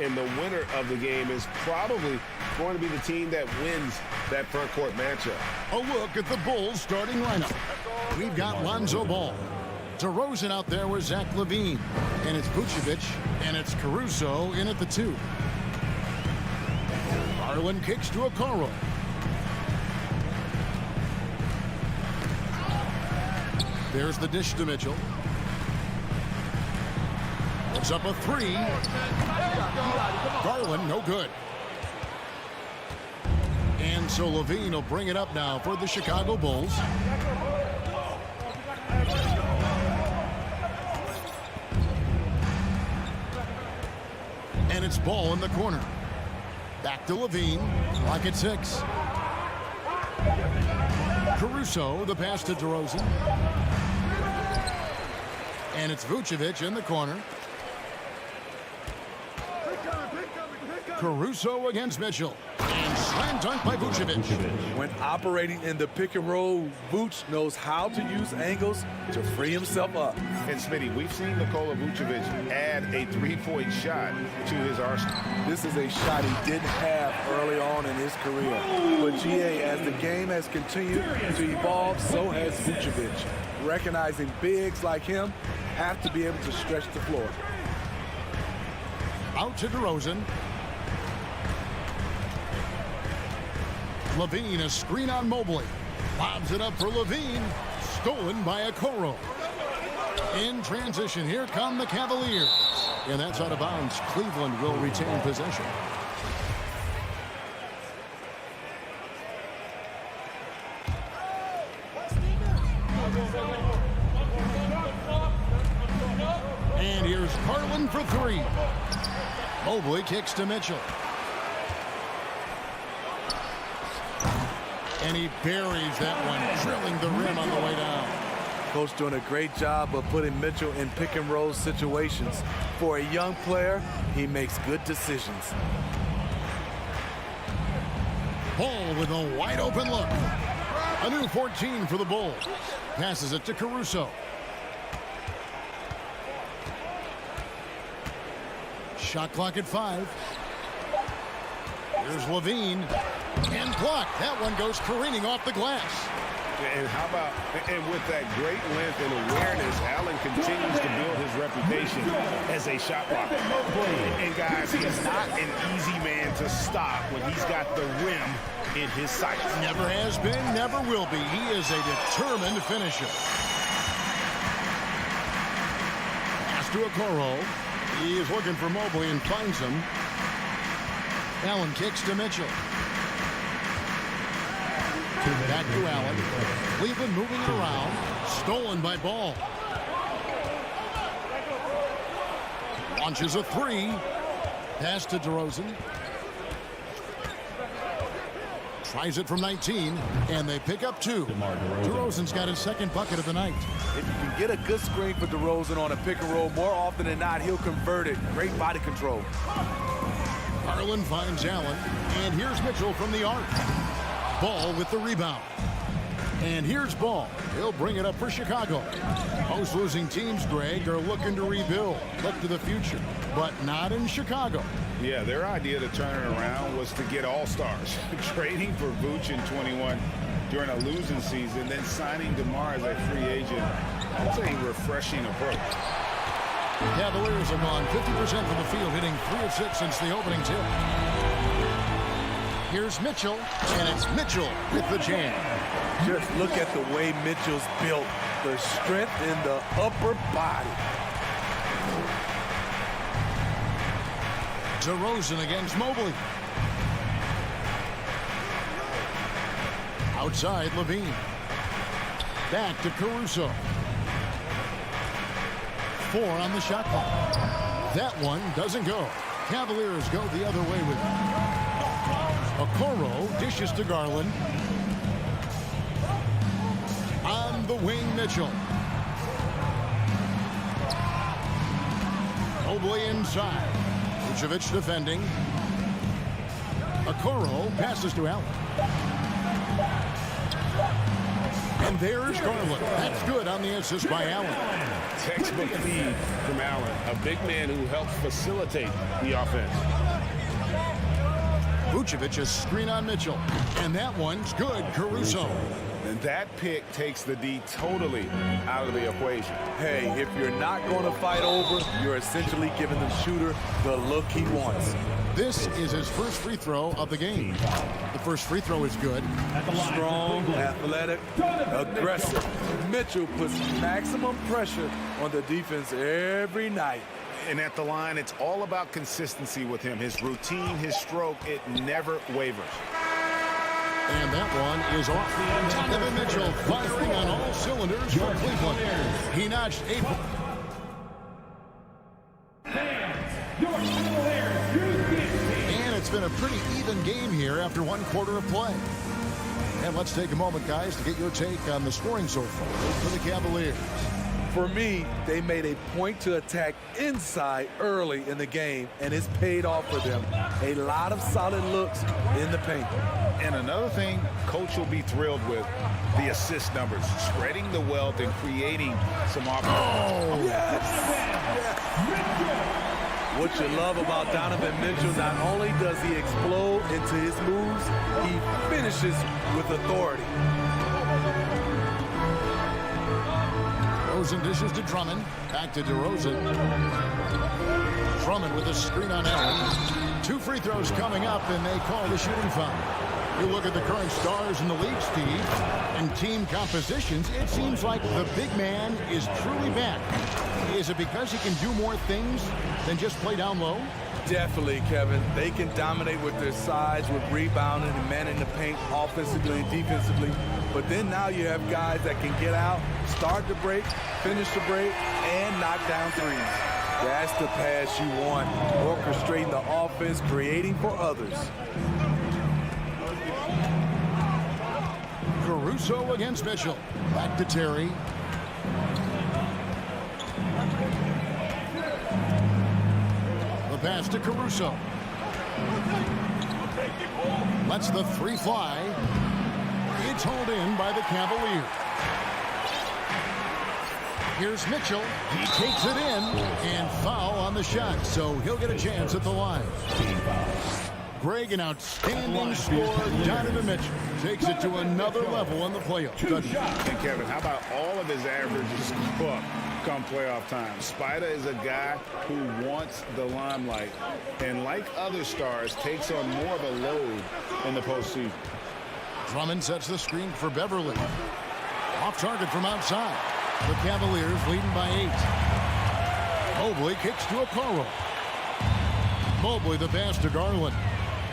and the winner of the game is probably going to be the team that wins that front court matchup. A look at the Bulls starting lineup. We've got Lonzo Ball. DeRozan out there with Zach LaVine. And it's Vucevic, and it's Caruso in at the 2. Garland kicks to Okoro. There's the dish to Mitchell. Puts up a 3. Garland, no good. And so LaVine will bring it up now for the Chicago Bulls. And it's Ball in the corner. Back to LaVine. Clock at 6. Caruso, the pass to DeRozan. And it's Vucevic in the corner. Caruso against Mitchell. And slam dunk by Vucevic. When operating in the pick and roll, Vuce knows how to use angles to free himself up. And Smitty, we've seen Nikola Vucevic add a 3-point shot to his arsenal. This is a shot he didn't have early on in his career. But GA, as the game has continued to evolve, so has Vucevic. Recognizing bigs like him have to be able to stretch the floor. Out to DeRozan. LaVine, a screen on Mobley. Lobs it up for LaVine. Stolen by Okoro. In transition, here come the Cavaliers. And that's out of bounds. Cleveland will retain possession. And here's Garland for 3. Mobley kicks to Mitchell. And he buries that one, drilling the rim on the way down. Coach doing a great job of putting Mitchell in pick and roll situations. For a young player, he makes good decisions. Ball with a wide open look. A new 14 for the Bulls. Passes it to Caruso. Shot clock at 5. Here's LaVine. And blocked. That one goes careening off the glass. And how about, and with that great length and awareness, Allen continues to build his reputation as a shot blocker. And guys, he's not an easy man to stop when he's got the rim in his sights. Never has been, never will be. He is a determined finisher. Pass to Okoro. He is looking for Mobley and finds him. Allen kicks to Mitchell. Back to Allen. Cleveland moving it around. Stolen by Ball. Launches a 3. Pass to DeRozan. Tries it from 19, and they pick up 2. DeRozan's got his second bucket of the night. If you can get a good screen for DeRozan on a pick and roll, more often than not, he'll convert it. Great body control. Garland finds Allen, and here's Mitchell from the arc. Ball with the rebound. And here's Ball. He'll bring it up for Chicago. Most losing teams, Greg, are looking to rebuild. Look to the future, but not in Chicago. Yeah, their idea to turn it around was to get all-stars. Trading for Vooch in 21 during a losing season, then signing DeMar as a free agent. That's a refreshing approach. Cavaliers have gone 50% from the field, hitting 3 of 6 since the opening tip. Here's Mitchell, and it's Mitchell with the jam. Just look at the way Mitchell's built. The strength in the upper body. DeRozan against Mobley. Outside, LaVine. Back to Caruso. 4 on the shot clock. That one doesn't go. Cavaliers go the other way with it. Okoro dishes to Garland. On the wing, Mitchell. Mobley inside. Vucevic defending. Okoro passes to Allen. And there's Garland. That's good on the assist by Allen. Textbook feed from Allen, a big man who helps facilitate the offense. Vucevic a screen on Mitchell. And that one's good. Caruso. And that pick takes the D totally out of the equation. Hey, if you're not going to fight over, you're essentially giving the shooter the look he wants. This is his first free throw of the game. The first free throw is good. Strong, athletic, aggressive. Mitchell puts maximum pressure on the defense every night. And at the line, it's all about consistency with him. His routine, his stroke, it never wavers. And that one is off. Donovan Mitchell firing on all cylinders for Cleveland. He notched 8. And it's been a pretty even game here after one quarter of play. And let's take a moment, guys, to get your take on the scoring so far for the Cavaliers. For me, they made a point to attack inside early in the game, and it's paid off for them. A lot of solid looks in the paint. And another thing Coach will be thrilled with, the assist numbers, spreading the wealth and creating some opportunities. Oh, yes. What you love about Donovan Mitchell, not only does he explode into his moves, he finishes with authority. DeRozan dishes to Drummond. Back to DeRozan. Drummond with a screen on Allen. 2 free throws coming up, and they call the shooting foul. You look at the current stars in the league, Steve, and team compositions, it seems like the big man is truly back. Is it because he can do more things than just play down low? Definitely, Kevin. They can dominate with their size, with rebounding and manning the paint offensively and defensively. But then now you have guys that can get out, start the break, finish the break, and knock down threes. That's the pass you want. Orchestrating the offense, creating for others. Caruso against Mitchell. Back to Terry. The pass to Caruso. Lets the 3 fly. It's hauled in by the Cavaliers. Here's Mitchell. He takes it in and foul on the shot, so he'll get a chance at the line. Greg, an outstanding scorer. Donovan Mitchell takes it to another level in the playoffs. And Kevin, how about all of his averages go up come playoff time? Spider is a guy who wants the limelight, and like other stars, takes on more of a load in the postseason. Drummond sets the screen for Beverly. Off target from outside. The Cavaliers leading by 8. Mobley kicks to Okoro. Mobley the pass to Garland.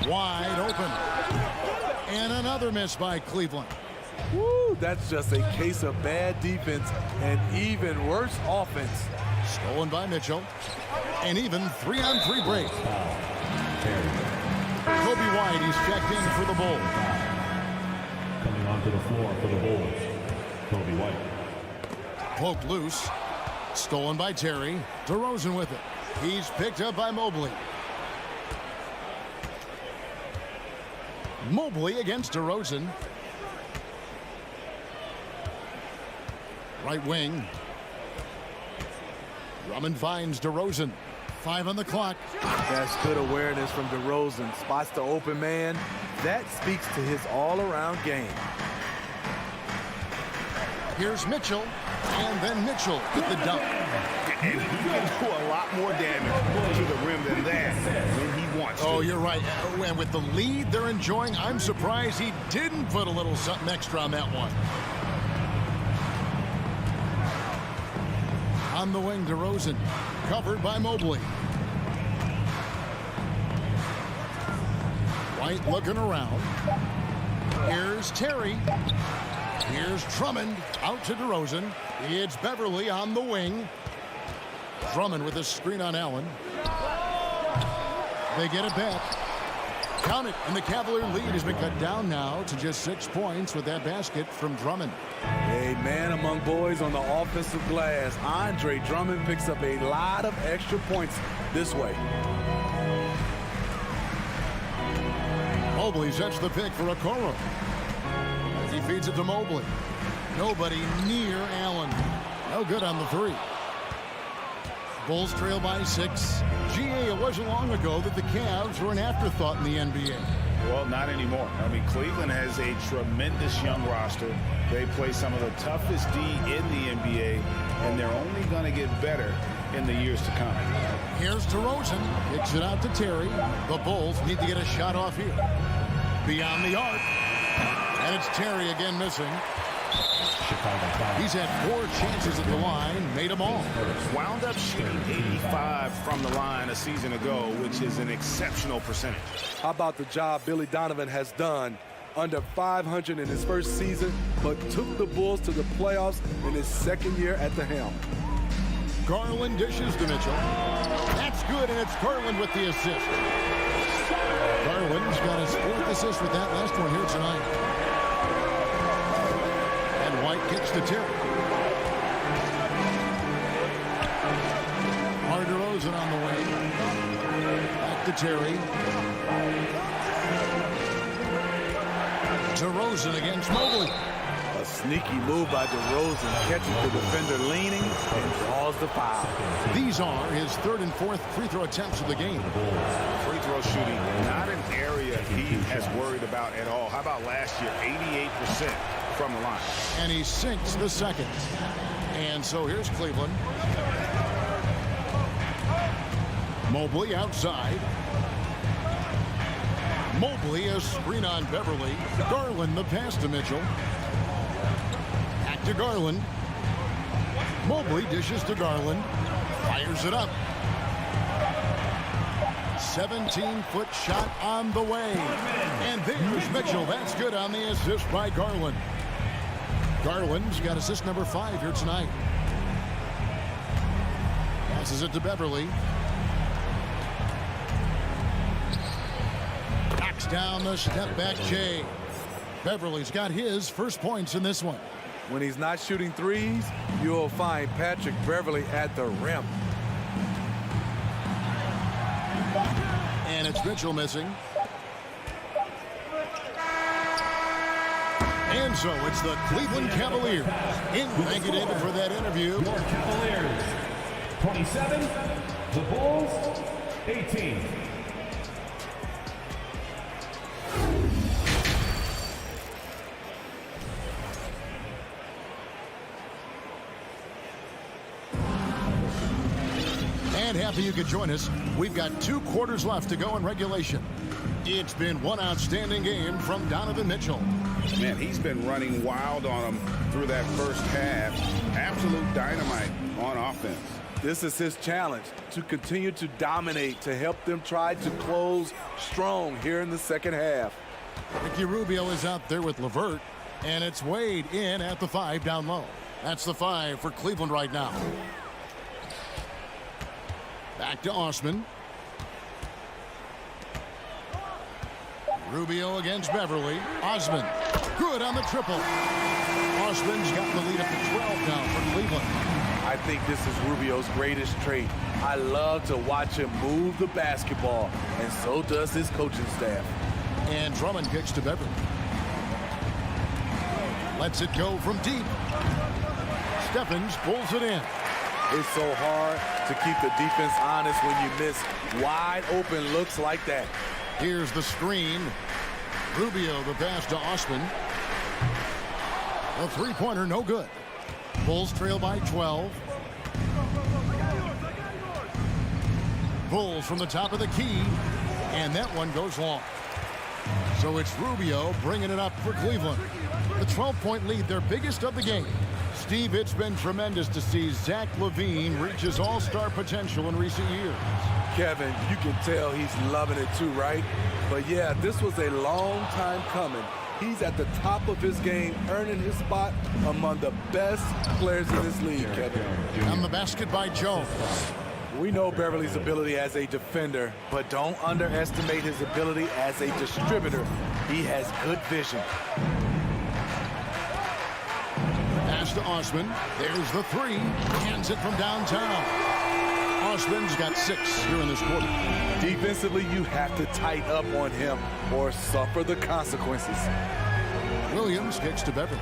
Wide open. And another miss by Cleveland. Woo, that's just a case of bad defense and even worse offense. Stolen by Mitchell. And even 3-on-3 break. Kobe White, he's checked in for the Bulls. Coming onto the floor for the Bulls, Kobe White. Poked loose. Stolen by Terry. DeRozan with it. He's picked up by Mobley. Mobley against DeRozan. Right wing. Drummond finds DeRozan. 5 on the clock. That's good awareness from DeRozan. Spots the open man. That speaks to his all-around game. Here's Mitchell. And then Mitchell with the dunk. And he can do a lot more damage to the rim than that when he wants to. Oh, you're right. And with the lead they're enjoying, I'm surprised he didn't put a little something extra on that one. On the wing, DeRozan. Covered by Mobley. White looking around. Here's Terry. Here's Drummond out to DeRozan. It's Beverly on the wing. Drummond with a screen on Allen. They get it back. Count it, and the Cavalier lead has been cut down now to just 6 points with that basket from Drummond. A man among boys on the offensive glass. Andre Drummond picks up a lot of extra points this way. Mobley sets the pick for Okoro. He feeds it to Mobley. Nobody near Allen. No good on the three. Bulls trail by 6. GA, it wasn't long ago that the Cavs were an afterthought in the NBA. Well, not anymore. I mean, Cleveland has a tremendous young roster. They play some of the toughest D in the NBA, and they're only going to get better in the years to come. Here's DeRozan. Kicks it out to Terry. The Bulls need to get a shot off here. Beyond the arc. And it's Terry again missing. He's had 4 chances at the line, made them all. Wound up shooting 85 from the line a season ago, which is an exceptional percentage. How about the job Billy Donovan has done? Under 500 in his first season, but took the Bulls to the playoffs in his second year at the helm. Garland dishes to Mitchell. That's good, and it's Garland with the assist. Garland's got his 4th assist with that last one here tonight. And White kicks to Terry. DeRozan on the way. Back to Terry. DeRozan against Mobley. A sneaky move by DeRozan, catches the defender leaning and draws the foul. These are his 3rd and 4th free throw attempts of the game. Free throw shooting, not an area he has worried about at all. How about last year, 88% from the line. And he sinks the second. And so here's Cleveland. Mobley outside. Mobley a screen on Beverly. Garland the pass to Mitchell. Back to Garland. Mobley dishes to Garland. Fires it up. 17-foot shot on the way. And there's Mitchell. That's good on the assist by Garland. Garland's got assist number 5 here tonight. Passes it to Beverly. Knocks down the step-back Jay. Beverly's got his first points in this one. When he's not shooting threes, you'll find Patrick Beverly at the rim. And it's Mitchell missing. And so it's the Cleveland Cavaliers. Thank you, David, for that interview. Your Cavaliers, 27. The Bulls, 18. And happy you could join us. We've got 2 quarters left to go in regulation. It's been one outstanding game from Donovan Mitchell. Man, he's been running wild on him through that first half. Absolute dynamite on offense. This is his challenge, to continue to dominate, to help them try to close strong here in the second half. Ricky Rubio is out there with LeVert, and it's Wade in at the 5 down low. That's the 5 for Cleveland right now. Back to Osman. Rubio against Beverly. Osman, good on the triple. Osman's got the lead up to 12 now for Cleveland. I think this is Rubio's greatest trait. I love to watch him move the basketball, and so does his coaching staff. And Drummond kicks to Beverly. Lets it go from deep. Stephens pulls it in. It's so hard to keep the defense honest when you miss wide open looks like that. Here's the screen. Rubio the pass to Osman. A 3-pointer, no good. Bulls trail by 12. Bulls from the top of the key. And that one goes long. So it's Rubio bringing it up for Cleveland. The 12-point lead, their biggest of the game. Steve, it's been tremendous to see Zach LaVine reach his all-star potential in recent years. Kevin, you can tell he's loving it too, right? But yeah, this was a long time coming. He's at the top of his game, earning his spot among the best players in this league, Kevin. On the basket by Jones. We know Beverly's ability as a defender, but don't underestimate his ability as a distributor. He has good vision. Pass to Osman. There's the 3. Hands it from downtown. Osman's got 6 here in this quarter. Defensively, you have to tighten up on him or suffer the consequences. Williams kicks to Beverly.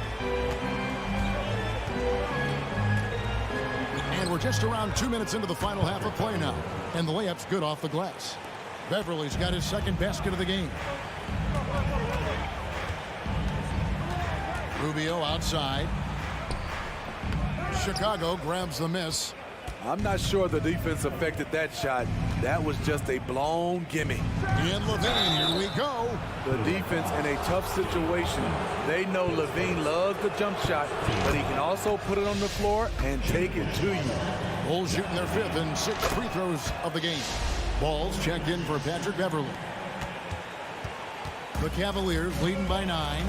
We're just around 2 minutes into the final half of play now. And the layup's good off the glass. Beverly's got his second basket of the game. Rubio outside. Chicago grabs the miss. I'm not sure the defense affected that shot. That was just a blown gimme. And Levine, here we go. The defense in a tough situation. They know Levine loves the jump shot, but he can also put it on the floor and take it to you. Bulls shooting their 5th and 6th free throws of the game. Balls checked in for Patrick Beverly. The Cavaliers leading by 9.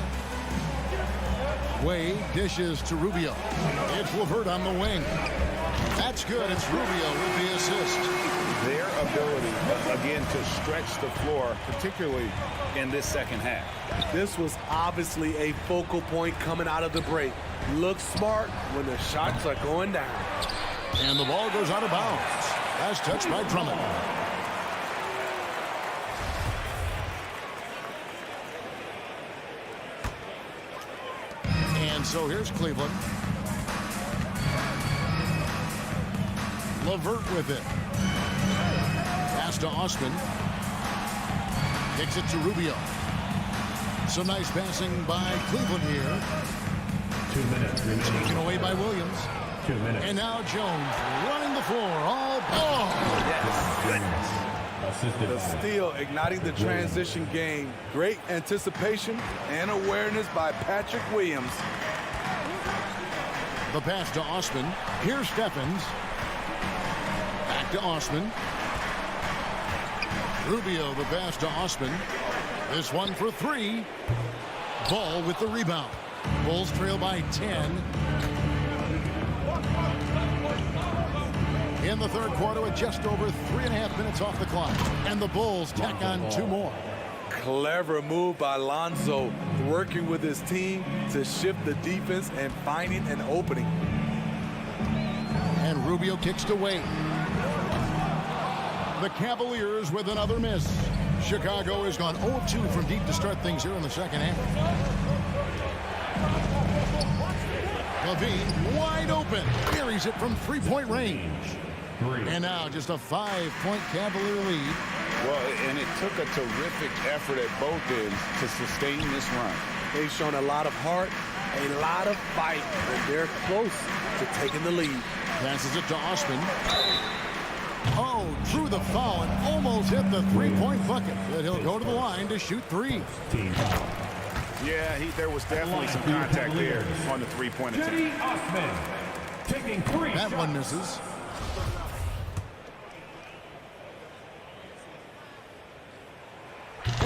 Wade dishes to Rubio. It's LeVert on the wing. That's good. It's Rubio with the assist. Their ability, again, to stretch the floor, particularly in this second half. This was obviously a focal point coming out of the break. Look smart when the shots are going down. And the ball goes out of bounds. Last touch by Drummond. And so here's Cleveland. LeVert with it. Pass to Osman. Kicks it to Rubio. Some nice passing by Cleveland here. 2 minutes remaining. Taken away by Williams. 2 minutes. And now Jones running the floor. All ball. Assisted The by steal igniting the transition game. Great anticipation and awareness by Patrick Williams. The pass to Osman. Here's Stephens. Back to Osman. Rubio, the pass to Osman. This one for 3. Ball with the rebound. Bulls trail by 10. In the third quarter with just over 3.5 minutes off the clock. And the Bulls tack on 2 more. Clever move by Lonzo, working with his team to shift the defense and finding an opening. And Rubio kicks to Wade. The Cavaliers with another miss. Chicago has gone 0-2 from deep to start things here in the second half. Levine wide open. Carries it from 3-point range. And now just a 5-point Cavalier lead. Well, and it took a terrific effort at both ends to sustain this run. They've shown a lot of heart, a lot of fight, and they're close to taking the lead. Passes it to Osman. Oh, drew the foul and almost hit the 3-point bucket. But he'll go to the line to shoot 3. team foul. Yeah, there was definitely some contact there on the 3-point attempt. Osman taking 3 That shots. one misses.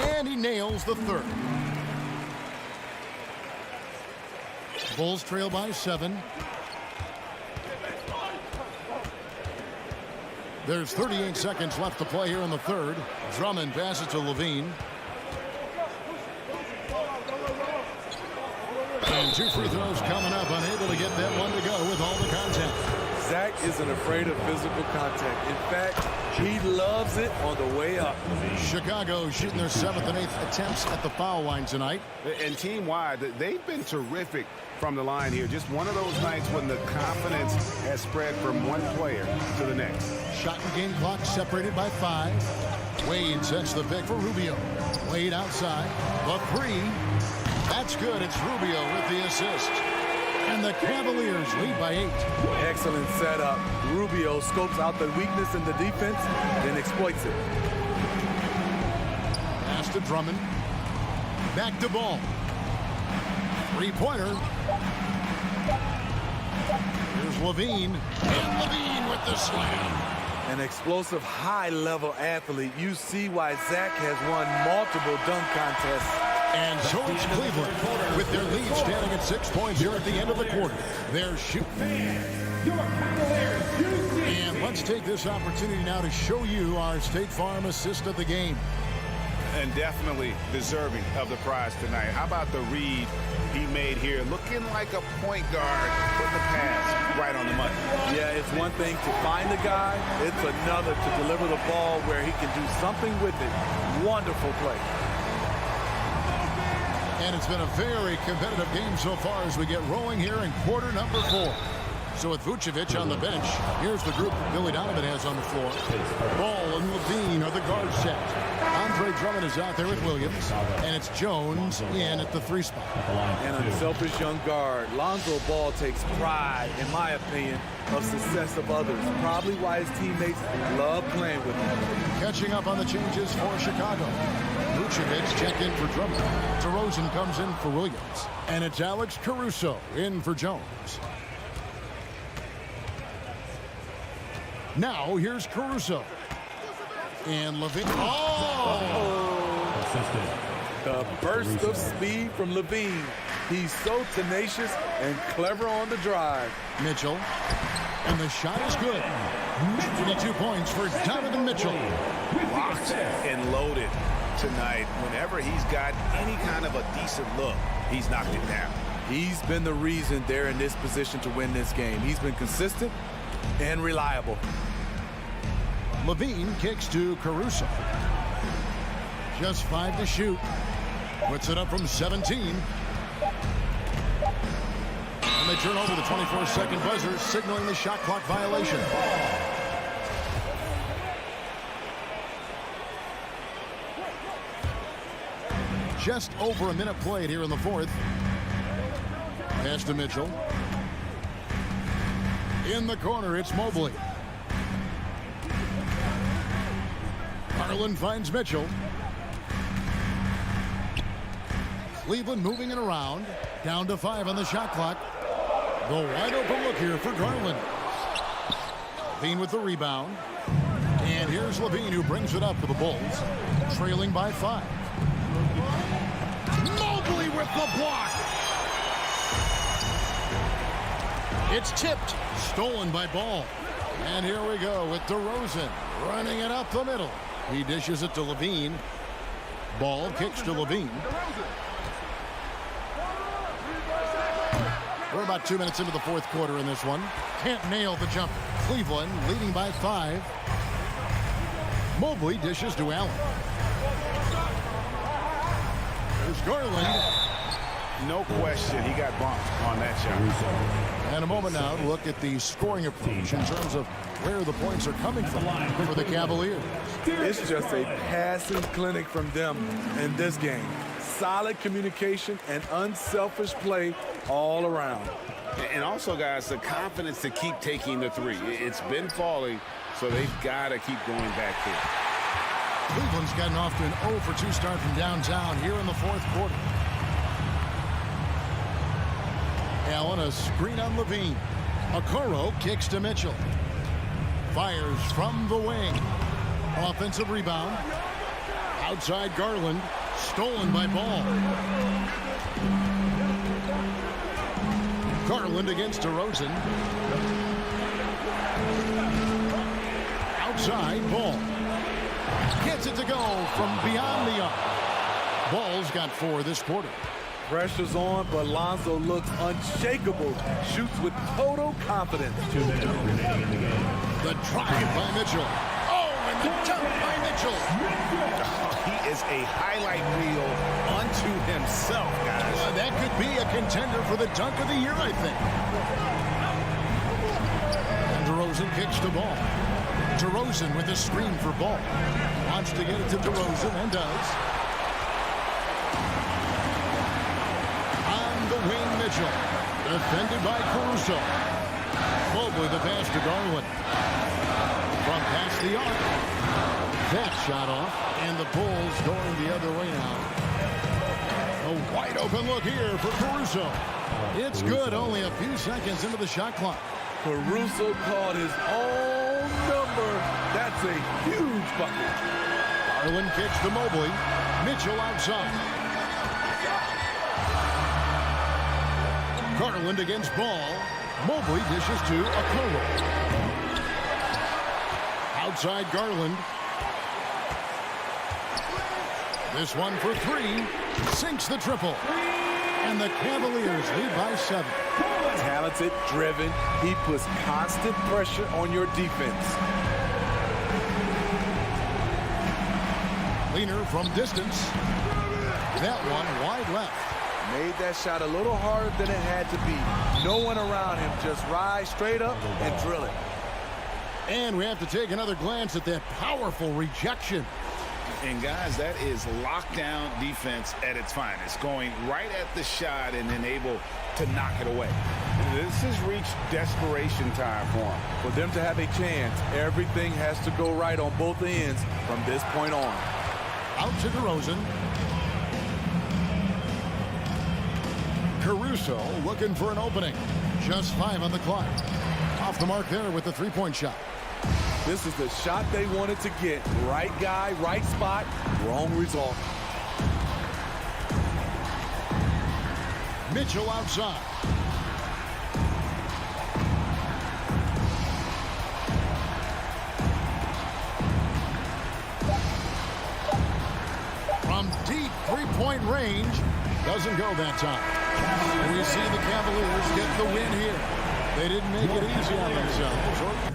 And he nails the 3rd. Bulls trail by 7. There's 38 seconds left to play here in the 3rd. Drummond passes to Levine. And 2 free throws coming up, unable to get that one to go with all the contact. Zach isn't afraid of physical contact. In fact, he loves it on the way up. Chicago shooting their 7th and 8th attempts at the foul line tonight. And team-wide, they've been terrific from the line here. Just one of those nights when the confidence has spread from one player to the next. Shot and game clock separated by 5. Wade sets the pick for Rubio. Wade outside. The 3. That's good. It's Rubio with the assist. And the Cavaliers lead by 8. Excellent setup. Rubio scopes out the weakness in the defense, then exploits it. Pass to Drummond. Back to Ball. 3-pointer. Here's Levine. And Levine with the slam. An explosive, high-level athlete. You see why Zach has won multiple dunk contests. And so it's Cleveland with their lead standing at 6 points here at the end of the quarter. They're shooting. And let's take this opportunity now to show you our State Farm assist of the game. And definitely deserving of the prize tonight. How about the read he made here? Looking like a point guard, put the pass right on the money. Yeah, it's one thing to find the guy. It's another to deliver the ball where he can do something with it. Wonderful play. And it's been a very competitive game so far as we get rolling here in quarter number 4. So with Vucevic on the bench, here's the group Billy Donovan has on the floor. Ball and Levine are the guard set. Andre Drummond is out there with Williams, and it's Jones in at the 3 spot. An unselfish young guard. Lonzo Ball takes pride, in my opinion, of success of others. Probably why his teammates love playing with him. Catching up on the changes for Chicago. Vucevic checked in for Drummond. DeRozan comes in for Williams. And it's Alex Caruso in for Jones. Now here's Caruso. And Levine. The burst of speed from Levine. He's so tenacious and clever on the drive. Mitchell. And the shot is good. 22 points for Donovan Mitchell. Locked and loaded tonight. Whenever he's got any kind of a decent look, he's knocked it down. He's been the reason they're in this position to win this game. He's been consistent and reliable. Levine kicks to Caruso. Just 5 to shoot. Puts it up from 17. And they turn over the 24-second buzzer, signaling the shot clock violation. Just over a minute played here in the 4th. Pass to Mitchell. In the corner, it's Mobley. Garland finds Mitchell. Cleveland moving it around. Down to 5 on the shot clock. The wide open look here for Garland. Levine with the rebound. And here's Levine who brings it up for the Bulls. Trailing by 5. Mobley with the block. It's tipped. Stolen by Ball. And here we go with DeRozan running it up the middle. He dishes it to Levine. Ball kicks to Levine. We're about 2 minutes into the 4th quarter in this one. Can't nail the jumper. Cleveland leading by 5. Mobley dishes to Allen. There's Garland. No question, he got bumped on that shot. And a moment now to look at the scoring approach in terms of where the points are coming from for the Cavaliers. It's just a passing clinic from them in this game. Solid communication and unselfish play all around. And also, guys, the confidence to keep taking the 3. It's been falling, so they've got to keep going back here. Cleveland's gotten off to an 0 for 2 start from downtown here in the 4th quarter. Allen, a screen on Levine. Okoro kicks to Mitchell. Fires from the wing. Offensive rebound. Outside Garland. Stolen by Ball. Garland against DeRozan. Outside Ball. Gets it to go from beyond the arc. Ball's got 4 this quarter. Pressure's on, but Lonzo looks unshakable. Shoots with total confidence. 2 minutes remaining in the game. The drive by Mitchell. Oh, and the dunk by Mitchell. He is a highlight reel unto himself, guys. That could be a contender for the dunk of the year, I think. And DeRozan kicks the ball. DeRozan with a screen for Ball. Wants to get it to DeRozan and does. Wing Mitchell, defended by Caruso. Mobley the pass to Garland. From past the arc. That shot off, and the Bulls going the other way now. A wide open look here for Caruso. It's good, only a few seconds into the shot clock. Caruso called his own number. That's a huge bucket. Garland kicks to Mobley. Mitchell outside. Garland against Ball. Mobley dishes to Okoro. Outside Garland. This one for 3. Sinks the triple. And the Cavaliers lead by 7. Talented, driven. He puts constant pressure on your defense. Leaner from distance. That one wide left. Made that shot a little harder than it had to be. No one around him. Just rise straight up and drill it. And we have to take another glance at that powerful rejection. And, guys, that is lockdown defense at its finest, going right at the shot and then able to knock it away. This has reached desperation time for them. For them to have a chance, everything has to go right on both ends from this point on. Out to DeRozan. Caruso looking for an opening. Just 5 on the clock. Off the mark there with the three-point shot. This is the shot they wanted to get. Right guy, right spot, wrong result. Mitchell outside. From deep three-point range. Doesn't go that time. And we see the Cavaliers get the win here. They didn't make it easy on themselves.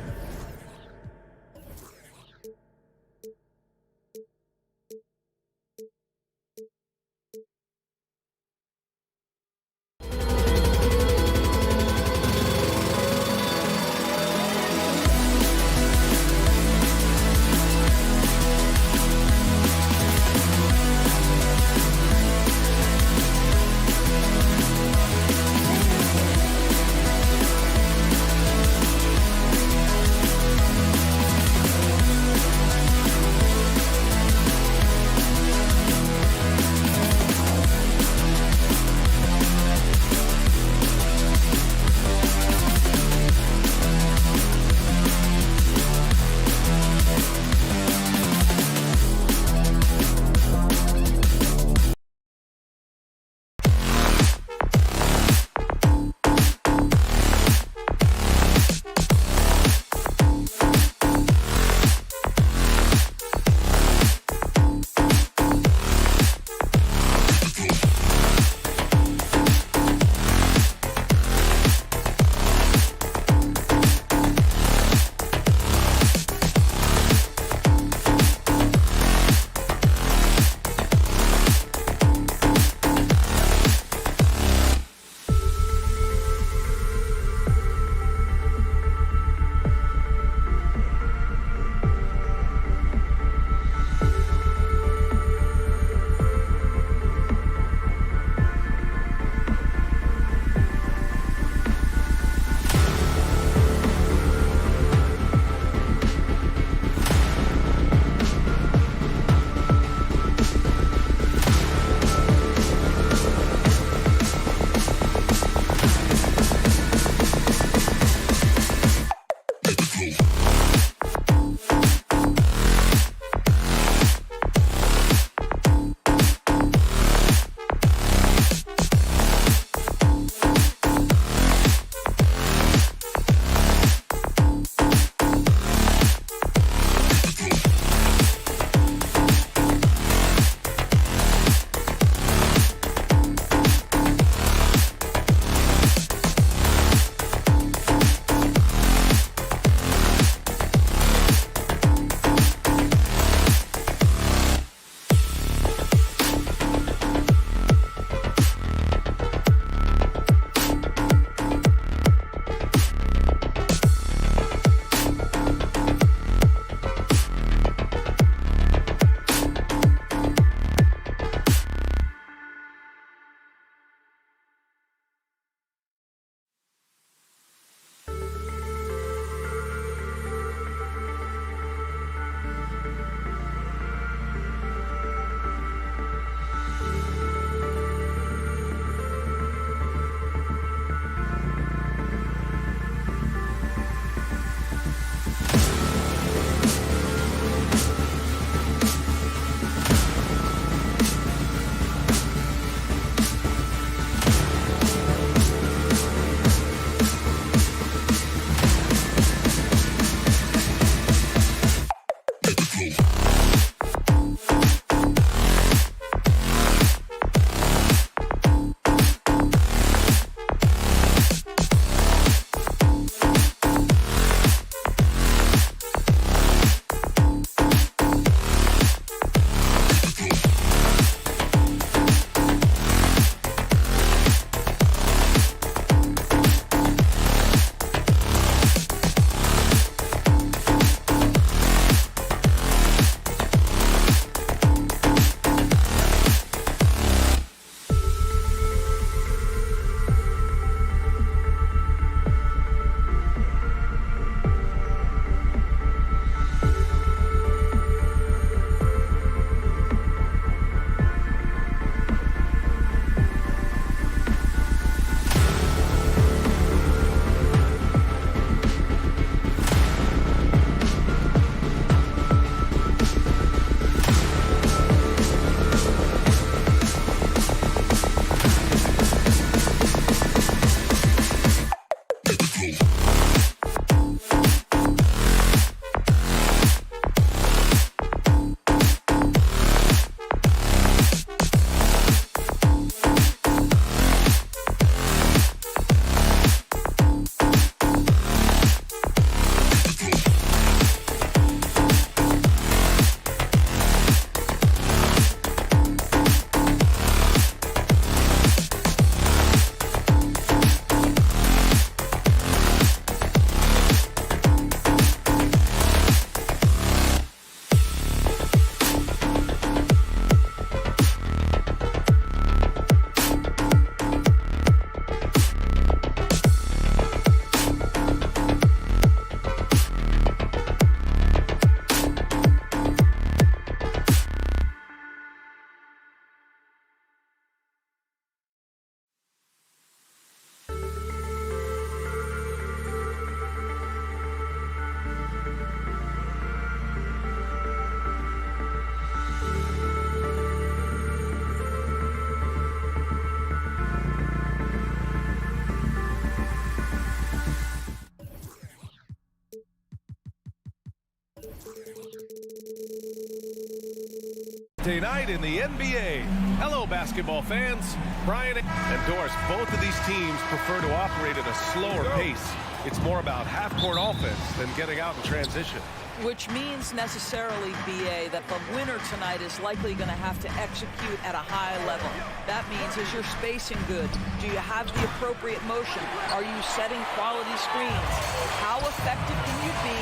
Thursday night in the NBA. Hello, basketball fans. Brian and Doris, both of these teams prefer to operate at a slower pace. It's more about half-court offense than getting out in transition. Which means necessarily, BA, that the winner tonight is likely going to have to execute at a high level. That means, is your spacing good? Do you have the appropriate motion? Are you setting quality screens? How effective can you be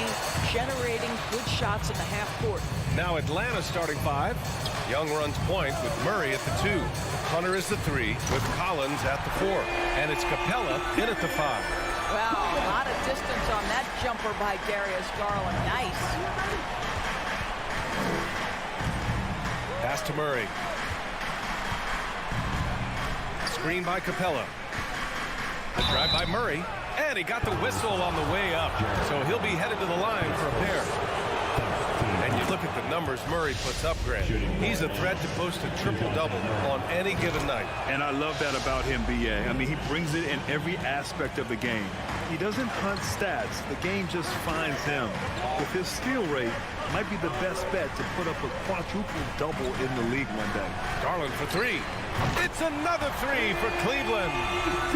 generating good shots in the half court? Now Atlanta starting 5. Young runs point with Murray at the 2. Hunter is the 3 with Collins at the 4. And it's Capella in at the 5. Wow, a lot of distance on that jumper by Darius Garland. Nice. Pass to Murray. Screen by Capella. The drive by Murray. And he got the whistle on the way up. So he'll be headed to the line for a pair. And you look at the numbers Murray puts up, Grant. He's a threat to post a triple-double on any given night. And I love that about him, BA. I mean, he brings it in every aspect of the game. He doesn't hunt stats. The game just finds him. With his steal rate, might be the best bet to put up a quadruple-double in the league one day. Garland for 3. It's another 3 for Cleveland.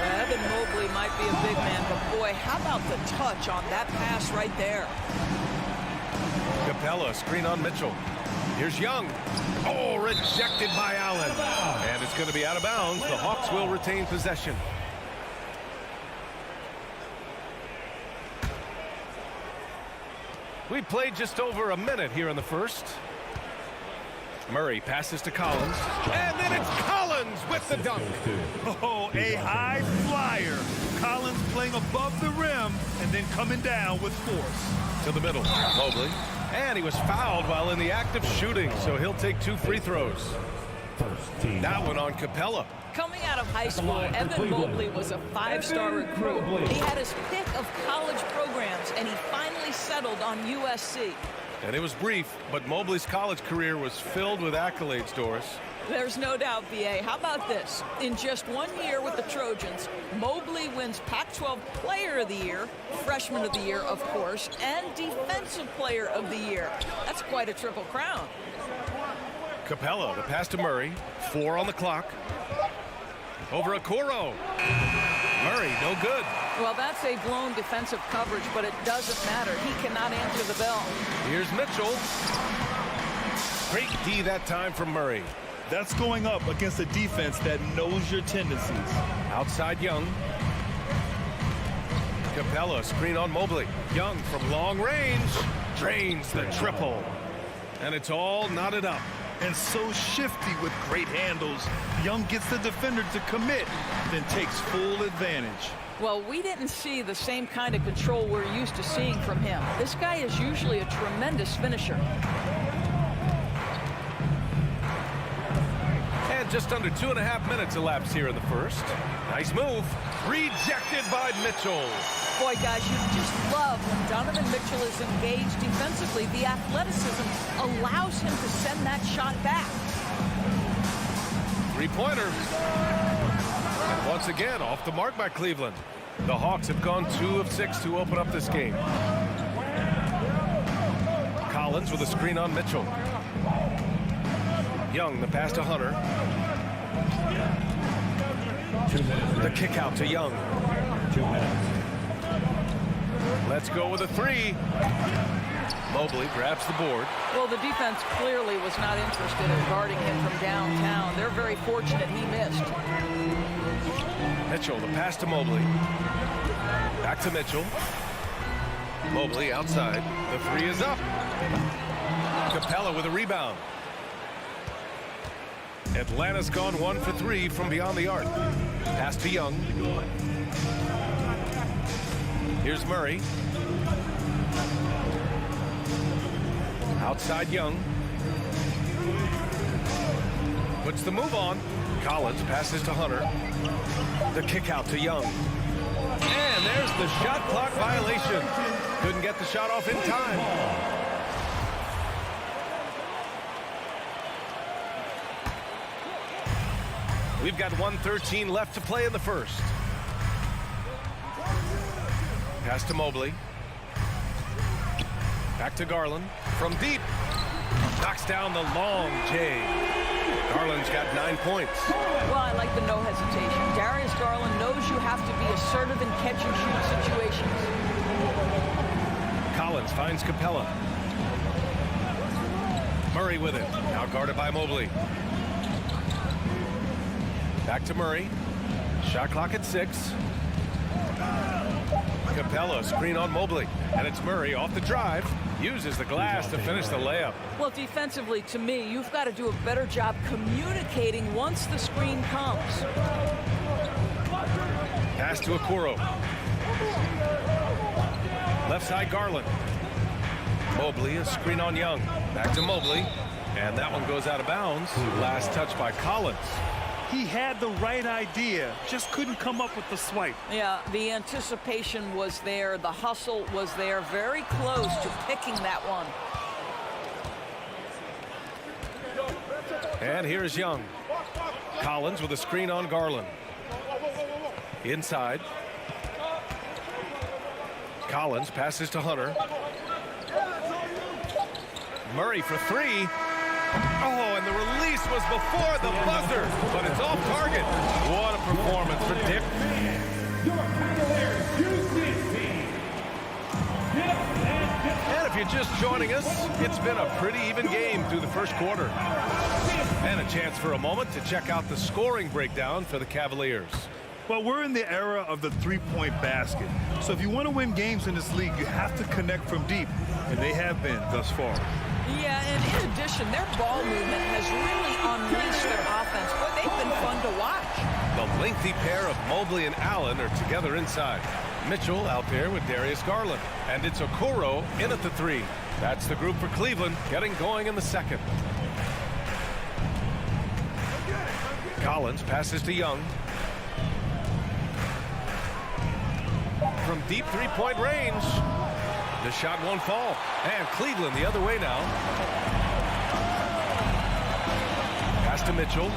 Evan Mobley might be a big man, but boy, how about the touch on that pass right there? Capella, screen on Mitchell. Here's Young. Oh, rejected by Allen. And it's going to be out of bounds. The Hawks will retain possession. We played just over a minute here in the first. Murray passes to Collins. And then it's Collins with the dunk. Oh, a high flyer. Collins playing above the rim and then coming down with force. To the middle, Mobley. And he was fouled while in the act of shooting, so he'll take 2 free throws. That one on Capella. Coming out of high school, Evan Mobley was a 5-star recruit. He had his pick of college programs, and he finally settled on USC. And it was brief, but Mobley's college career was filled with accolades, Doris. There's no doubt, BA. How about this? In just 1 year with the Trojans, Mobley wins Pac-12 Player of the Year, Freshman of the Year, of course, and Defensive Player of the Year. That's quite a triple crown. Capella, the pass to Murray. 4 on the clock. Over Okoro. Murray, no good. Well, that's a blown defensive coverage, but it doesn't matter. He cannot answer the bell. Here's Mitchell. Great D that time from Murray. That's going up against a defense that knows your tendencies. Outside Young. Capella, screen on Mobley. Young from long range. Drains the triple. And it's all knotted up. And so shifty with great handles. Young gets the defender to commit, then takes full advantage. Well, we didn't see the same kind of control we're used to seeing from him. This guy is usually a tremendous finisher. And just under 2.5 minutes elapsed here in the first. Nice move. Rejected by Mitchell. Boy, guys, you just love when Donovan Mitchell is engaged defensively. The athleticism allows him to send that shot back. 3-pointer. And once again, off the mark by Cleveland. The Hawks have gone 2 of 6 to open up this game. Collins with a screen on Mitchell. Young, the pass to Hunter. The kick out to Young. 2 minutes. Let's go with a 3. Mobley grabs the board. Well, the defense clearly was not interested in guarding him from downtown. They're very fortunate he missed. Mitchell, the pass to Mobley. Back to Mitchell. Mobley outside. The 3 is up. Capella with a rebound. Atlanta's gone 1 for 3 from beyond the arc. Pass to Young. Here's Murray. Outside Young. Puts the move on. Collins passes to Hunter. The kick out to Young. And there's the shot clock violation. Couldn't get the shot off in time. We've got 1:13 left to play in the first. Pass to Mobley. Back to Garland. From deep. Knocks down the long J. got 9 points. Well, I like the no hesitation. Darius Garland knows you have to be assertive in catch-and-shoot situations. Collins finds Capella. Murray with it. Now guarded by Mobley. Back to Murray. Shot clock at 6. Capella screen on Mobley. And it's Murray off the drive. Uses the glass to finish the layup. Well, defensively, to me, you've got to do a better job communicating once the screen comes. Pass to Okoro. Left side Garland. Mobley, a screen on Young. Back to Mobley. And that one goes out of bounds. Last touch by Collins. He had the right idea, just couldn't come up with the swipe. Yeah, the anticipation was there. The hustle was there. Very close to picking that one. And here's Young. Collins with a screen on Garland. Inside. Collins passes to Hunter. Murray for 3. Oh, and the release was before the buzzer, but it's off target. What a performance for Dick. And if you're just joining us, it's been a pretty even game through the first quarter. And a chance for a moment to check out the scoring breakdown for the Cavaliers. Well, we're in the era of the three-point basket. So if you want to win games in this league, you have to connect from deep, and they have been thus far. Yeah, and in addition, their ball movement has really unleashed their offense. Boy, they've been fun to watch. The lengthy pair of Mobley and Allen are together inside. Mitchell out there with Darius Garland. And it's Okoro in at the 3. That's the group for Cleveland, getting going in the second. Collins passes to Young. From deep three-point range. The shot won't fall. And Cleveland the other way now. Pass to Mitchell.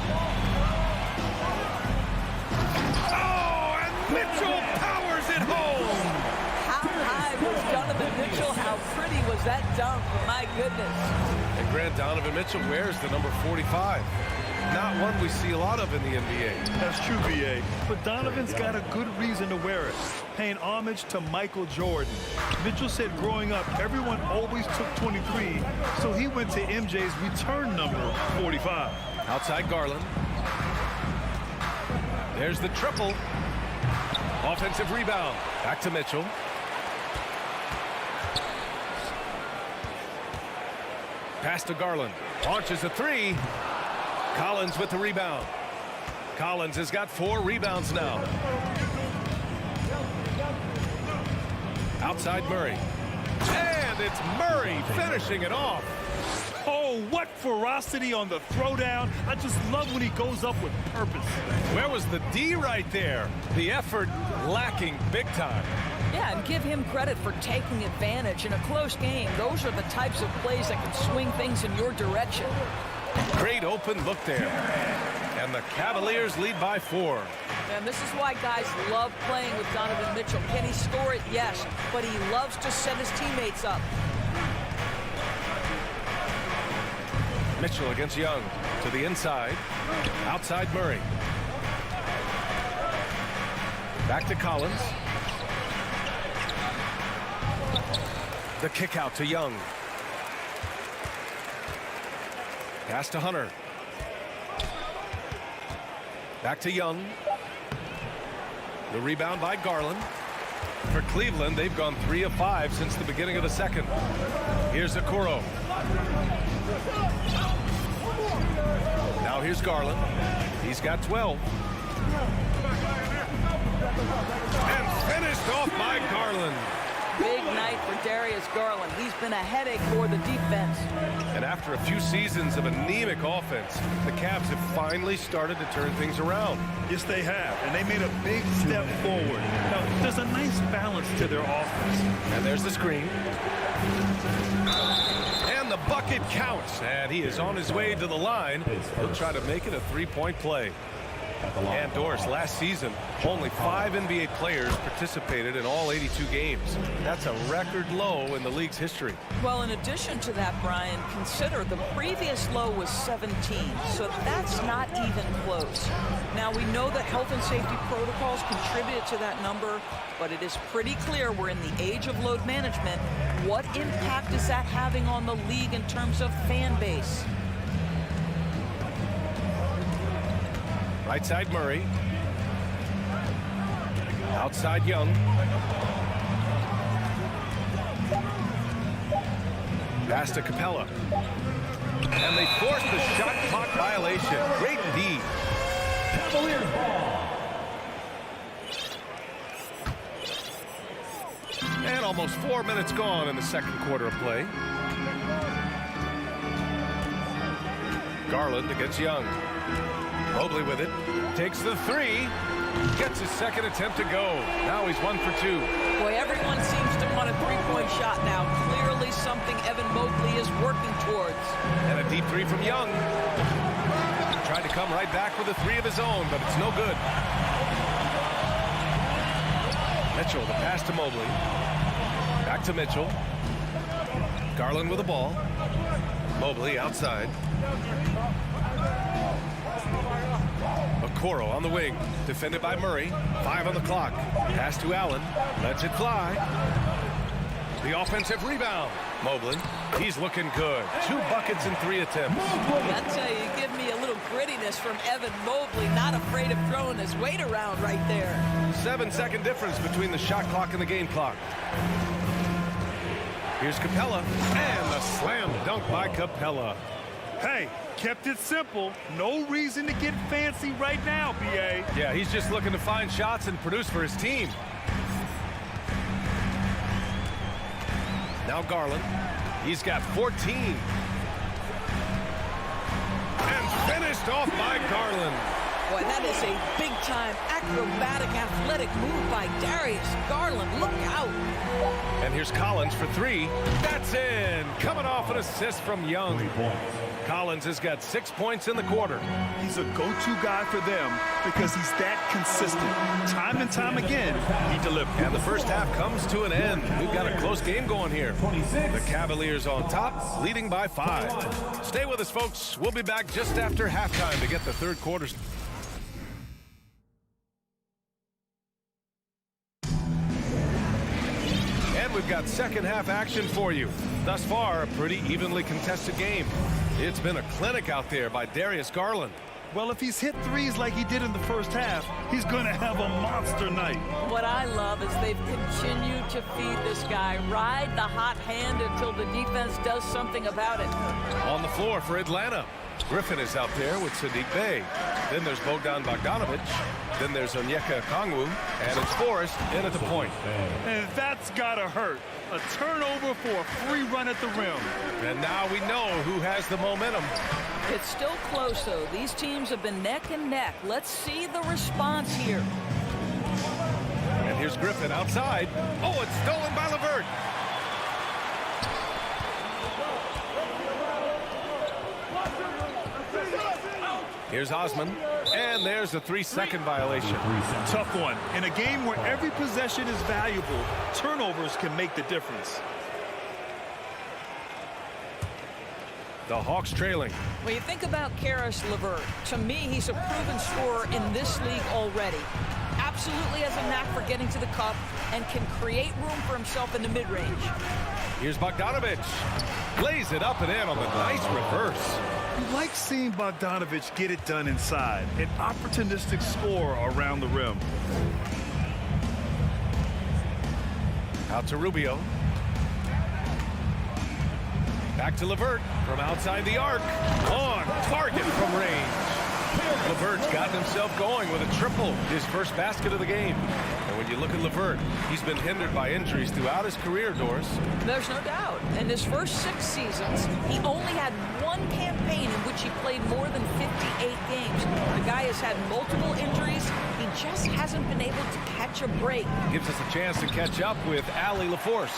Oh, and Mitchell powers it home. How high was Donovan Mitchell? How pretty was that dunk? My goodness. And Grant, Donovan Mitchell wears the number 45. Not one we see a lot of in the NBA. That's true, BA. But Donovan's got a good reason to wear it, paying homage to Michael Jordan. Mitchell said growing up, everyone always took 23, so he went to MJ's return number, 45. Outside Garland. There's the triple. Offensive rebound. Back to Mitchell. Pass to Garland. Launches a 3. Collins with the rebound. Collins has got 4 rebounds now. Outside Murray. And it's Murray finishing it off. Oh, what ferocity on the throwdown. I just love when he goes up with purpose. Where was the D right there? The effort lacking big time. Yeah, and give him credit for taking advantage in a close game. Those are the types of plays that can swing things in your direction. Great open look there. And the Cavaliers lead by 4. And this is why guys love playing with Donovan Mitchell. Can he score it? Yes. But he loves to set his teammates up. Mitchell against Young. To the inside. Outside Murray. Back to Collins. The kick out to Young. Pass to Hunter. Back to Young. The rebound by Garland. For Cleveland, they've gone 3 of 5 since the beginning of the second. Here's Okoro. Now here's Garland. He's got 12. And finished off by Garland. Big night for Darius Garland. He's been a headache for the defense. And after a few seasons of anemic offense, the Cavs have finally started to turn things around. Yes, they have, and they made a big step forward. Now, there's a nice balance to their offense. And there's the screen. And the bucket counts. And he is on his way to the line. He'll try to make it a 3-point play. at the line. And Doris, last season, only 5 NBA players participated in all 82 games. That's a record low in the league's history. Well, in addition to that, Brian, consider the previous low was 17, so that's not even close. Now, we know that health and safety protocols contributed to that number, but it is pretty clear we're in the age of load management. What impact is that having on the league in terms of fan base? Right side Murray. Outside Young. Pass to Capella. And they force the shot clock violation. Great D. Cavaliers ball. And almost 4 minutes gone in the second quarter of play. Garland against Young. Mobley with it. Takes the 3. Gets his second attempt to go. Now he's 1 for 2. Boy, everyone seems to want a three-point shot now. Clearly something Evan Mobley is working towards. And a deep 3 from Young. Tried to come right back with a 3 of his own, but it's no good. Mitchell, the pass to Mobley. Back to Mitchell. Garland with the ball. Mobley outside. Okoro on the wing. Defended by Murray. 5 on the clock. Pass to Allen. Lets it fly. The offensive rebound. Mobley. He's looking good. 2 buckets in 3 attempts. I tell you, you give me a little grittiness from Evan Mobley. Not afraid of throwing his weight around right there. 7-second difference between the shot clock and the game clock. Here's Capella. And the slam dunk by Capella. Hey, kept it simple. No reason to get fancy right now, B.A. Yeah, he's just looking to find shots and produce for his team. Now Garland. He's got 14. And finished off by Garland. Boy, that is a big-time acrobatic athletic move by Darius Garland. Look out. And here's Collins for 3. That's in. Coming off an assist from Young. 3 points. Collins has got 6 points in the quarter. He's a go-to guy for them because he's that consistent. Time and time again, he delivers. And the first half comes to an end. We've got a close game going here. The Cavaliers on top, leading by 5. Stay with us, folks. We'll be back just after halftime to get the third quarter. And we've got second half action for you. Thus far, a pretty evenly contested game. It's been a clinic out there by Darius Garland. Well, if he's hit threes like he did in the first half, he's going to have a monster night. What I love is they've continued to feed this guy. Ride the hot hand until the defense does something about it. On the floor for Atlanta. Griffin is out there with Sadiq Bey. Then there's Bogdan Bogdanovic. Then there's Onyeka Okongwu. And it's Forrest in at the point. And that's got to hurt. A turnover for a free run at the rim. And now we know who has the momentum. It's still close, though. These teams have been neck and neck. Let's see the response here. And here's Griffin outside. Oh, it's stolen by LeVert. Here's Osman. And there's a 3-second violation. Tough one. In a game where every possession is valuable, turnovers can make the difference. The Hawks trailing. When you think about Karis LeVert, to me, he's a proven scorer in this league already. Absolutely has a knack for getting to the cup and can create room for himself in the mid-range. Here's Bogdanovic. Lays it up and in on the nice reverse. You like seeing Bogdanovic get it done inside. An opportunistic scorer around the rim. Out to Rubio. Back to LeVert from outside the arc. On target from range. LeVert's gotten himself going with a triple, his first basket of the game. And when you look at LeVert, he's been hindered by injuries throughout his career, Doris. There's no doubt. In his first 6 seasons, he only had 1 campaign in which he played more than 58 games. The guy has had multiple injuries. He just hasn't been able to catch a break. Gives us a chance to catch up with Allie LaForce.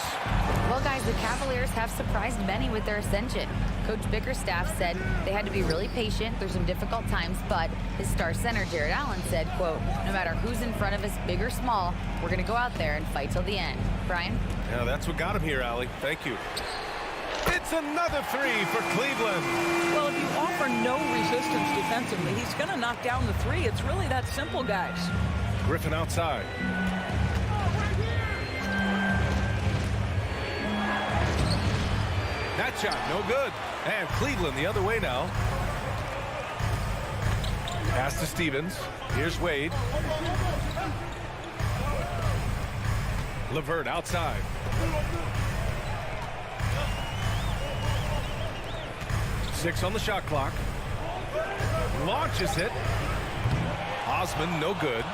Well, guys, the Cavaliers have surprised many with their ascension. Coach Bickerstaff said they had to be really patient through some difficult times, but his star center, Jared Allen, said, quote, no matter who's in front of us, big or small, we're going to go out there and fight till the end. Brian? Yeah, that's what got him here, Allie. Thank you. It's another three for Cleveland. Well, if you offer no resistance defensively, he's going to knock down the three. It's really that simple, guys. Griffin outside. That shot, no good. And Cleveland the other way now. Pass to Stevens. Here's Wade. LeVert outside. Six on the shot clock. Launches it. Osman, no good.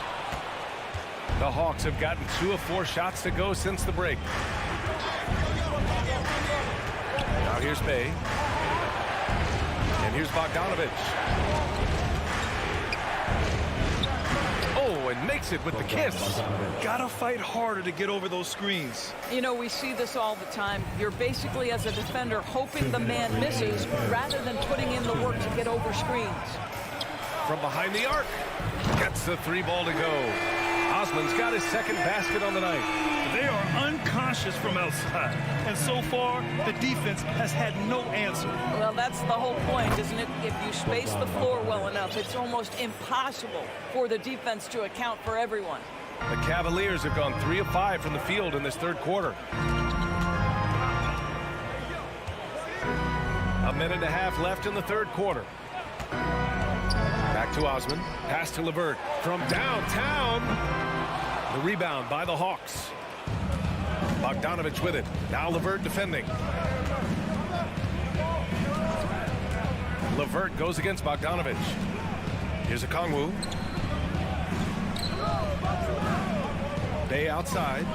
The Hawks have gotten 2 of 4 shots to go since the break. Now here's Bay. And here's Bogdanovich. Oh, and makes it with the kiss. Gotta fight harder to get over those screens. You know, we see this all the time. You're basically, as a defender, hoping the man misses rather than putting in the work to get over screens. From behind the arc. Gets the 3 ball to go. Osman's got his second basket on the night. They are unconscious from outside, and so far the defense has had no answer. Well, that's the whole point, isn't it? If you space the floor well enough, it's almost impossible for the defense to account for everyone. The Cavaliers have gone 3 of 5 from the field in this third quarter. A minute and a half left in the third quarter. Back to Osman. Pass to LeVert from downtown. The rebound by the Hawks. Bogdanovich with it. Now LeVert defending. LeVert goes against Bogdanovich. Here's a Okongwu. Bay outside.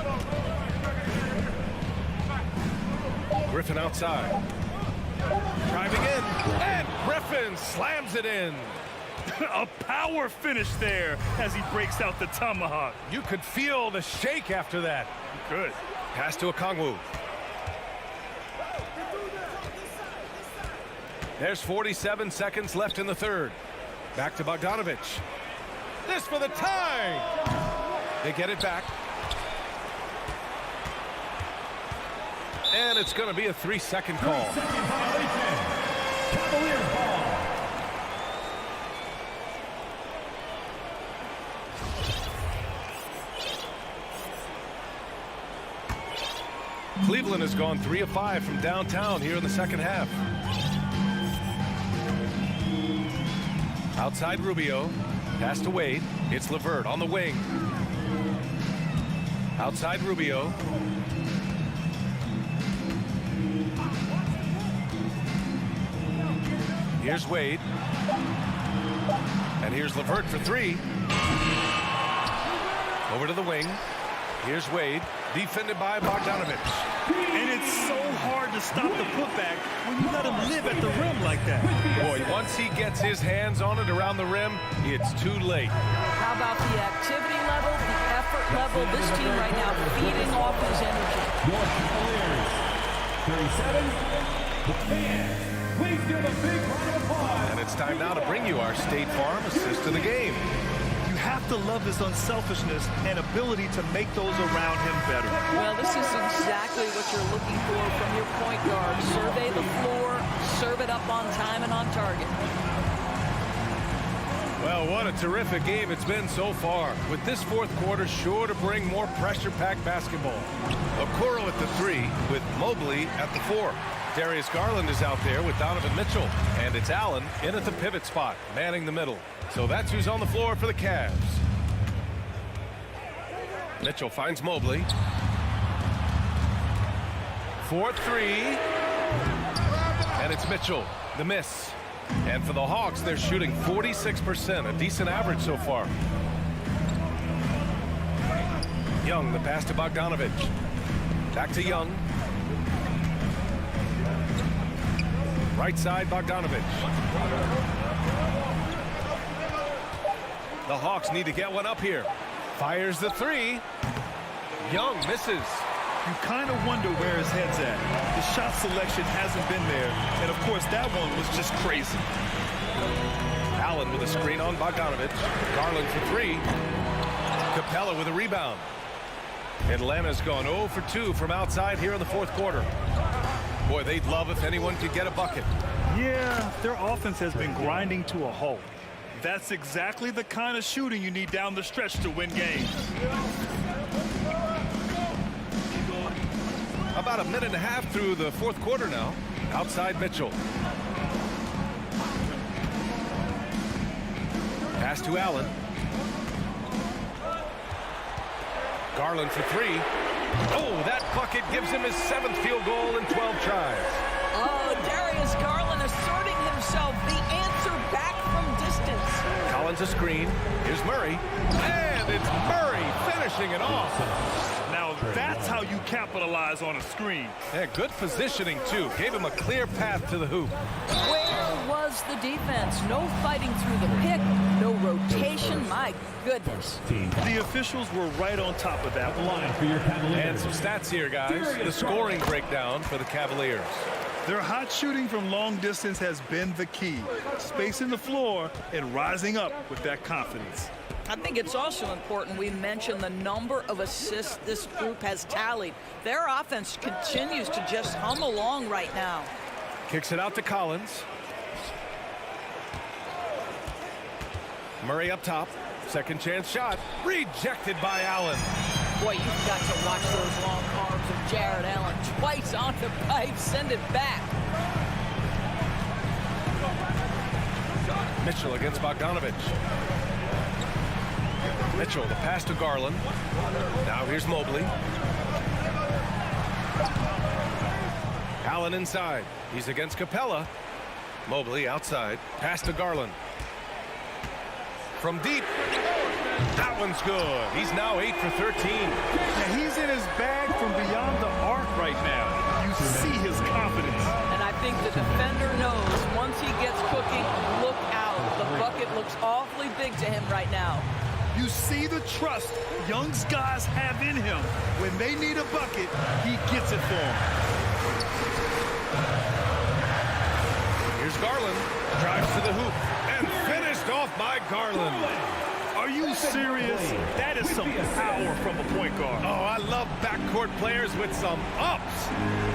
Griffin outside. Driving in. And Griffin slams it in. A power finish there as he breaks out the tomahawk. You could feel the shake after that. Good. Pass to Okongwu. There's 47 seconds left in the third. Back to Bogdanovich. This for the tie. They get it back. And it's going to be a 3-second call. Cavaliers ball. Cleveland has gone 3 of 5 from downtown here in the second half. Outside Rubio. Pass to Wade. It's LeVert on the wing. Outside Rubio. Here's Wade. And here's LeVert for 3. Over to the wing. Here's Wade. Defended by Bogdanovich. And it's so hard to stop the putback when you let him live at the rim like that. Boy, once he gets his hands on it around the rim, it's too late. How about the activity level, the effort level? This team right now feeding off his energy. Your Cavaliers, 37. The fans, please give a big round of applause. And it's time now to bring you our State Farm assist of the game. You have to love his unselfishness and ability to make those around him better. Well, this is exactly what you're looking for from your point guard. Survey the floor, serve it up on time and on target. Well, what a terrific game it's been so far. With this fourth quarter sure to bring more pressure-packed basketball. Okoro at the 3 with Mobley at the 4. Darius Garland is out there with Donovan Mitchell. And it's Allen in at the pivot spot, manning the middle. So that's who's on the floor for the Cavs. Mitchell finds Mobley. 4-3. And it's Mitchell, the miss. And for the Hawks, they're shooting 46%, a decent average so far. Young, the pass to Bogdanovich. Back to Young. Right side, Bogdanovich. The Hawks need to get one up here. Fires the three. Young misses. You kind of wonder where his head's at. The shot selection hasn't been there. And, of course, that one was just crazy. Allen with a screen on Bogdanovic. Garland for three. Capella with a rebound. Atlanta's gone 0 for 2 from outside here in the fourth quarter. Boy, they'd love if anyone could get a bucket. Yeah, their offense has been grinding to a halt. That's exactly the kind of shooting you need down the stretch to win games. About a minute and a half through the fourth quarter now. Outside Mitchell. Pass to Allen. Garland for three. Oh, that bucket gives him his 7th field goal in 12 tries. Oh, Darius Garland asserting himself, the answer back from distance. Collins a screen. Here's Murray. And it's Murray finishing it off. Now that's how you capitalize on a screen. Yeah, good positioning, too. Gave him a clear path to the hoop. Where was the defense? No fighting through the pick, no rotation. My goodness. The officials were right on top of that line for your Cavaliers. And some stats here, guys. The scoring breakdown for the Cavaliers. Their hot shooting from long distance has been the key. Spacing the floor and rising up with that confidence. I think it's also important we mention the number of assists this group has tallied. Their offense continues to just hum along right now. Kicks it out to Collins. Murray up top. Second chance shot. Rejected by Allen. Boy, you've got to watch those long arms of Jared Allen. Twice on the pipe, send it back. Mitchell against Bogdanovic. Mitchell, the pass to Garland. Now here's Mobley. Allen inside. He's against Capella. Mobley outside. Pass to Garland. From deep. That one's good. He's now 8 for 13. Now he's in his bag from beyond the arc right now. You see his confidence. And I think the defender knows once he gets cooking, look out. The bucket looks awfully big to him right now. You see the trust young guys have in him. When they need a bucket, he gets it for them. Here's Garland. Drives to the hoop. And finished off by Garland. Are you serious? That is some power from a point guard. Oh, I love backcourt players with some ups.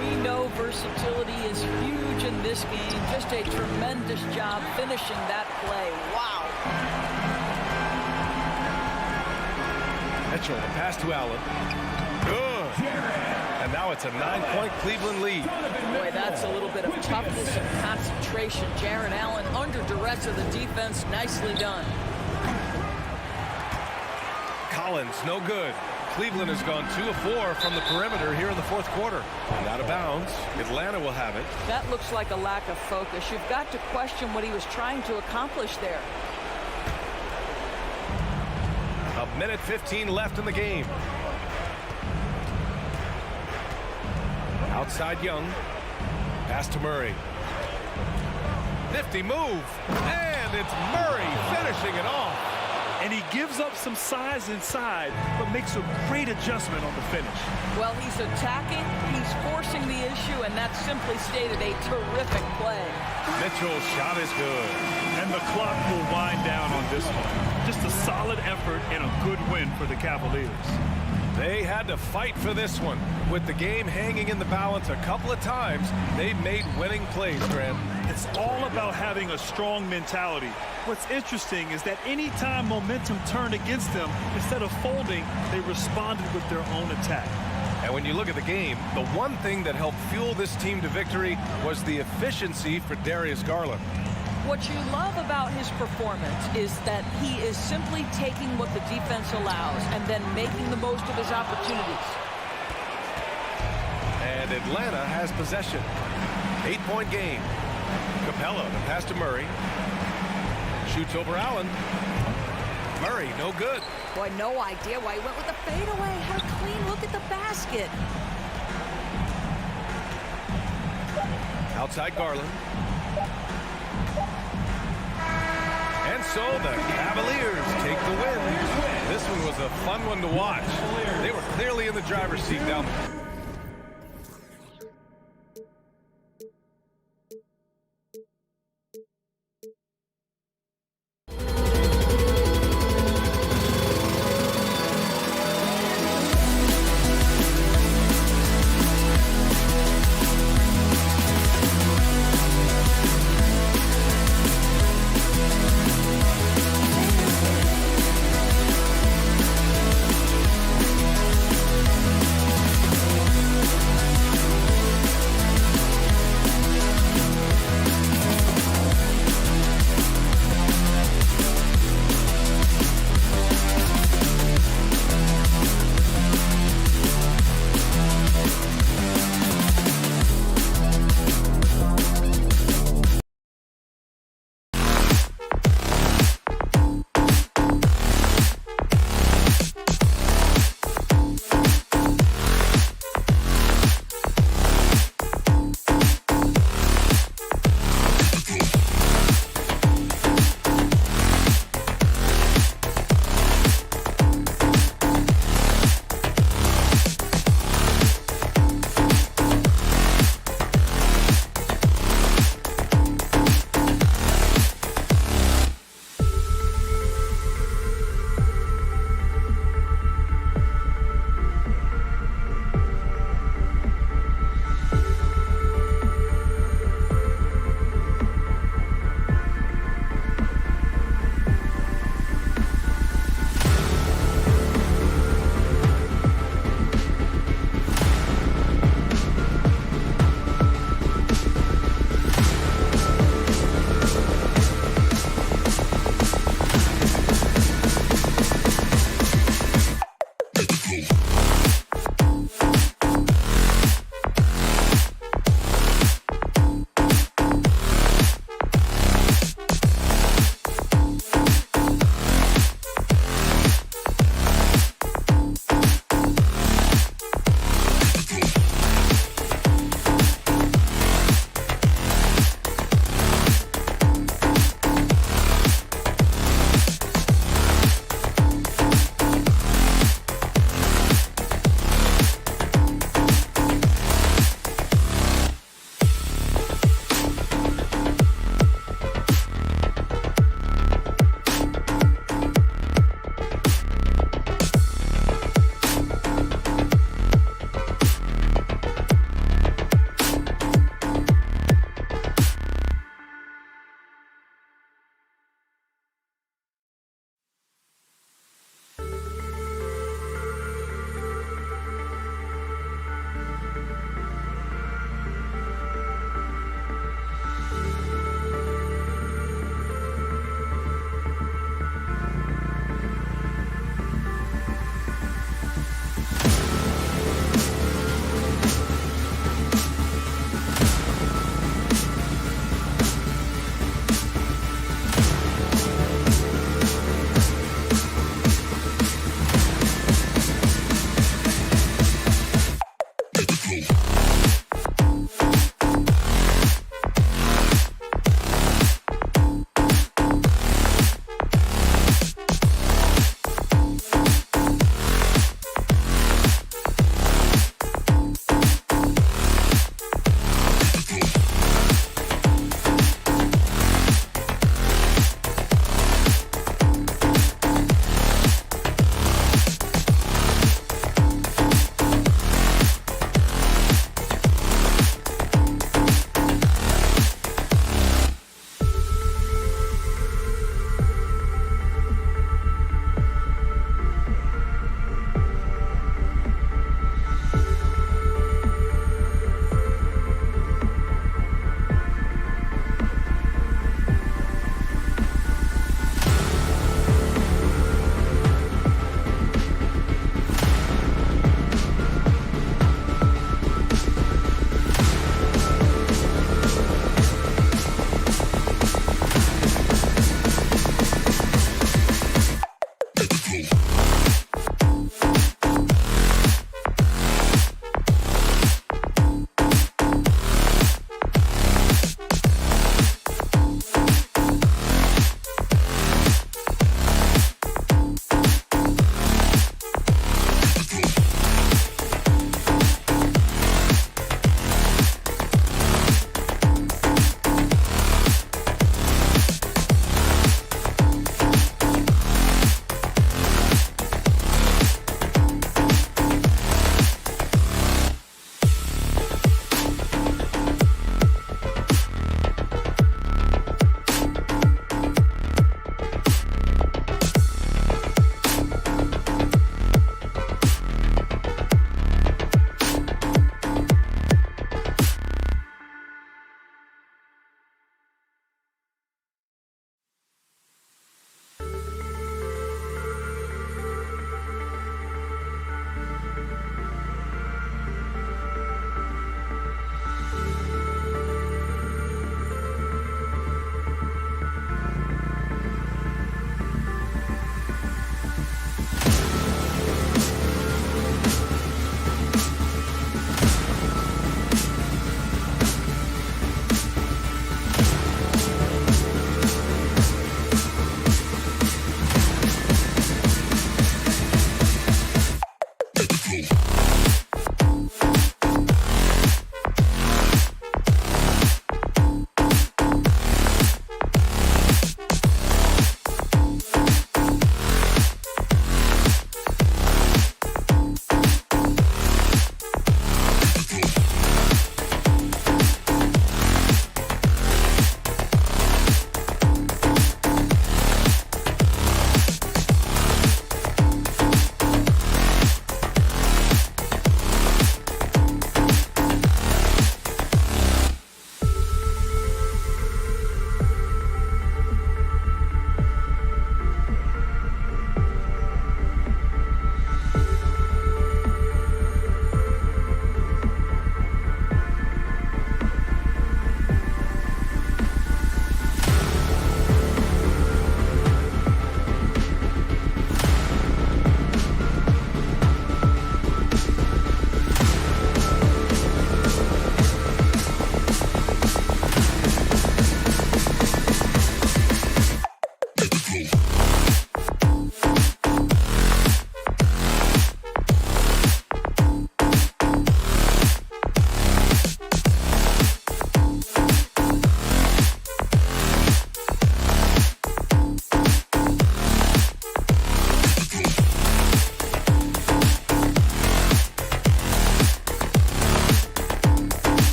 We know versatility is huge in this game. Just a tremendous job finishing that play. Wow. Mitchell, the pass to Allen. Good. And now it's a 9-point Cleveland lead. Boy, that's a little bit of toughness and concentration. Jared Allen under duress of the defense. Nicely done. Collins, no good. Cleveland has gone 2 of 4 from the perimeter here in the fourth quarter. And out of bounds. Atlanta will have it. That looks like a lack of focus. You've got to question what he was trying to accomplish there. A minute 15 left in the game. Outside Young. Pass to Murray. Nifty move. And it's Murray finishing it off. And he gives up some size inside, but makes a great adjustment on the finish. Well, he's attacking, he's forcing the issue, and that's simply stated a terrific play. Mitchell's shot is good. And the clock will wind down on this one. Just a solid effort and a good win for the Cavaliers. They had to fight for this one. With the game hanging in the balance a couple of times, they made winning plays, Grant. It's all about having a strong mentality. What's interesting is that anytime momentum turned against them, instead of folding, they responded with their own attack. And when you look at the game, the one thing that helped fuel this team to victory was the efficiency for Darius Garland. What you love about his performance is that he is simply taking what the defense allows and then making the most of his opportunities. And Atlanta has possession. 8-point game. Capella, the pass to Murray. Shoots over Allen. Murray, no good. Boy, no idea why he went with the fadeaway. Had a clean look at the basket. Outside Garland. And And so the Cavaliers take the win. This one was a fun one to watch. They were clearly in the driver's seat down there.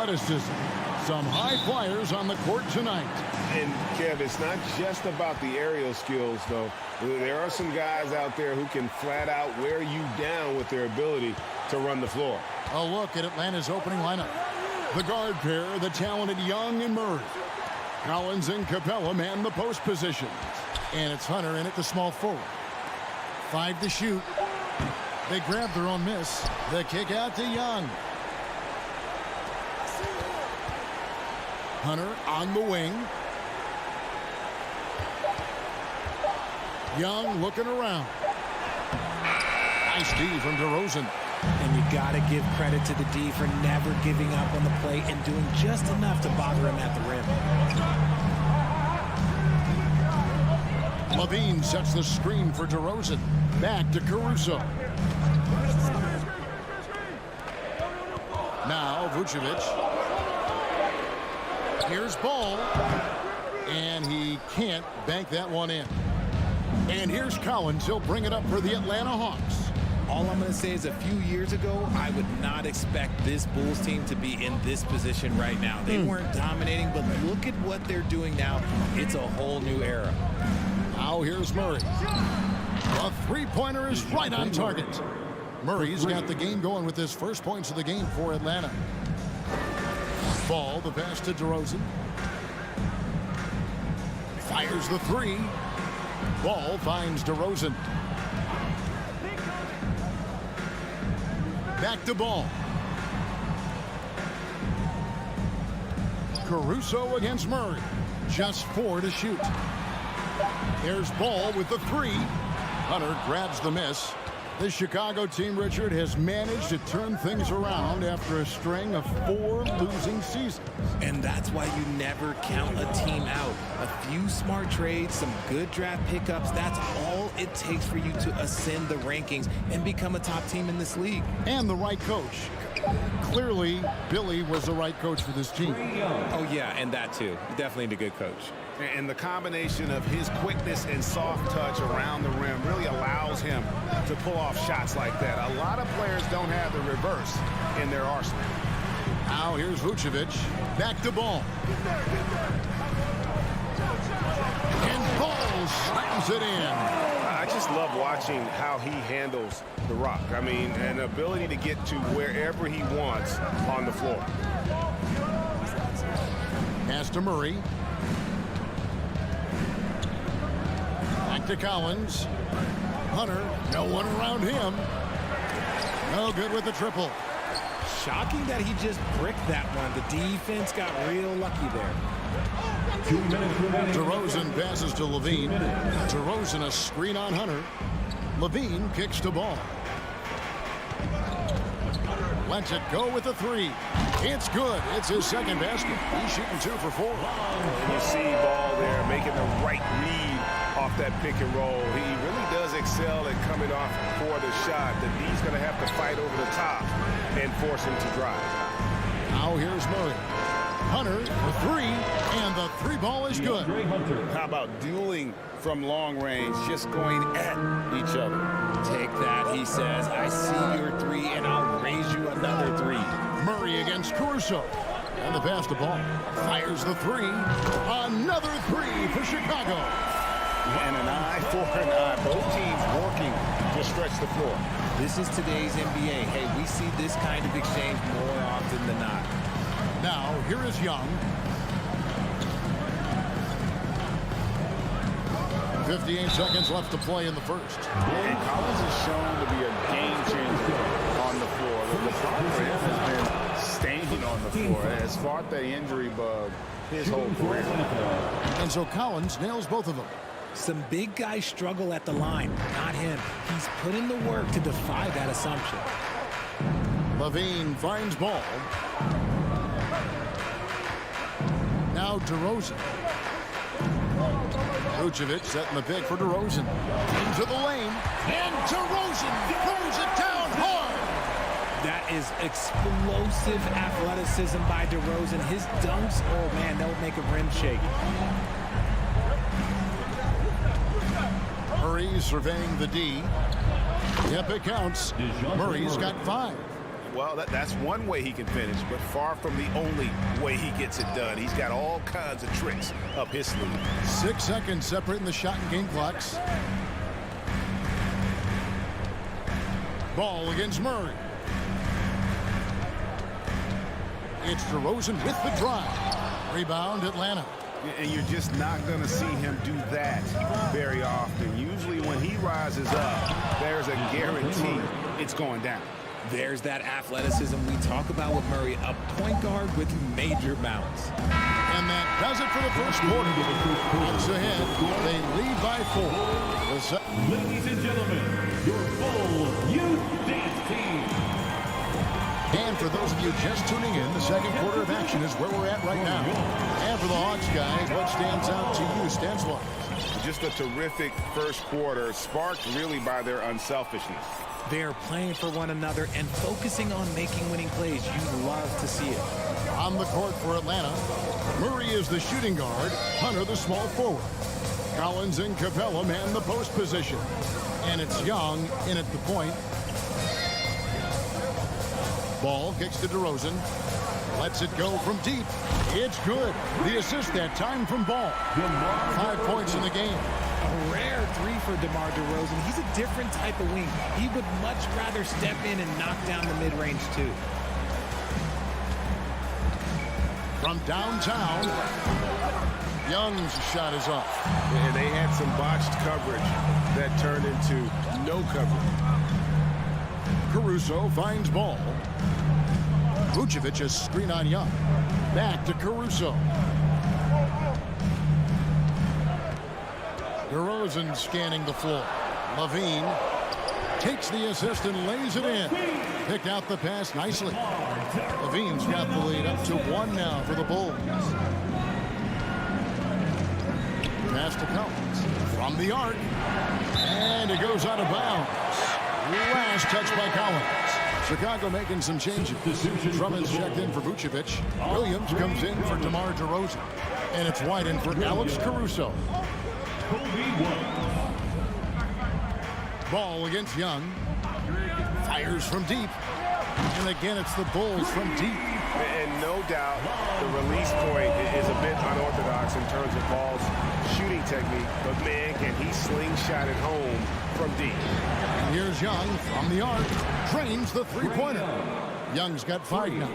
athleticism. Some high flyers on the court tonight. And, Kev, it's not just about the aerial skills, though. There are some guys out there who can flat out wear you down with their ability to run the floor. A look at Atlanta's opening lineup. The guard pair, the talented Young and Murray. Collins and Capella man the post positions. And it's Hunter in at the small forward. 5 to shoot. They grab their own miss. The kick out to Young. Hunter on the wing. Young looking around. Nice D from DeRozan. And you got to give credit to the D for never giving up on the play and doing just enough to bother him at the rim. Levine sets the screen for DeRozan. Back to Caruso. Now Vucevic. Here's Ball. And he can't bank that one in. And here's Collins. He'll bring it up for the Atlanta Hawks. All I'm going to say is a few years ago, I would not expect this Bulls team to be in this position right now. They weren't dominating, but look at what they're doing now. It's a whole new era. Now here's Murray. The three-pointer is right on target. Murray's got the game going with his first points of the game for Atlanta. Ball, the pass to DeRozan. Fires the three. Ball finds DeRozan. Back to Ball. Caruso against Murray. Just 4 to shoot. There's Ball with the three. Hunter grabs the miss. The Chicago team, Richard, has managed to turn things around after a string of 4 losing seasons. And that's why you never count a team out. A few smart trades, some good draft pickups, that's all it takes for you to ascend the rankings and become a top team in this league. And the right coach. Clearly, Billy was the right coach for this team. Oh, yeah, and that too. Definitely a good coach. And the combination of his quickness and soft touch around the rim really allows him to pull off shots like that. A lot of players don't have the reverse in their arsenal. Now here's Vucevic. Back to Ball. And Ball slams it in. I just love watching how he handles the rock. I mean, an ability to get to wherever he wants on the floor. Pass to Murray. Back to Collins. Hunter, no one around him. No good with the triple. Shocking that he just bricked that one. The defense got real lucky there. 2 minutes remaining. DeRozan passes to Levine. DeRozan a screen on Hunter. Levine kicks to Ball. Lets it go with the three. It's good. It's his second basket. He's shooting 2 for 4. And you see Ball there making the right read off that pick and roll. He really does excel at coming off for the shot. The D's going to have to fight over the top and force him to drive. Now here's Murray. Hunter, the three, and the three ball is good. How about dueling from long range, just going at each other? Take that, he says. I see your three, and I'll raise you another three. Murray against Caruso. And the pass to Ball. Fires the three. Another three for Chicago. And an eye for an eye. Both teams working to stretch the floor. This is today's NBA. Hey, we see this kind of exchange more often than not. Now, here is Young. 58 seconds left to play in the first. And Collins is shown to be a game changer on the floor. The problem for him has been staying on the floor. Has fought the injury bug his whole career. And so Collins nails both of them. Some big guys struggle at the line, not him. He's put in the work to defy that assumption. Levine finds Ball. Now DeRozan. Vucevic setting the pick for DeRozan. Into the lane. And DeRozan throws it down hard. That is explosive athleticism by DeRozan. His dunks, oh man, they'll make a rim shake. Murray surveying the D. Yep, it counts. Murray's got 5. Well, that's one way he can finish, but far from the only way he gets it done. He's got all kinds of tricks up his sleeve. 6 seconds separating the shot and game clocks. Ball against Murray. It's DeRozan with the drive. Rebound, Atlanta. And you're just not going to see him do that very often. Usually when he rises up, there's a guarantee it's going down. There's that athleticism we talk about with Murray, a point guard with major bounce. And that does it for the first quarter. Bucks ahead. They lead by 4. Ladies and gentlemen, your full youth dance team. And for those of you just tuning in, the second quarter of action is where we're at right now. And for the Hawks guys, what stands out to you, Stanswell? Just a terrific first quarter, sparked really by their unselfishness. They're playing for one another and focusing on making winning plays. You love to see it. On the court for Atlanta, Murray is the shooting guard, Hunter the small forward. Collins and Capella man the post position. And it's Young in at the point. Ball kicks to DeRozan. Lets it go from deep. It's good. The assist that time from Ball. 5 points in the game. A rare 3 for DeMar DeRozan. He's a different type of wing. He would much rather step in and knock down the mid-range too. From downtown, Young's shot is off. And they had some botched coverage that turned into no coverage. Caruso finds Ball. Vucevic a screen on Young. Back to Caruso. DeRozan scanning the floor. Levine takes the assist and lays it in. Picked out the pass nicely. Levine's got the lead up to 1 now for the Bulls. Pass to Collins from the arc. And it goes out of bounds. Last touch by Collins. Chicago making some changes. Drummond's checked in for Vucevic. Williams comes in for DeMar DeRozan. And it's wide in for Alex Caruso. Ball against Young. Fires from deep. And again, it's the Bulls from deep. And no doubt the release point is a bit unorthodox in terms of Ball's shooting technique. But, man, can he slingshot it home from deep. And here's Young from the arc. Drains the three-pointer. Young's got 5 now.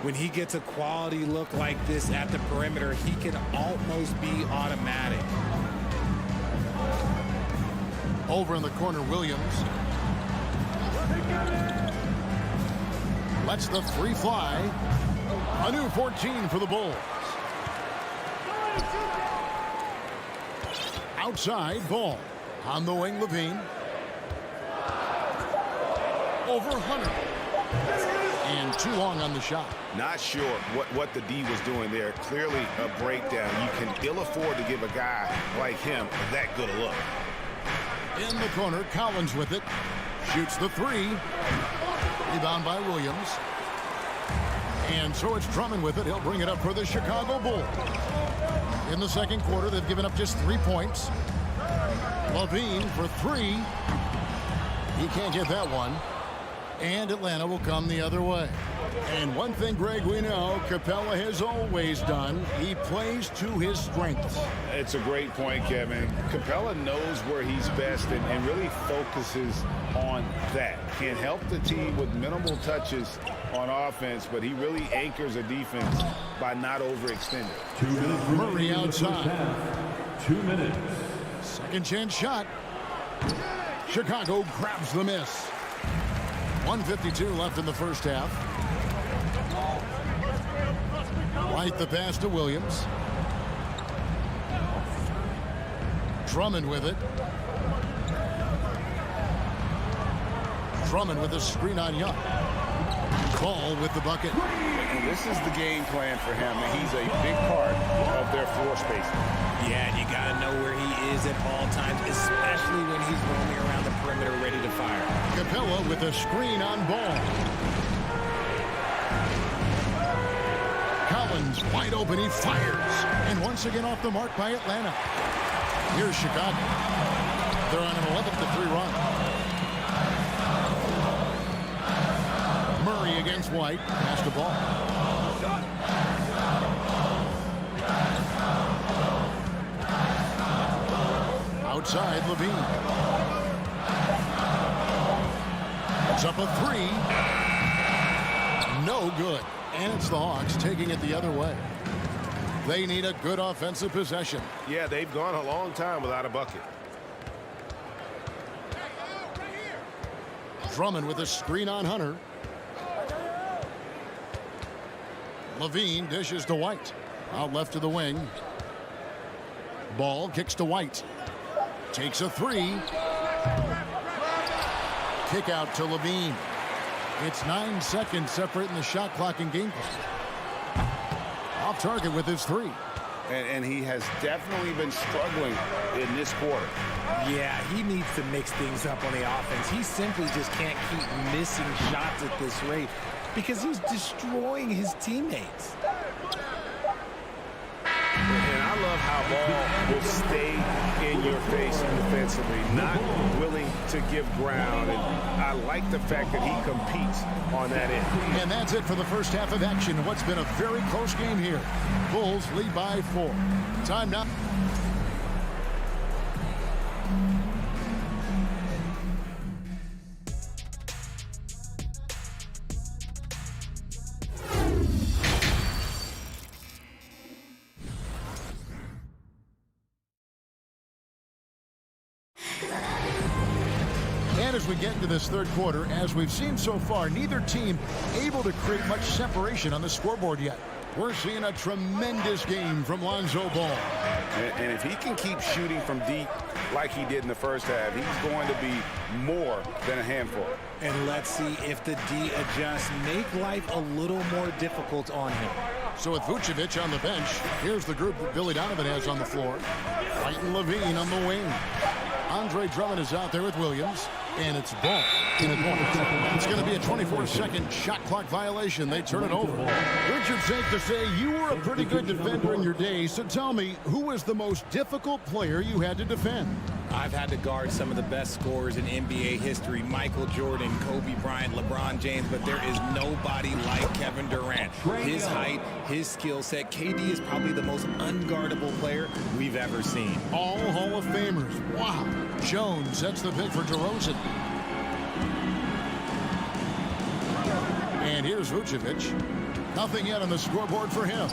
When he gets a quality look like this at the perimeter, he can almost be automatic. Over in the corner, Williams. Lets the 3 fly. A new 14 for the Bulls. Outside, Ball. On the wing, Levine. Over Hunter. And too long on the shot. Not sure what the D was doing there. Clearly a breakdown. You can ill afford to give a guy like him that good a look. In the corner, Collins with it. Shoots the 3. Rebound by Williams. And so it's Drummond with it. He'll bring it up for the Chicago Bulls. In the second quarter, they've given up just 3 points. Levine for 3. He can't get that one. And Atlanta will come the other way. And one thing, Greg, we know Capella has always done. He plays to his strengths. It's a great point, Kevin. Capella knows where he's best and really focuses on that. Can help the team with minimal touches on offense, but he really anchors a defense by not overextending. 2 minutes. Murray outside. 2 minutes. Second chance shot. Chicago grabs the miss. 1:52 left in the first half. Right the pass to Williams. Drummond with it. Drummond with a screen on Young. Ball with the bucket. And this is the game plan for him, and he's a big part of their floor spacing. Yeah, and you got to know where he is at all times, especially when he's roaming around the perimeter ready to fire. Capella with a screen on Ball. Collins wide open, he fires. And once again off the mark by Atlanta. Here's Chicago. They're on an 11-3 run. Murray against White. Pass the ball. Outside, Levine. It's up a three. No good. And it's the Hawks taking it the other way. They need a good offensive possession. Yeah, they've gone a long time without a bucket. Drummond with a screen on Hunter. Levine dishes to White. Out left to the wing. Ball kicks to White. Takes a three. Kick out to Levine. It's 9 seconds separating the shot clock and game clock. Off target with his three. And he has definitely been struggling in this quarter. Yeah, he needs to mix things up on the offense. He simply just can't keep missing shots at this rate because he's destroying his teammates. And I love how Ball will stay in your face defensively, not willing to give ground. And I like the fact that he competes on that end. And that's it for the first half of action. What's been a very close game here. Bulls lead by 4. Time now. And as we get into this third quarter, as we've seen so far, neither team able to create much separation on the scoreboard yet. We're seeing a tremendous game from Lonzo Ball. And if he can keep shooting from deep like he did in the first half, he's going to be more than a handful. And let's see if the D adjusts, make life a little more difficult on him. So with Vucevic on the bench, here's the group that Billy Donovan has on the floor. White and Levine on the wing. Andre Drummond is out there with Williams. And it's Ball in a corner. It's going to be a 24-second shot clock violation. They turn it over. Richard, safe to say you were a pretty good defender in your day. So tell me, who was the most difficult player you had to defend? I've had to guard some of the best scorers in NBA history. Michael Jordan, Kobe Bryant, LeBron James, but there is nobody like Kevin Durant. His height, his skill set. KD is probably the most unguardable player we've ever seen. All Hall of Famers. Wow. Jones sets the pick for DeRozan. And here's Vucevic. Nothing yet on the scoreboard for him.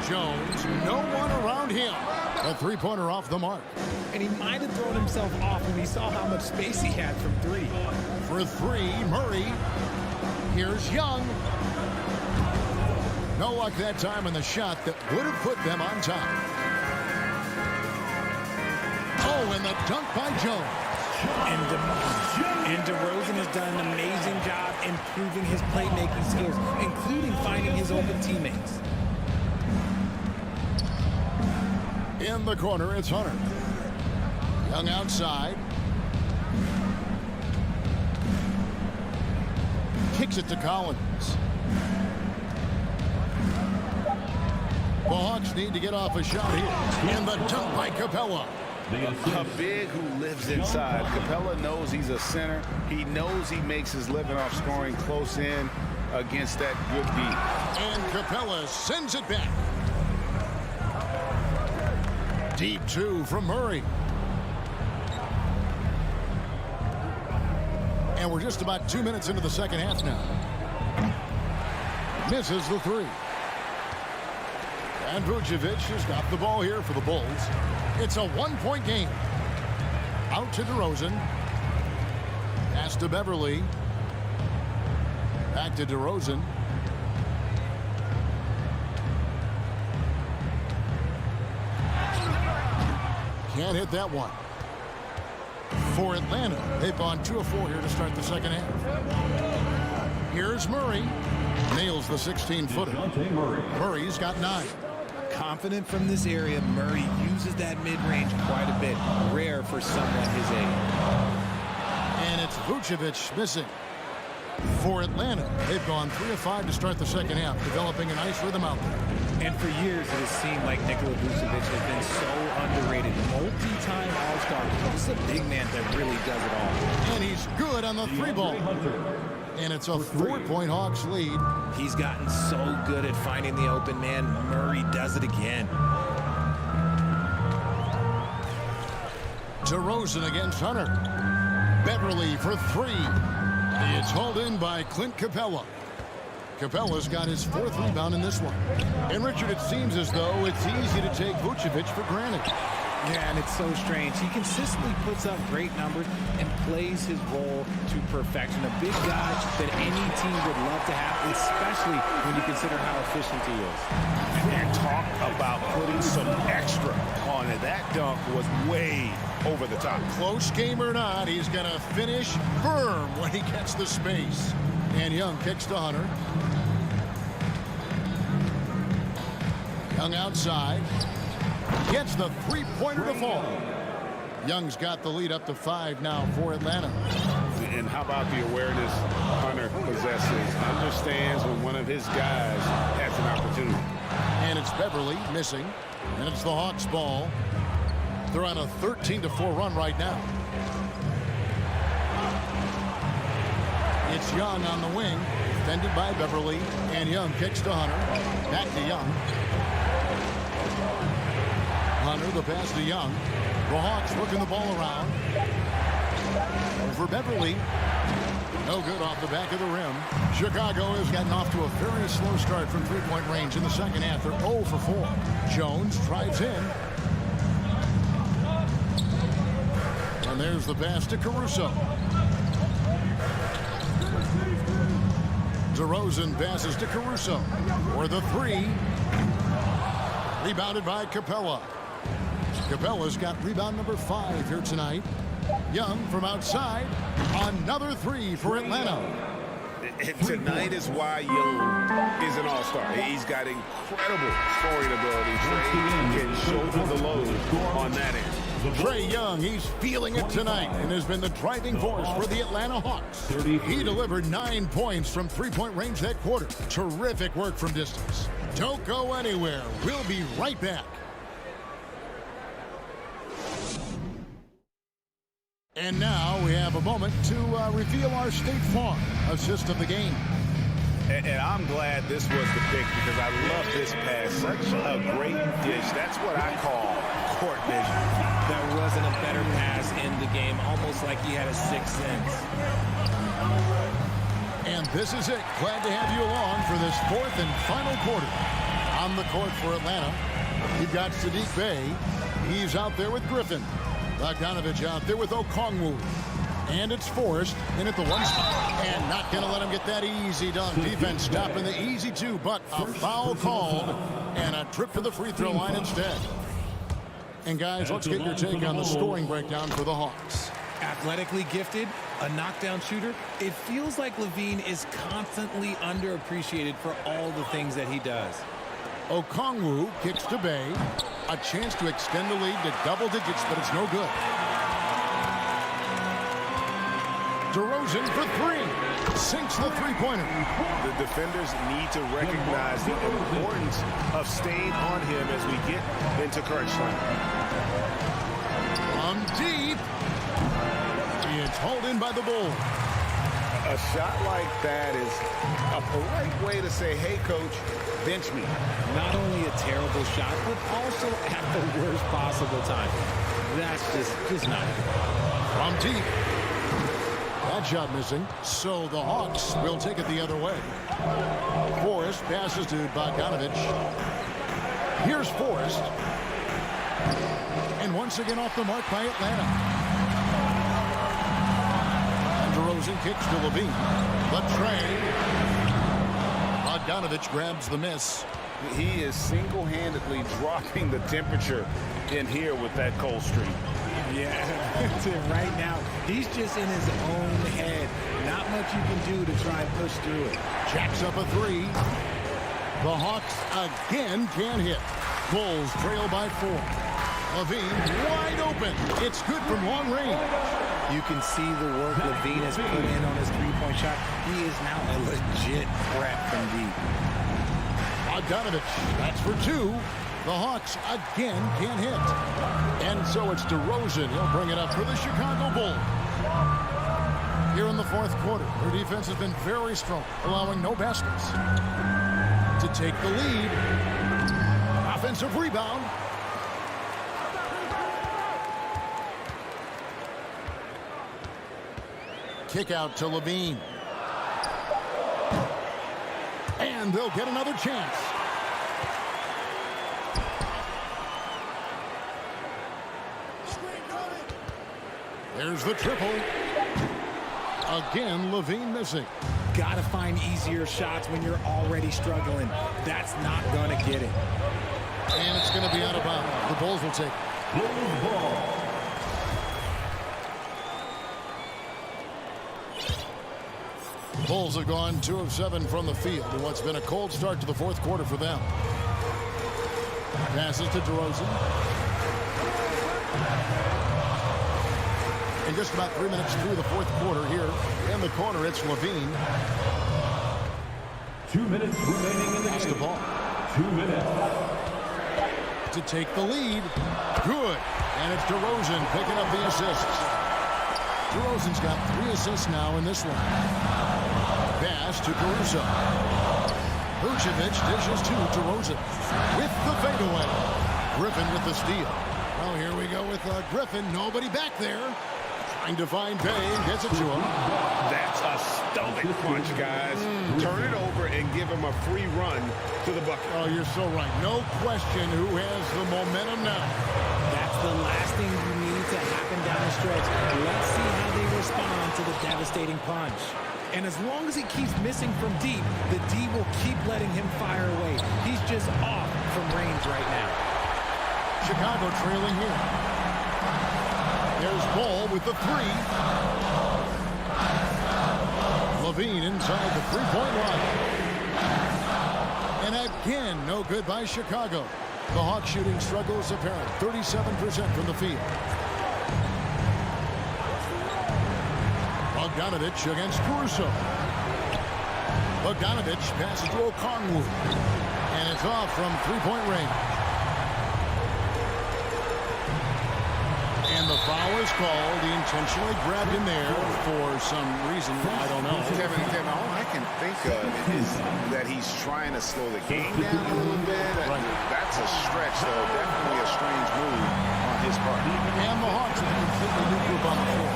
Jones, no one around him. A three-pointer off the mark. And he might have thrown himself off when he saw how much space he had from three. For three, Murray. Here's Young. No luck that time on the shot that would have put them on top. Oh, and the dunk by Jones. And DeRozan has done an amazing job improving his playmaking skills, including finding his open teammates. In the corner, it's Hunter. Young outside. Kicks it to Collins. The Hawks need to get off a shot here. And the dunk by Capella. A big who lives inside. Capella knows he's a center. He knows he makes his living off scoring close in against that good beat. And Capella sends it back. Deep two from Murray. And we're just about 2 minutes into the second half now. Misses the three. And Vucevic has got the ball here for the Bulls. It's a one-point game. Out to DeRozan. Pass to Beverly. Back to DeRozan. Can't hit that one. For Atlanta, they've gone 2 of 4 here to start the second half. Here's Murray. Nails the 16-footer. Murray's got 9. Confident from this area, Murray uses that mid-range quite a bit. Rare for someone his age. And it's Vucevic missing. For Atlanta, they've gone 3 of 5 to start the second half, developing a nice rhythm out there. And for years, it has seemed like Nikola Vucevic has been so underrated. Multi-time All-Star. This is a big man that really does it all. And he's good on the three ball. And it's a 4-point Hawks lead. He's gotten so good at finding the open man. Murray does it again. DeRozan against Hunter. Beverly for 3. It's hauled in by Clint Capella. Capella's got his 4th rebound in this one. And Richard, it seems as though it's easy to take Vucevic for granted. Yeah, and it's so strange. He consistently puts up great numbers and plays his role to perfection. A big guy that any team would love to have, especially when you consider how efficient he is. And talk about putting some extra on it. That dunk was way over the top. Close game or not, he's going to finish firm when he gets the space. And Young kicks to Hunter. Young outside. Gets the 3-pointer to fall. Young's got the lead up to 5 now for Atlanta. And how about the awareness Hunter possesses? Understands when one of his guys has an opportunity. And it's Beverly missing. And it's the Hawks ball. They're on a 13-4 run right now. It's Young on the wing. Defended by Beverly. And Young kicks to Hunter. Back to Young. Hunter, the pass to Young. The Hawks working the ball around. Over Beverly. No good off the back of the rim. Chicago has gotten off to a very slow start from 3-point range in the second half. They're 0 for 4. Jones drives in. And there's the pass to Caruso. DeRozan passes to Caruso for the 3. Rebounded by Capella. Capella's got rebound number 5 here tonight. Young from outside. Another 3 for Atlanta. And tonight is why Young is an all-star. He's got incredible scoring ability. Trey can shoulder the load on that end. Trae Young, he's feeling it tonight and has been the driving force for the Atlanta Hawks. He delivered 9 points from 3-point range that quarter. Terrific work from distance. Don't go anywhere. We'll be right back. And now we have a moment to reveal our State Farm assist of the game. And I'm glad this was the pick because I love this pass. Such a great dish. That's what I call court vision. There wasn't a better pass in the game, almost like he had a 6th sense. And this is it. Glad to have you along for this 4th and final quarter. On the court for Atlanta, you've got Sadiq Bey. He's out there with Griffin. Bogdanovich out there with Okongwu. And it's Forrest in at the 1 spot. And not going to let him get that easy dunk. Defense stopping the easy 2, but a foul called. And a trip to the free throw line instead. And guys, let's get your take on the scoring breakdown for the Hawks. Athletically gifted, a knockdown shooter. It feels like Levine is constantly underappreciated for all the things that he does. Okongwu kicks to Bey. A chance to extend the lead to double digits, but it's no good. DeRozan for 3. Sinks the 3-pointer. The defenders need to recognize the importance of staying on him as we get into crunch time. From deep. It's hauled in by the Bulls. A shot like that is a polite way to say, hey, coach, bench me. Not only a terrible shot, but also at the worst possible time. That's just not good. From deep. That shot missing, so the Hawks will take it the other way. Forrest passes to Bogdanovich. Here's Forrest. And once again off the mark by Atlanta. And DeRozan kicks to Levine. But Trae. Bogdanovich grabs the miss. He is single-handedly dropping the temperature in here with that cold streak. Yeah, right now, he's just in his own head. Not much you can do to try and push through it. Jacks up a 3. The Hawks again can't hit. Bulls trail by 4. Levine wide open. It's good from long range. You can see the work Levine has put in on his 3-point shot. He is now a legit threat from deep. Bogdanovich, that's for 2. The Hawks again can't hit. And so it's DeRozan. He'll bring it up for the Chicago Bulls. Here in the fourth quarter, their defense has been very strong, allowing no baskets. To take the lead. Offensive rebound. Kick out to Levine. And they'll get another chance. There's the triple. Again, Levine missing. Got to find easier shots when you're already struggling. That's not going to get it. And it's going to be out of bounds. The Bulls will take it. Bulls ball. Bulls have gone 2 of 7 from the field in what's been a cold start to the fourth quarter for them. Passes to DeRozan. In just about 3 minutes through the fourth quarter here in the corner, it's Levine. 2 minutes remaining in the Pass the ball. 2 minutes. To take the lead. Good. And it's DeRozan picking up the assists. DeRozan's got 3 assists now in this one. Pass to Caruso. Vucevic dishes to DeRozan with the fadeaway. Griffin with the steal. Well, here we go with Griffin. Nobody back there. Trying to find Payne. Gets it to him. That's a stomach punch, guys. Turn it over and give him a free run to the bucket. Oh, you're so right. No question who has the momentum now. That's the last thing you need to happen down the stretch. Let's see how they respond to the devastating punch. And as long as he keeps missing from deep, the D will keep letting him fire away. He's just off from range right now. Chicago trailing here. There's Ball with the 3. Levine inside the three-point line. And again, no good by Chicago. The Hawks shooting struggles apparent. 37% from the field. Bogdanovich against Caruso. Bogdanovich passes to Okongwu. And it's off from three-point range. And the foul is called. He intentionally grabbed him there for some reason. I don't know. Kevin, all I can think of is that he's trying to slow the game down a little bit. Right. That's a stretch, though. Definitely a strange move on his part. And the Hawks with a completely new group on the floor.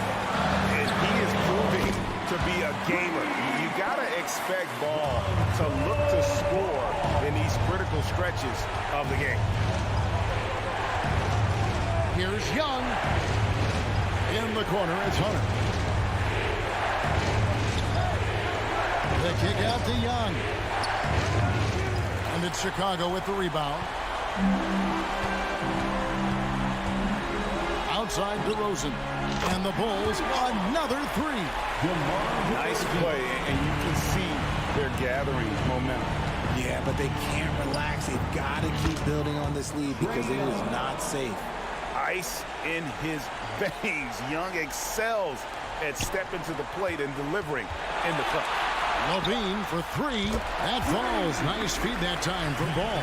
And he is proving to be a gamer. You got to expect Ball to look to score in these critical stretches of the game. Here's Young. In the corner, it's Hunter. The kick out to Young. And it's Chicago with the rebound. Outside DeRozan. And the Bulls, another 3. Nice play, and you can see they're gathering momentum. Yeah, but they can't relax. They've got to keep building on this lead because it is not safe. Ice in his veins. Young excels at stepping to the plate and delivering in the clutch. Levine for 3. That falls. Nice feed that time from Ball.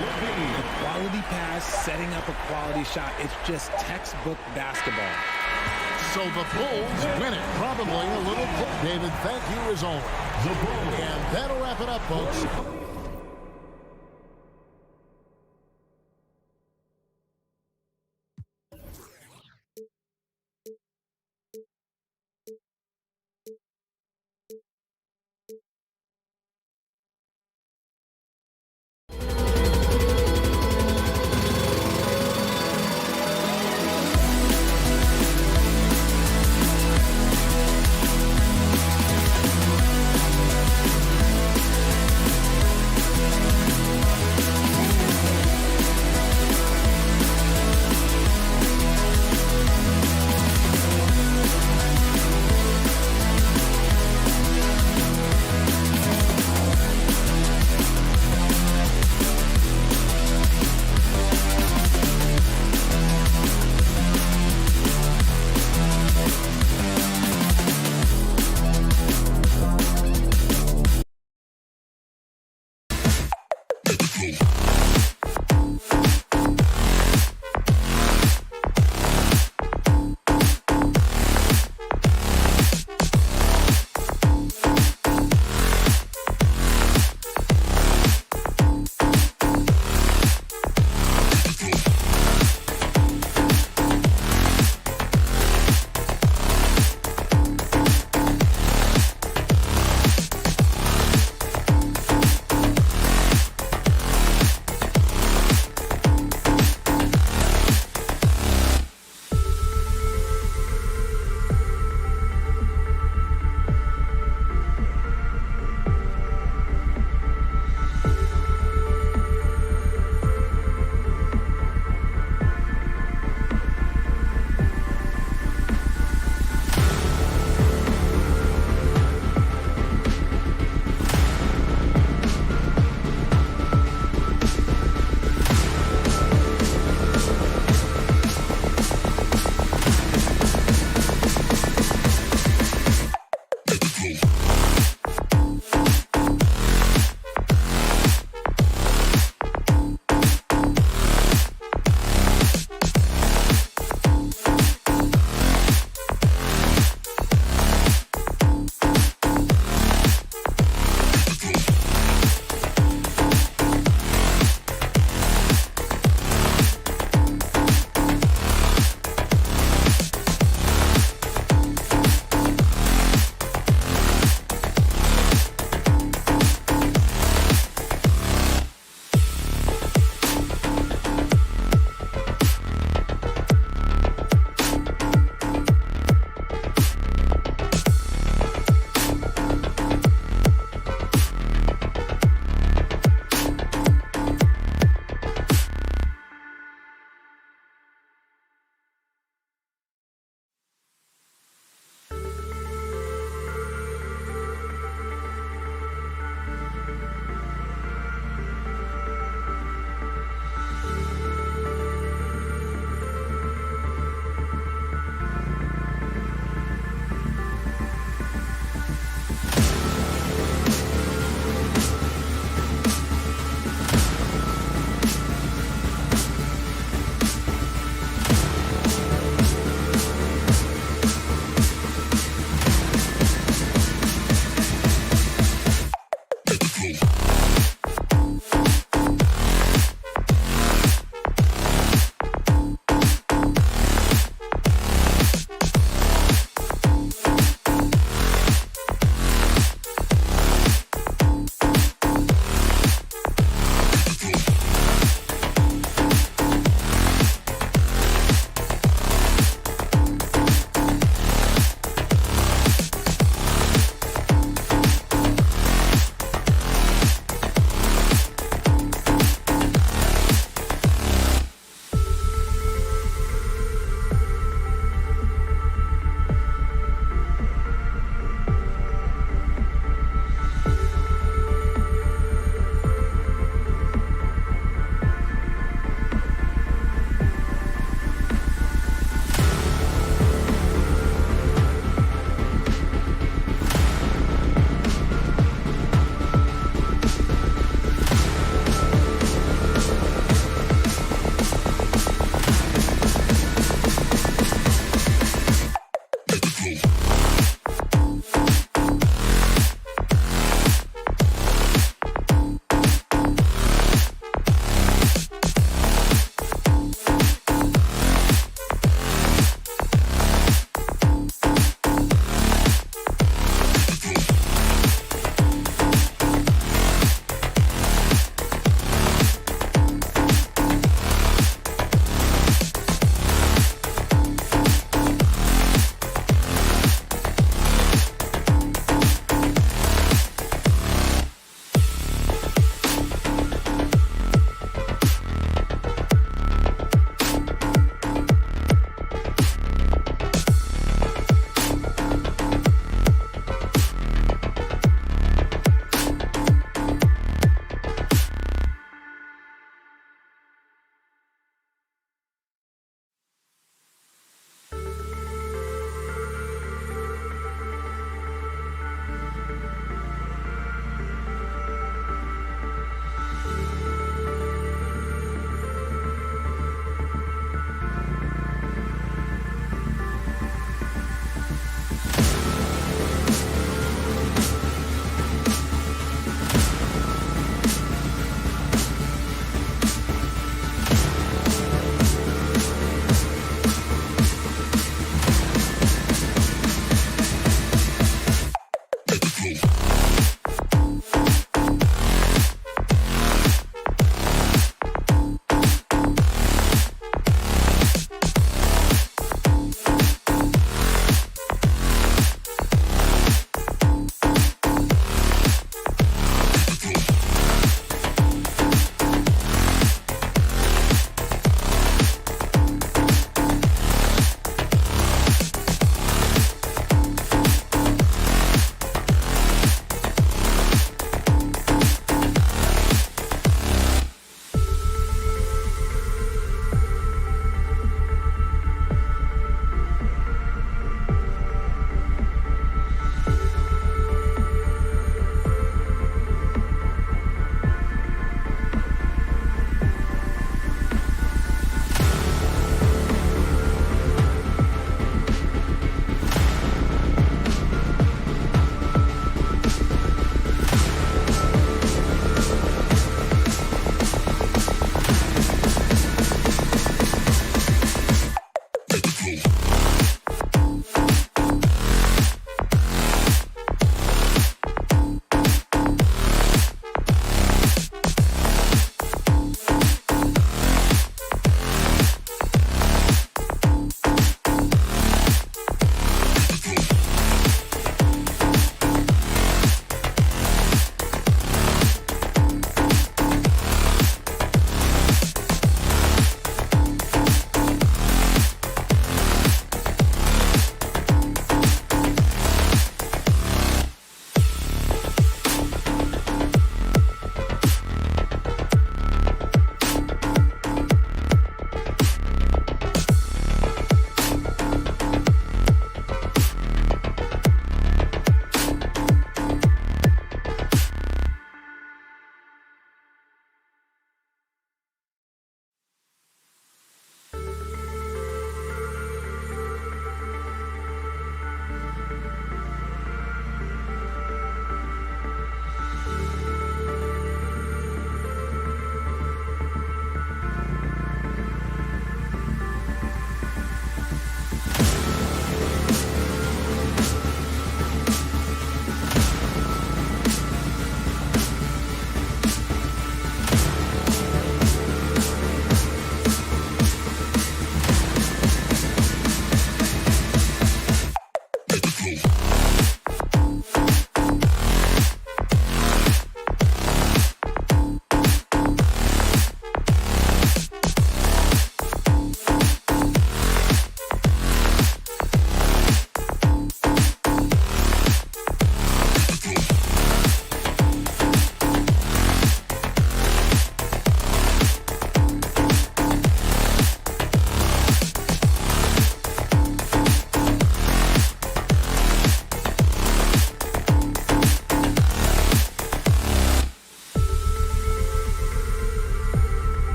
Quality pass, setting up a quality shot. It's just textbook basketball. So the Bulls win it. Probably a little quick. David, thank you as always. And that'll wrap it up, folks.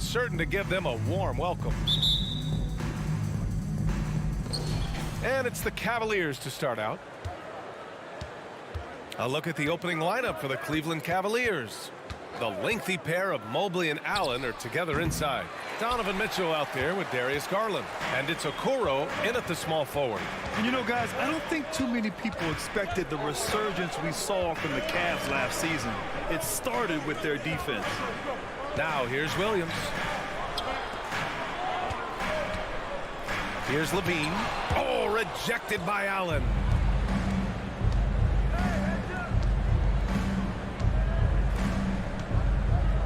certain to give them a warm welcome. And it's the Cavaliers to start out. A look at the opening lineup for the Cleveland Cavaliers. The lengthy pair of Mobley and Allen are together inside. Donovan Mitchell out there with Darius Garland. And it's Okoro in at the small forward. And you know, guys, I don't think too many people expected the resurgence we saw from the Cavs last season. It started with their defense. Now here's Williams. Here's Levine. Oh, rejected by Allen.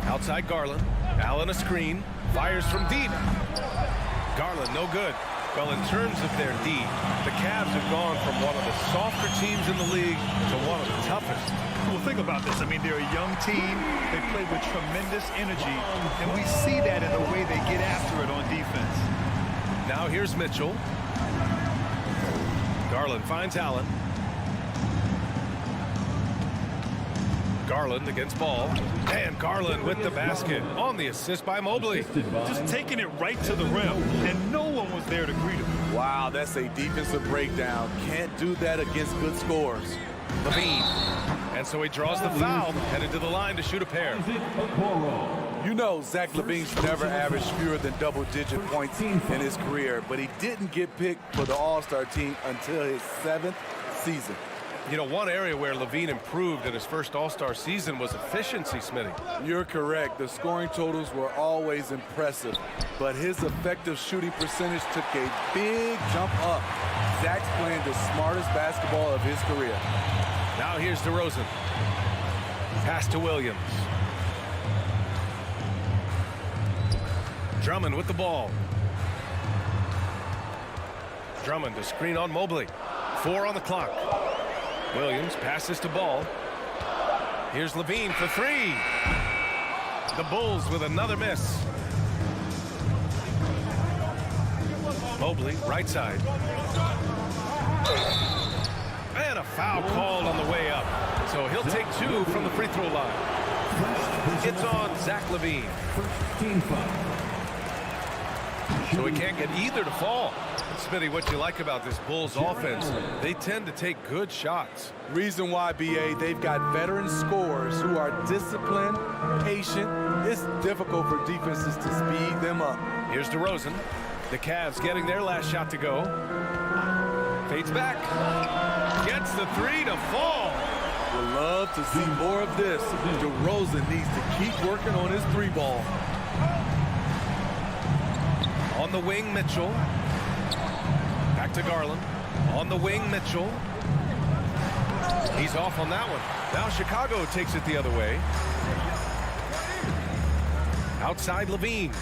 Outside Garland. Allen a screen. Fires from deep. Garland no good. Well, in terms of their D, the Cavs have gone from one of the softer teams in the league to one of the toughest. Well, think about this. I mean, they're a young team. They play with tremendous energy, and we see that in the way they get after it on defense. Now here's Mitchell. Garland finds Allen. Garland against Ball. And Garland with the basket on the assist by Mobley. Just taking it right to the rim, and no one was there to greet him. Wow, that's a defensive breakdown. Can't do that against good scores. Levine. And so he draws the foul, headed to the line to shoot a pair. You know Zach LaVine's never averaged fewer than double-digit points in his career, but he didn't get picked for the All-Star team until his 7th season. You know, one area where Levine improved in his first All-Star season was efficiency, Smitty. You're correct. The scoring totals were always impressive, but his effective shooting percentage took a big jump up. Zach's playing the smartest basketball of his career. Now here's DeRozan. Pass to Williams. Drummond with the ball. Drummond to screen on Mobley. 4 on the clock. Williams passes to Ball. Here's Levine for 3. The Bulls with another miss. Mobley, right side. And a foul called on the way up. So he'll take 2 from the free throw line. It's on Zach LaVine. So he can't get either to fall. Smitty, what you like about this Bulls offense, they tend to take good shots. Reason why, BA, they've got veteran scorers who are disciplined, patient. It's difficult for defenses to speed them up. Here's DeRozan. The Cavs getting their last shot to go. Fades back. Gets the 3 to fall. We'd love to see more of this. DeRozan needs to keep working on his 3-ball. On the wing, Mitchell. Back to Garland. On the wing, Mitchell. He's off on that one. Now Chicago takes it the other way. Outside Levine.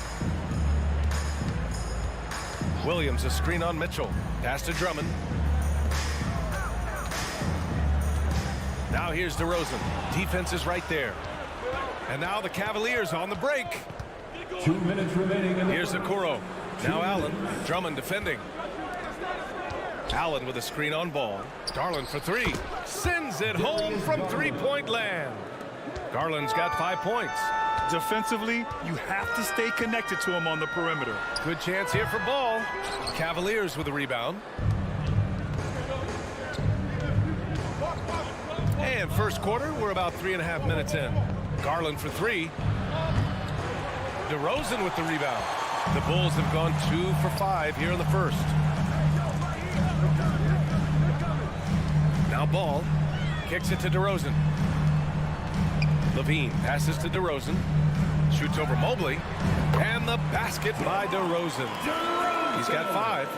Williams a screen on Mitchell. Pass to Drummond. Now here's DeRozan. Defense is right there. And now the Cavaliers on the break. 2 minutes remaining. Here's Okoro. Now Allen. Drummond defending. Allen with a screen on Ball. Garland for 3. Sends it home from three-point land. Garland's got 5 points. Defensively, you have to stay connected to him on the perimeter. Good chance here for Ball. Cavaliers with a rebound. And first quarter, we're about 3.5 minutes in. Garland for 3. DeRozan with the rebound. The Bulls have gone 2 for 5 here in the first. Now Ball kicks it to DeRozan. Levine passes to DeRozan. Shoots over Mobley. And the basket by DeRozan. He's got 5.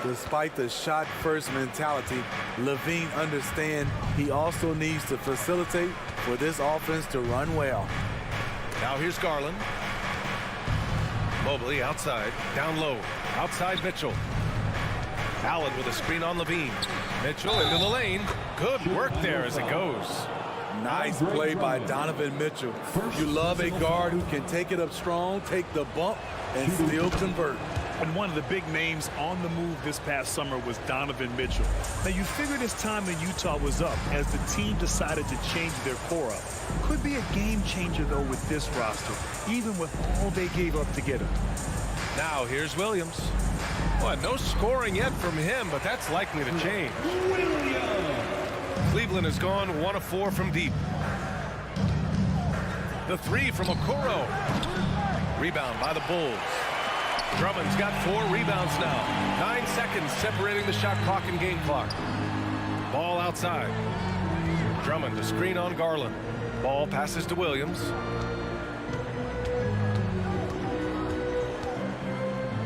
Despite the shot-first mentality, Levine understands he also needs to facilitate for this offense to run well. Now here's Garland. Mobley outside, down low, outside Mitchell. Allen with a screen on Levine. Mitchell into the lane. Good work there as it goes. Nice play by Donovan Mitchell. You love a guard who can take it up strong, take the bump, and still convert. And one of the big names on the move this past summer was Donovan Mitchell. Now, you figured his time in Utah was up as the team decided to change their core up. Could be a game changer, though, with this roster, even with all they gave up to get him. Now, here's Williams. Well, no scoring yet from him, but that's likely to change. Cleveland has gone 1 of 4 from deep. The 3 from Okoro. Rebound by the Bulls. Drummond's got 4 rebounds now. 9 seconds separating the shot clock and game clock. Ball outside. Drummond to screen on Garland. Ball passes to Williams.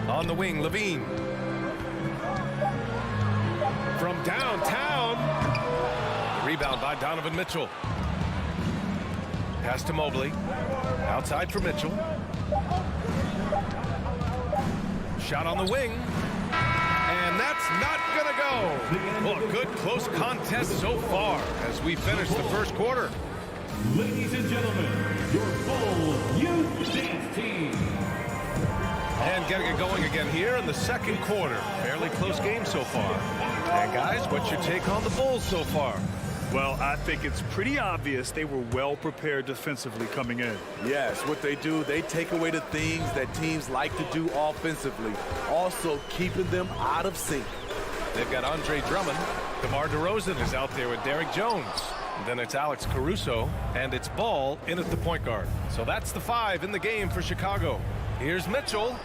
On the wing, Levine. From downtown. Rebound by Donovan Mitchell. Pass to Mobley. Outside for Mitchell. Shot on the wing. And that's not going to go. Well, a good close contest so far as we finish the first quarter. Ladies and gentlemen, your Bulls Youth Dance Team. And getting it going again here in the second quarter. Fairly close game so far. And guys, what's your take on the Bulls so far? Well, I think it's pretty obvious they were well prepared defensively coming in. Yes, what they do, they take away the things that teams like to do offensively, also keeping them out of sync. They've got Andre Drummond. DeMar DeRozan is out there with Derek Jones. And then it's Alex Caruso, and it's Ball in at the point guard. So that's the 5 in the game for Chicago. Here's Mitchell.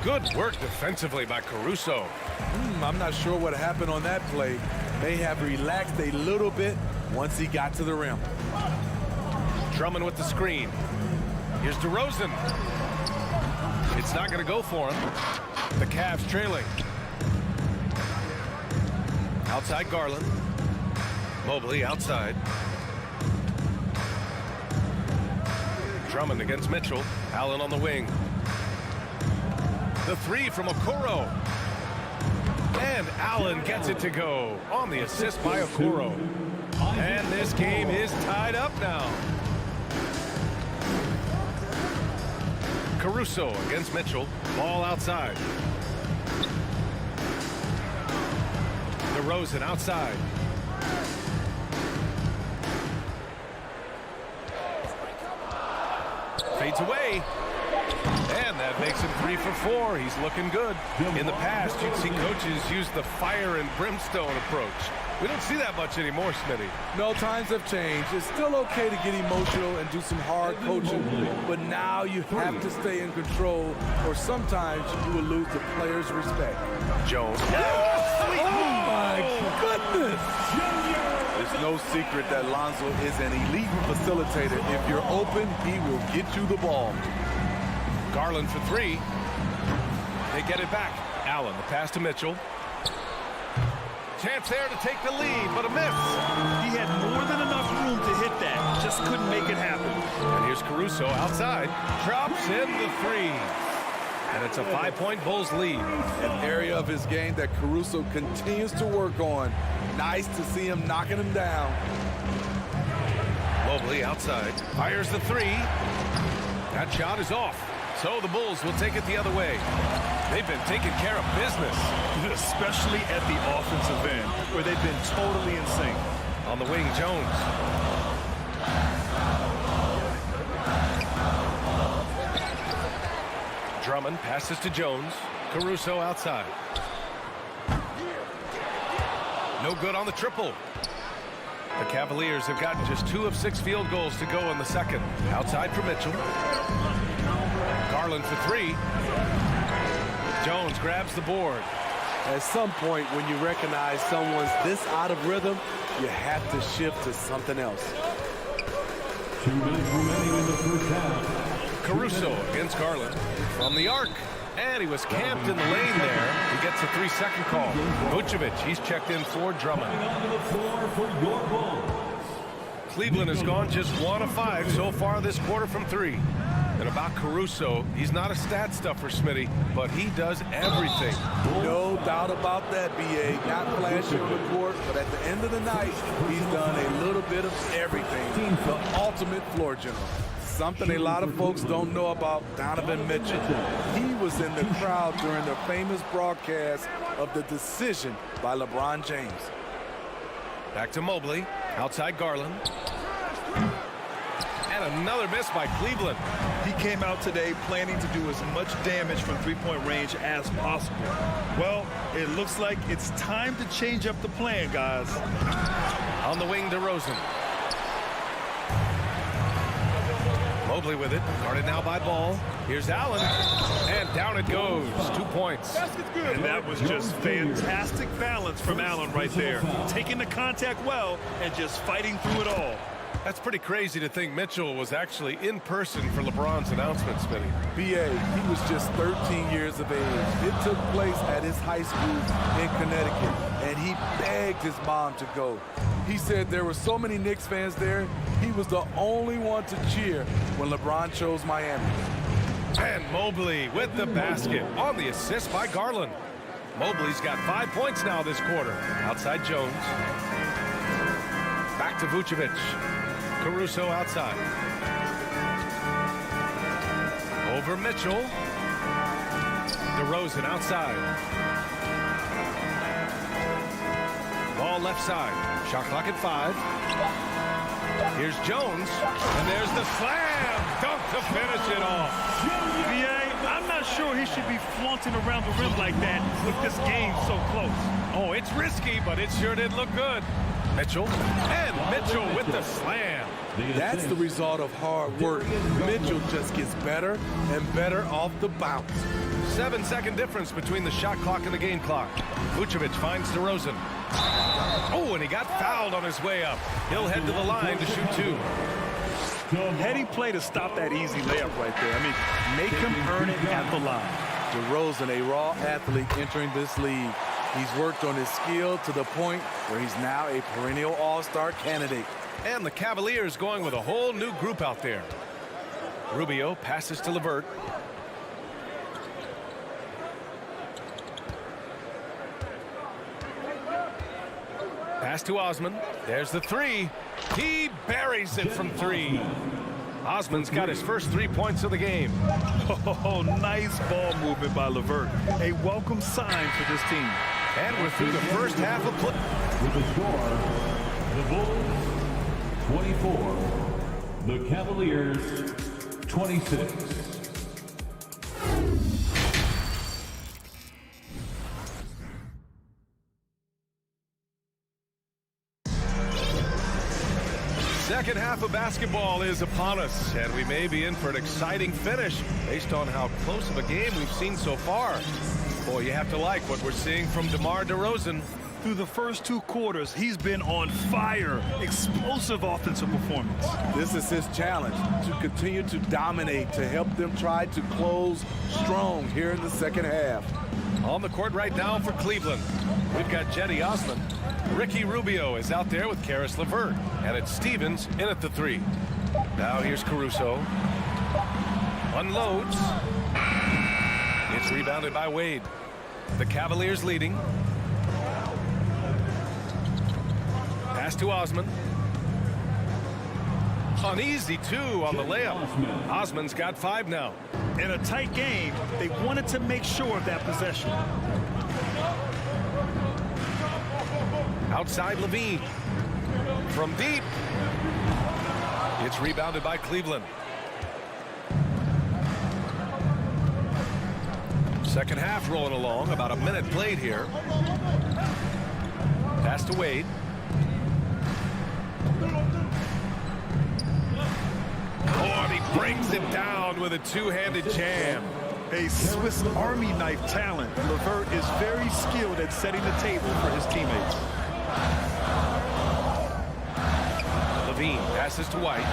Good work defensively by Caruso. I'm not sure what happened on that play. May have relaxed a little bit once he got to the rim. Drummond with the screen. Here's DeRozan. It's not going to go for him. The Cavs trailing. Outside Garland. Mobley outside. Drummond against Mitchell. Allen on the wing. The 3 from Okoro. And Allen gets it to go on the assist by Okoro. And this game is tied up now. Caruso against Mitchell. Ball outside. DeRozan outside. Fades away. And that makes him 3 for 4. He's looking good. In the past, you'd see coaches use the fire and brimstone approach. We don't see that much anymore, Smitty. No, times have changed. It's still okay to get emotional and do some hard coaching, but now you have to stay in control, or sometimes you will lose the players' respect. Jones. Oh my goodness! It's no secret that Lonzo is an elite facilitator. If you're open, he will get you the ball. Garland for 3. They get it back. Allen, the pass to Mitchell. Chance there to take the lead, but a miss. He had more than enough room to hit that. Just couldn't make it happen. And here's Caruso outside. Drops in the 3. And it's a 5-point Bulls lead. An area of his game that Caruso continues to work on. Nice to see him knocking him down. Mobley outside. Fires the 3. That shot is off. So the Bulls will take it the other way. They've been taking care of business. Especially at the offensive end, where they've been totally in sync. On the wing, Jones. Drummond passes to Jones. Caruso outside. No good on the triple. The Cavaliers have gotten just 2 of 6 field goals to go in the second. Outside for Mitchell. Garland for 3. Jones grabs the board. At some point, when you recognize someone's this out of rhythm, you have to shift to something else. 2 minutes remaining in the first half. Caruso against Garland from the arc. And he was camped in the lane there. He gets a 3-second call. Vucevic, he's checked in for Drummond. On the floor for your Bulls. Cleveland has gone just 1 of 5 so far this quarter from 3. And about Caruso, he's not a stat stuffer, Smitty, but he does everything. No doubt about that, B.A. Not flashy on the court, but at the end of the night, he's done a little bit of everything. The ultimate floor general. something a lot of folks don't know about Donovan Mitchell. He was in the crowd during the famous broadcast of the decision by LeBron James. Back to Mobley, outside Garland. And another miss by Cleveland. He came out today planning to do as much damage from three-point range as possible. Well, it looks like it's time to change up the plan, guys. On the wing, DeRozan. Mobley with it, guarded now by Ball. Here's Allen, and down it goes. 2 points. And that was just fantastic balance from Allen right there. Taking the contact well and just fighting through it all. That's pretty crazy to think Mitchell was actually in person for LeBron's announcement, Smitty. B.A., he was just 13 years of age. It took place at his high school in Connecticut, and he begged his mom to go. He said there were so many Knicks fans there, he was the only one to cheer when LeBron chose Miami. And Mobley with the basket on the assist by Garland. Mobley's got 5 points now this quarter. Outside Jones. Back to Vucevic. Caruso outside. Over Mitchell. DeRozan outside. Ball left side. Shot clock at 5. Here's Jones. And there's the slam. Dunk to finish it off. B.A., I'm not sure he should be flaunting around the rim like that with this game so close. Oh, it's risky, but it sure did look good. Mitchell. And Mitchell with the slam. That's the result of hard work. Mitchell just gets better and better off the bounce. 7-second difference between the shot clock and the game clock. Vucevic finds DeRozan. Oh, and he got fouled on his way up. He'll head to the line to shoot 2. Heady play to stop that easy layup right there. I mean, make him earn it at the line. DeRozan, a raw athlete entering this league. He's worked on his skill to the point where he's now a perennial all-star candidate. And the Cavaliers going with a whole new group out there. Rubio passes to LeVert. Pass to Osman. There's the 3. He buries it from 3. Osman's got his first 3 points of the game. Oh, nice ball movement by LeVert. A welcome sign for this team. And we're through the first half of play. With the score, the Bulls 24, the Cavaliers 26. Second half of basketball is upon us, and we may be in for an exciting finish based on how close of a game we've seen so far. Boy, you have to like what we're seeing from DeMar DeRozan. Through the first 2 quarters, he's been on fire. Explosive offensive performance. This is his challenge, to continue to dominate, to help them try to close strong here in the second half. On the court right now for Cleveland, we've got Jetty Osman. Ricky Rubio is out there with Karis LeVert, and it's Stevens in at the 3. Now here's Caruso. Unloads. It's rebounded by Wade. The Cavaliers leading. Pass to Osman. Uneasy, 2 on the layup. Osman's got 5 now. In a tight game, they wanted to make sure of that possession. Outside Levine. From deep. It's rebounded by Cleveland. Second half rolling along. About a minute played here. Pass to Wade. Oh, and he brings it down with a 2-handed jam. A Swiss Army knife talent. LeVert is very skilled at setting the table for his teammates. Levine passes to White.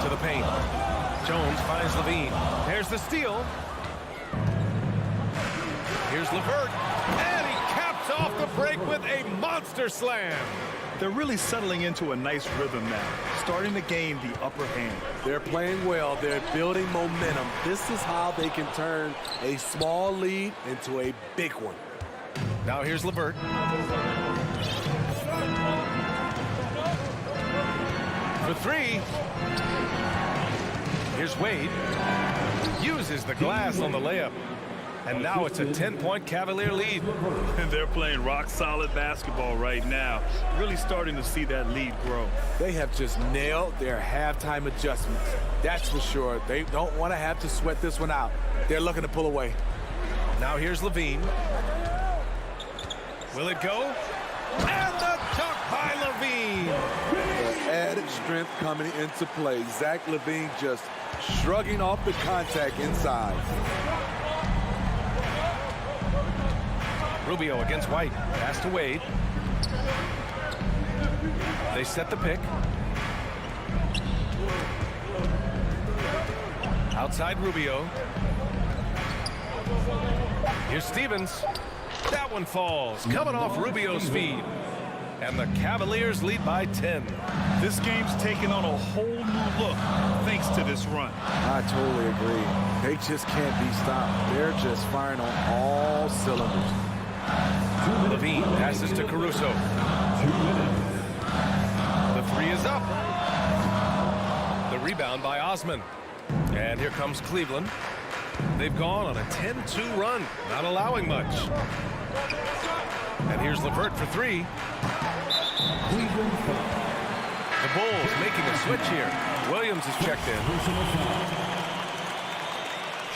To the paint. Jones finds Levine. There's the steal. Here's LeVert. And he caps off the break with a monster slam. They're really settling into a nice rhythm now, starting to gain the upper hand. They're playing well. They're building momentum. This is how they can turn a small lead into a big one. Now here's LeVert. for three. Here's Wade. Uses the glass on the layup. And now it's a 10-point Cavalier lead. And they're playing rock-solid basketball right now. Really starting to see that lead grow. They have just nailed their halftime adjustments. That's for sure. They don't want to have to sweat this one out. They're looking to pull away. Now here's Levine. Will it go? And the dunk by Levine. The added strength coming into play. Zach Levine just shrugging off the contact inside. Rubio against White. Pass to Wade. They set the pick. Outside Rubio. Here's Stevens. That one falls. Coming off Rubio's feed. And the Cavaliers lead by 10. This game's taken on a whole new look thanks to this run. I totally agree. They just can't be stopped. They're just firing on all cylinders. Levine passes to Caruso. The three is up. The rebound by Osman. And here comes Cleveland. They've gone on a 10-2 run, not allowing much. And here's LeVert for three. The Bulls making a switch here. Williams is checked in.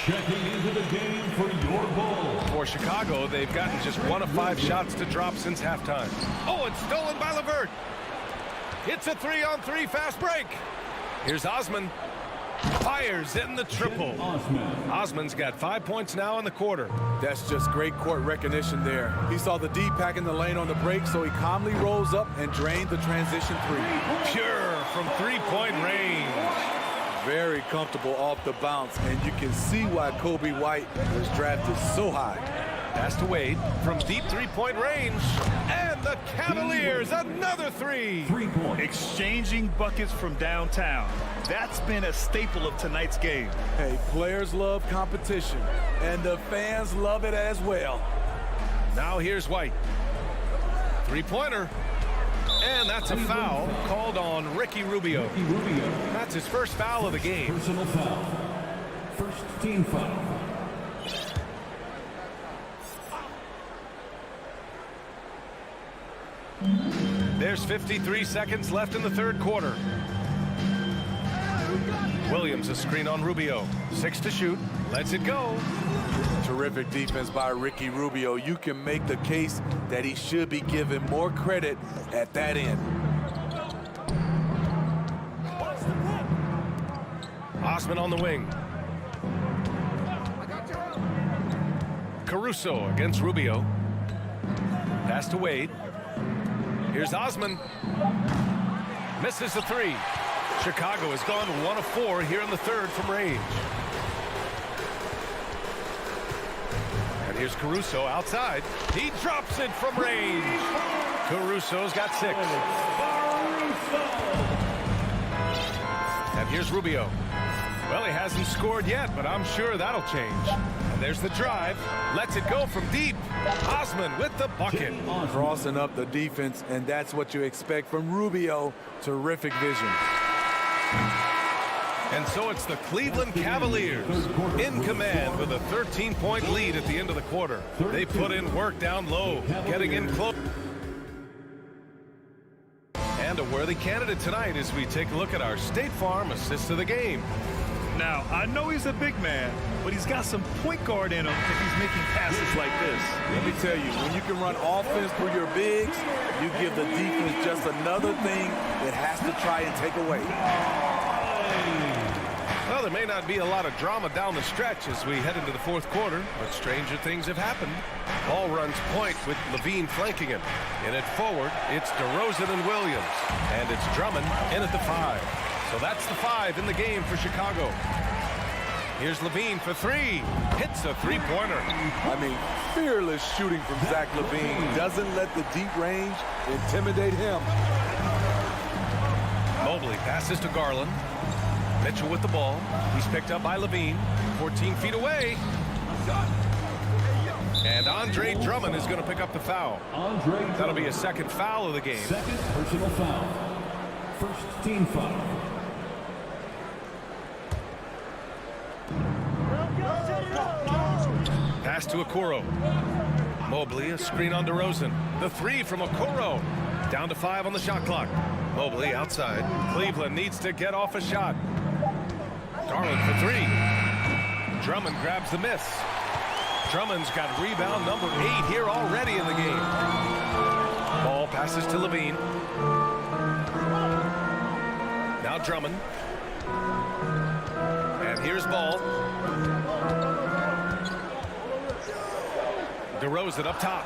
Checking into the game for your Bulls. For Chicago, they've gotten just 1 of 5 shots to drop since halftime. Oh, it's stolen by LeVert. It's a 3-on-3 fast break. Here's Osman. Fires in the triple. Osman's got 5 points now in the quarter. That's just great court recognition there. He saw the D pack in the lane on the break, so he calmly rose up and drained the transition three. Pure from three-point range. Very comfortable off the bounce, and you can see why Kobe White was drafted so high. Pass to Wade from deep three-point range. And the Cavaliers, another three. 3 points. Exchanging buckets from downtown. That's been a staple of tonight's game. Hey, players love competition, and the fans love it as well. Now here's White. Three-pointer. And that's a foul called on Ricky Rubio. That's his first foul of the game. Personal foul. First team foul. There's 53 seconds left in the third quarter. Williams a screen on Rubio. 6 to shoot. Lets it go. Terrific defense by Ricky Rubio. You can make the case that he should be given more credit at that end. Osman on the wing. Caruso against Rubio. Pass to Wade. Here's Osman. Misses the three. Chicago has gone 1 of 4 here in the third from range. And here's Caruso outside. He drops it from range. Caruso's got 6. And here's Rubio. Well, he hasn't scored yet, but I'm sure that'll change. And there's the drive. Lets it go from deep. Osman with the bucket. Crossing up the defense, and that's what you expect from Rubio. Terrific vision. And so it's the Cleveland Cavaliers in command with a 13-point lead at the end of the quarter. They put in work down low, getting in close. And a worthy candidate tonight as we take a look at our State Farm assist of the game. Now, I know he's a big man, but he's got some point guard in him if he's making passes like this. Let me tell you, when you can run offense through your bigs, you give the defense just another thing it has to try and take away. Well, there may not be a lot of drama down the stretch as we head into the fourth quarter, but stranger things have happened. Ball runs point with Levine flanking him. In it forward, it's DeRozan and Williams. And it's Drummond in at the 5. So that's the 5 in the game for Chicago. Here's Levine for 3. Hits a three-pointer. I mean, fearless shooting from Zach Levine. Doesn't let the deep range intimidate him. Mobley passes to Garland. Mitchell with the ball. He's picked up by Levine. 14 feet away. And Andre Drummond is going to pick up the foul. That'll be a second foul of the game. Second personal foul. First team foul. Pass to Okoro. Mobley, a screen on DeRozan. The three from Okoro. Down to 5 on the shot clock. Mobley outside. Cleveland needs to get off a shot. Garland for 3. Drummond grabs the miss. Drummond's got rebound number 8 here already in the game. Ball passes to Levine. Now Drummond. And here's Ball. DeRozan up top.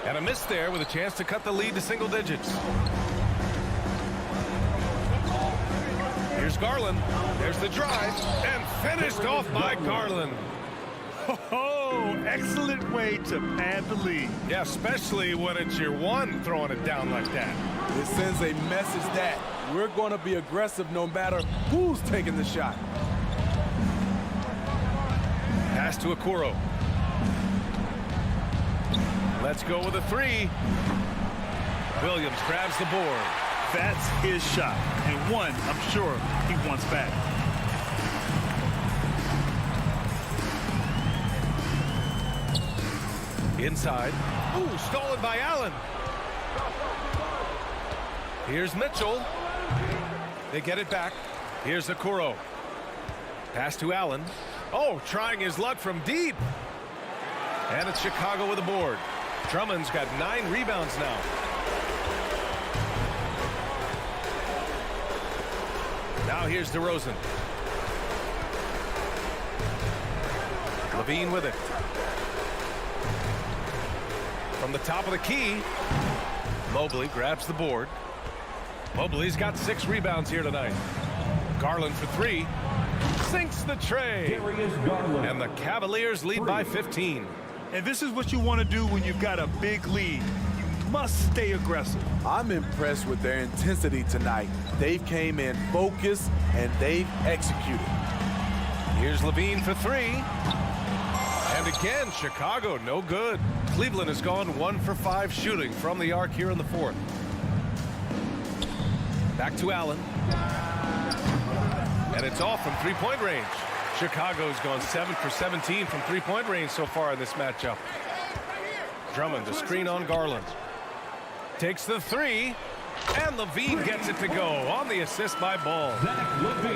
And a miss there with a chance to cut the lead to single digits. Here's Garland. There's the drive. And finished off by Garland. Oh, excellent way to pad the lead. Yeah, especially when it's your one throwing it down like that. It sends a message that we're going to be aggressive no matter who's taking the shot. Pass to Okoro. Let's go with a 3. Williams grabs the board. That's his shot, and one I'm sure he wants back. Inside. Ooh, stolen by Allen. Here's Mitchell. They get it back. Here's Okoro. Pass to Allen. Oh, trying his luck from deep. And it's Chicago with the board. Drummond's got 9 rebounds now. Now here's DeRozan. Levine with it. From the top of the key, Mobley grabs the board. Mobley's got 6 rebounds here tonight. Garland for 3. Sinks the tray. And the Cavaliers lead by 15. And this is what you want to do when you've got a big lead. You must stay aggressive. I'm impressed with their intensity tonight. They came in focused and they've executed. Here's Levine for 3. And again, Chicago no good. Cleveland has gone 1 for 5 shooting from the arc here in the 4th. Back to Allen. And it's off from 3-point range. Chicago's gone 7 for 17 from 3-point range so far in this matchup. Drummond, the screen on Garland. Takes the 3. And Levine gets it to go on the assist by Ball.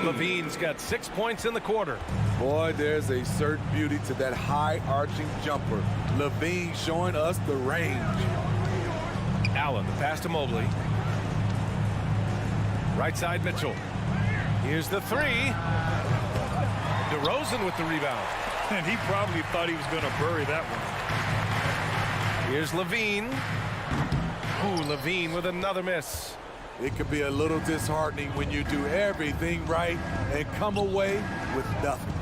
Levine's got 6 points in the quarter. Boy, there's a certain beauty to that high arching jumper. Levine showing us the range. Allen, the pass to Mobley. Right side Mitchell. Here's the 3. DeRozan with the rebound. And he probably thought he was going to bury that one. Here's Levine. Ooh, Levine with another miss. It could be a little disheartening when you do everything right and come away with nothing.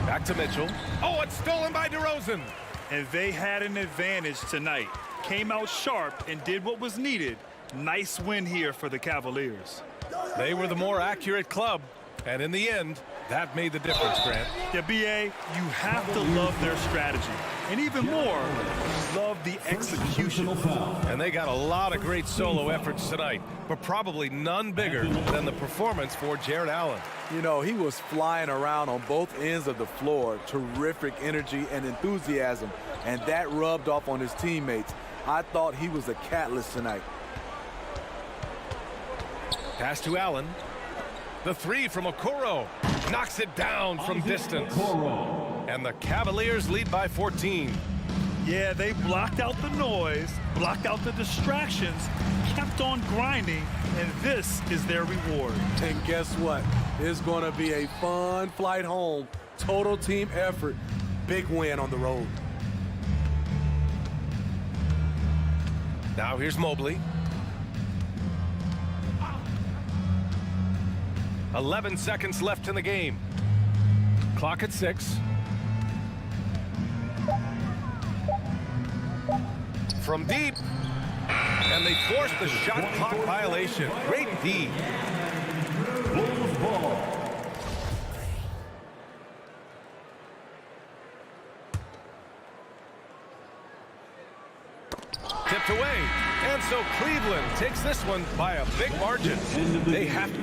Back to Mitchell. Oh, it's stolen by DeRozan. And they had an advantage tonight. Came out sharp and did what was needed. Nice win here for the Cavaliers. They were the more accurate club. And in the end, that made the difference, Grant. Yeah, B.A., you have to love their strategy. And even more, love the execution. And they got a lot of great solo efforts tonight, but probably none bigger than the performance for Jared Allen. You know, he was flying around on both ends of the floor. Terrific energy and enthusiasm, and that rubbed off on his teammates. I thought he was a catalyst tonight. Pass to Allen. The 3 from Okoro. Knocks it down from distance. And the Cavaliers lead by 14. Yeah, they blocked out the noise, blocked out the distractions, kept on grinding, and this is their reward. And guess what? It's going to be a fun flight home. Total team effort. Big win on the road. Now here's Mobley. 11 seconds left in the game. Clock at 6. From deep. And they forced the shot clock violation. Great D. Bulls ball. Tipped away. And so Cleveland takes this one by a big margin. They have to.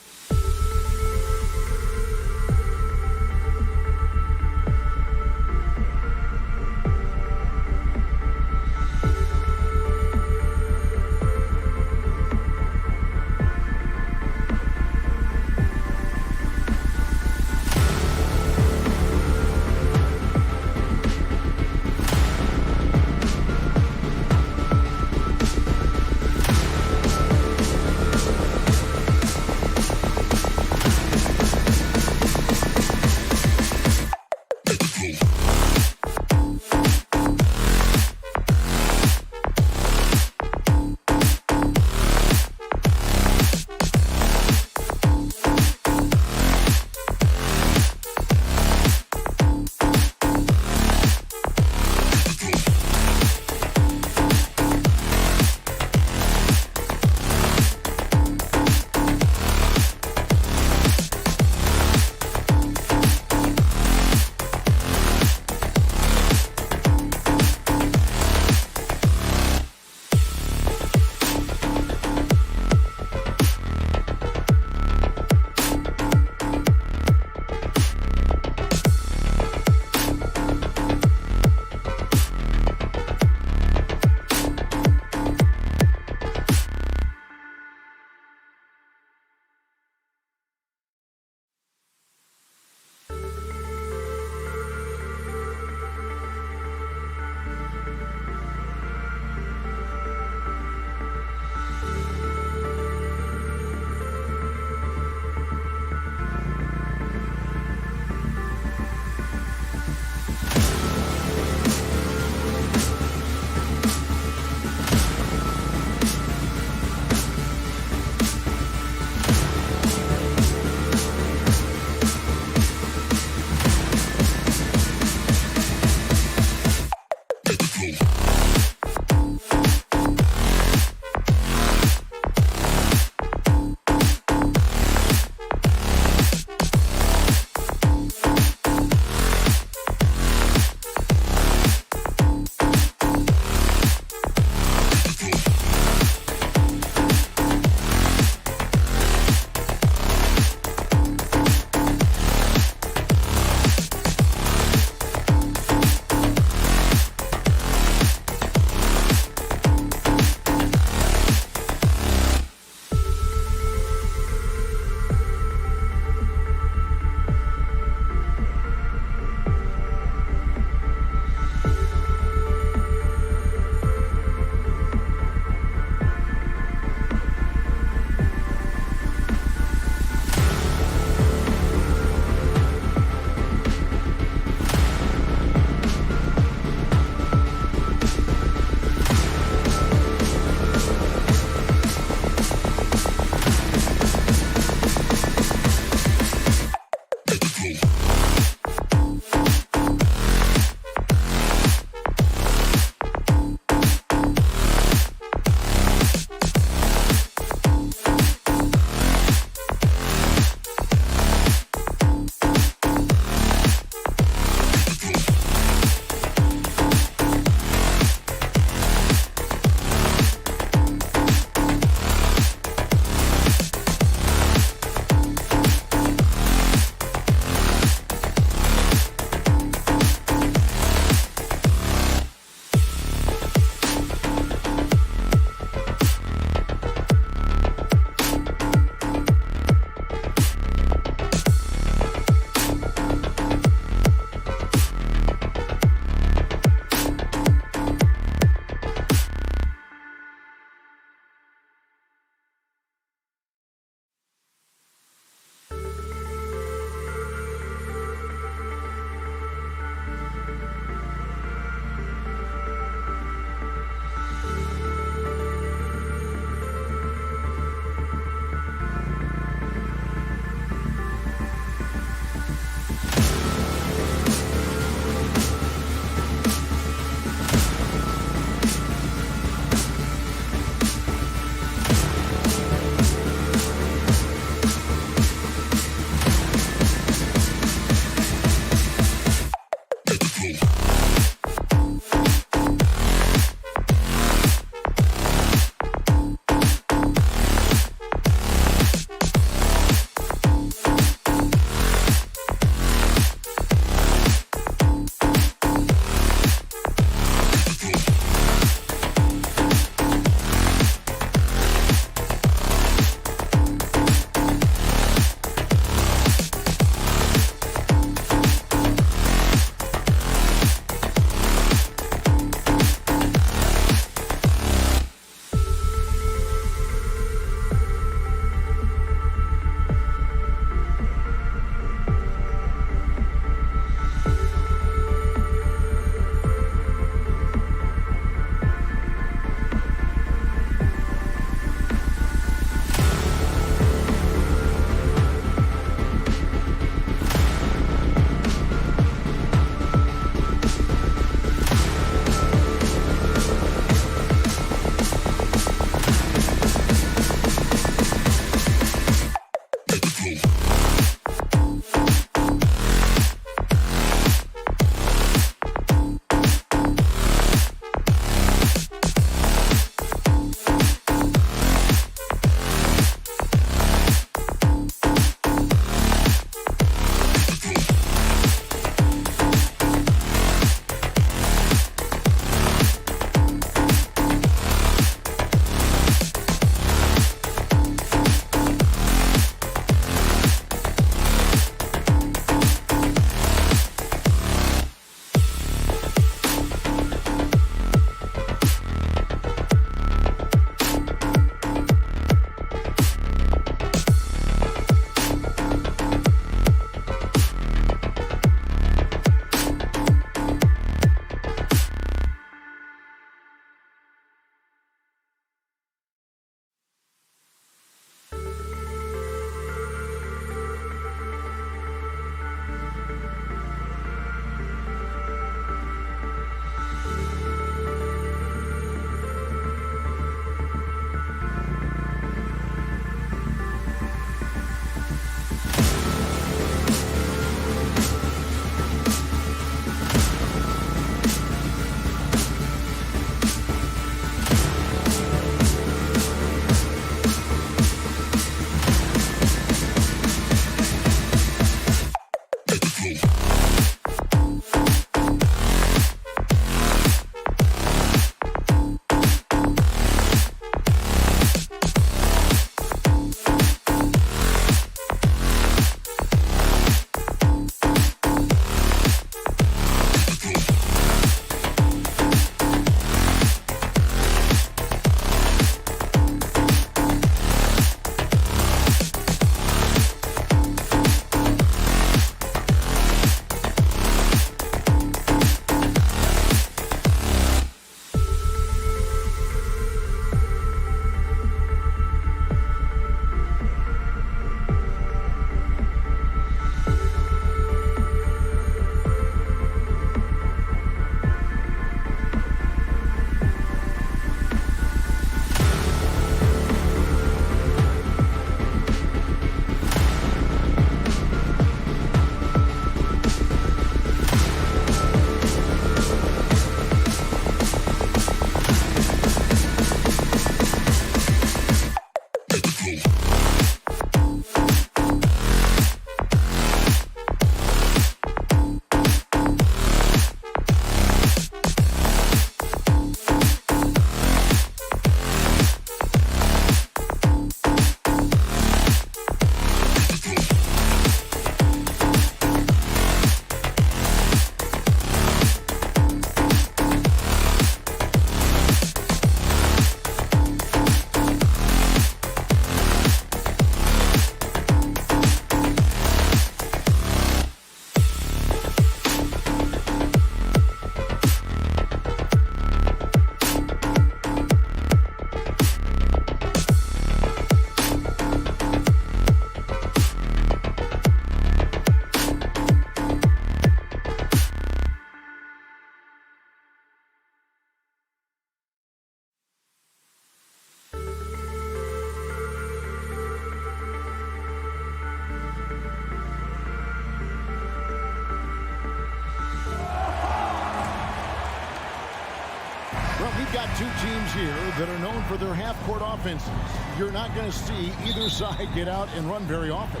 Well, we've got two teams here that are known for their half-court offenses. You're not going to see either side get out and run very often.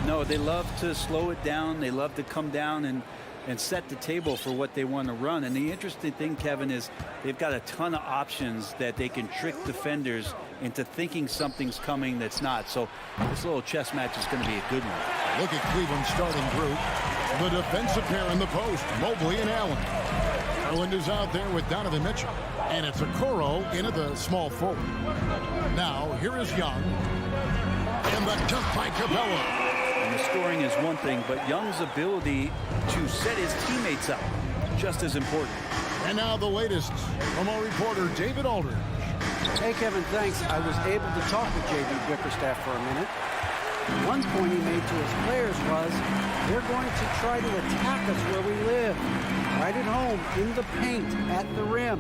No, they love to slow it down. They love to come down and set the table for what they want to run. And the interesting thing, Kevin, is they've got a ton of options that they can trick defenders into thinking something's coming that's not. So this little chess match is going to be a good one. Look at Cleveland's starting group. The defensive pair in the post, Mobley and Allen. Garland is out there with Donovan Mitchell. And it's Okoro into the small forward. Now, here is Young. And the dunk by Capella. And the scoring is one thing, but Young's ability to set his teammates up, just as important. And now the latest from our reporter, David Aldridge. Hey, Kevin, thanks. I was able to talk with J.D. Bickerstaff for a minute. One point he made to his players was, they're going to try to attack us where we live, right at home, in the paint, at the rim.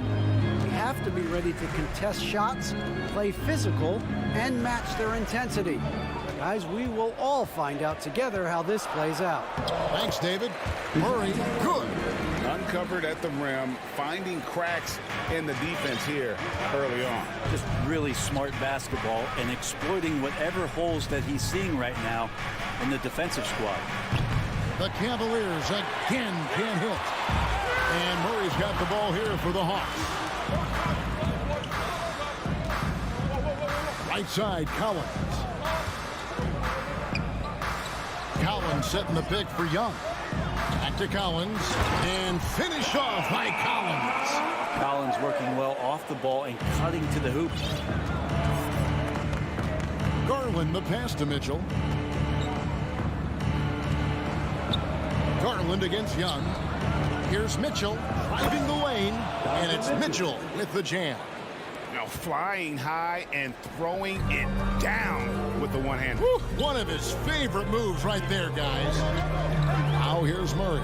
We have to be ready to contest shots, play physical, and match their intensity. Guys, we will all find out together how this plays out. Thanks, David. Murray, good. Uncovered at the rim, finding cracks in the defense here early on. Just really smart basketball and exploiting whatever holes that he's seeing right now in the defensive squad. The Cavaliers again can't hit. And Murray's got the ball here for the Hawks. Right side, Collins. Collins setting the pick for Young. Back to Collins, and finish off by Collins. Collins working well off the ball and cutting to the hoop. Garland, the pass to Mitchell. Garland against Young. Here's Mitchell driving the lane, and it's Mitchell with the jam. Now flying high and throwing it down with the one hand. Woo, one of his favorite moves right there, guys. Now here's Murray.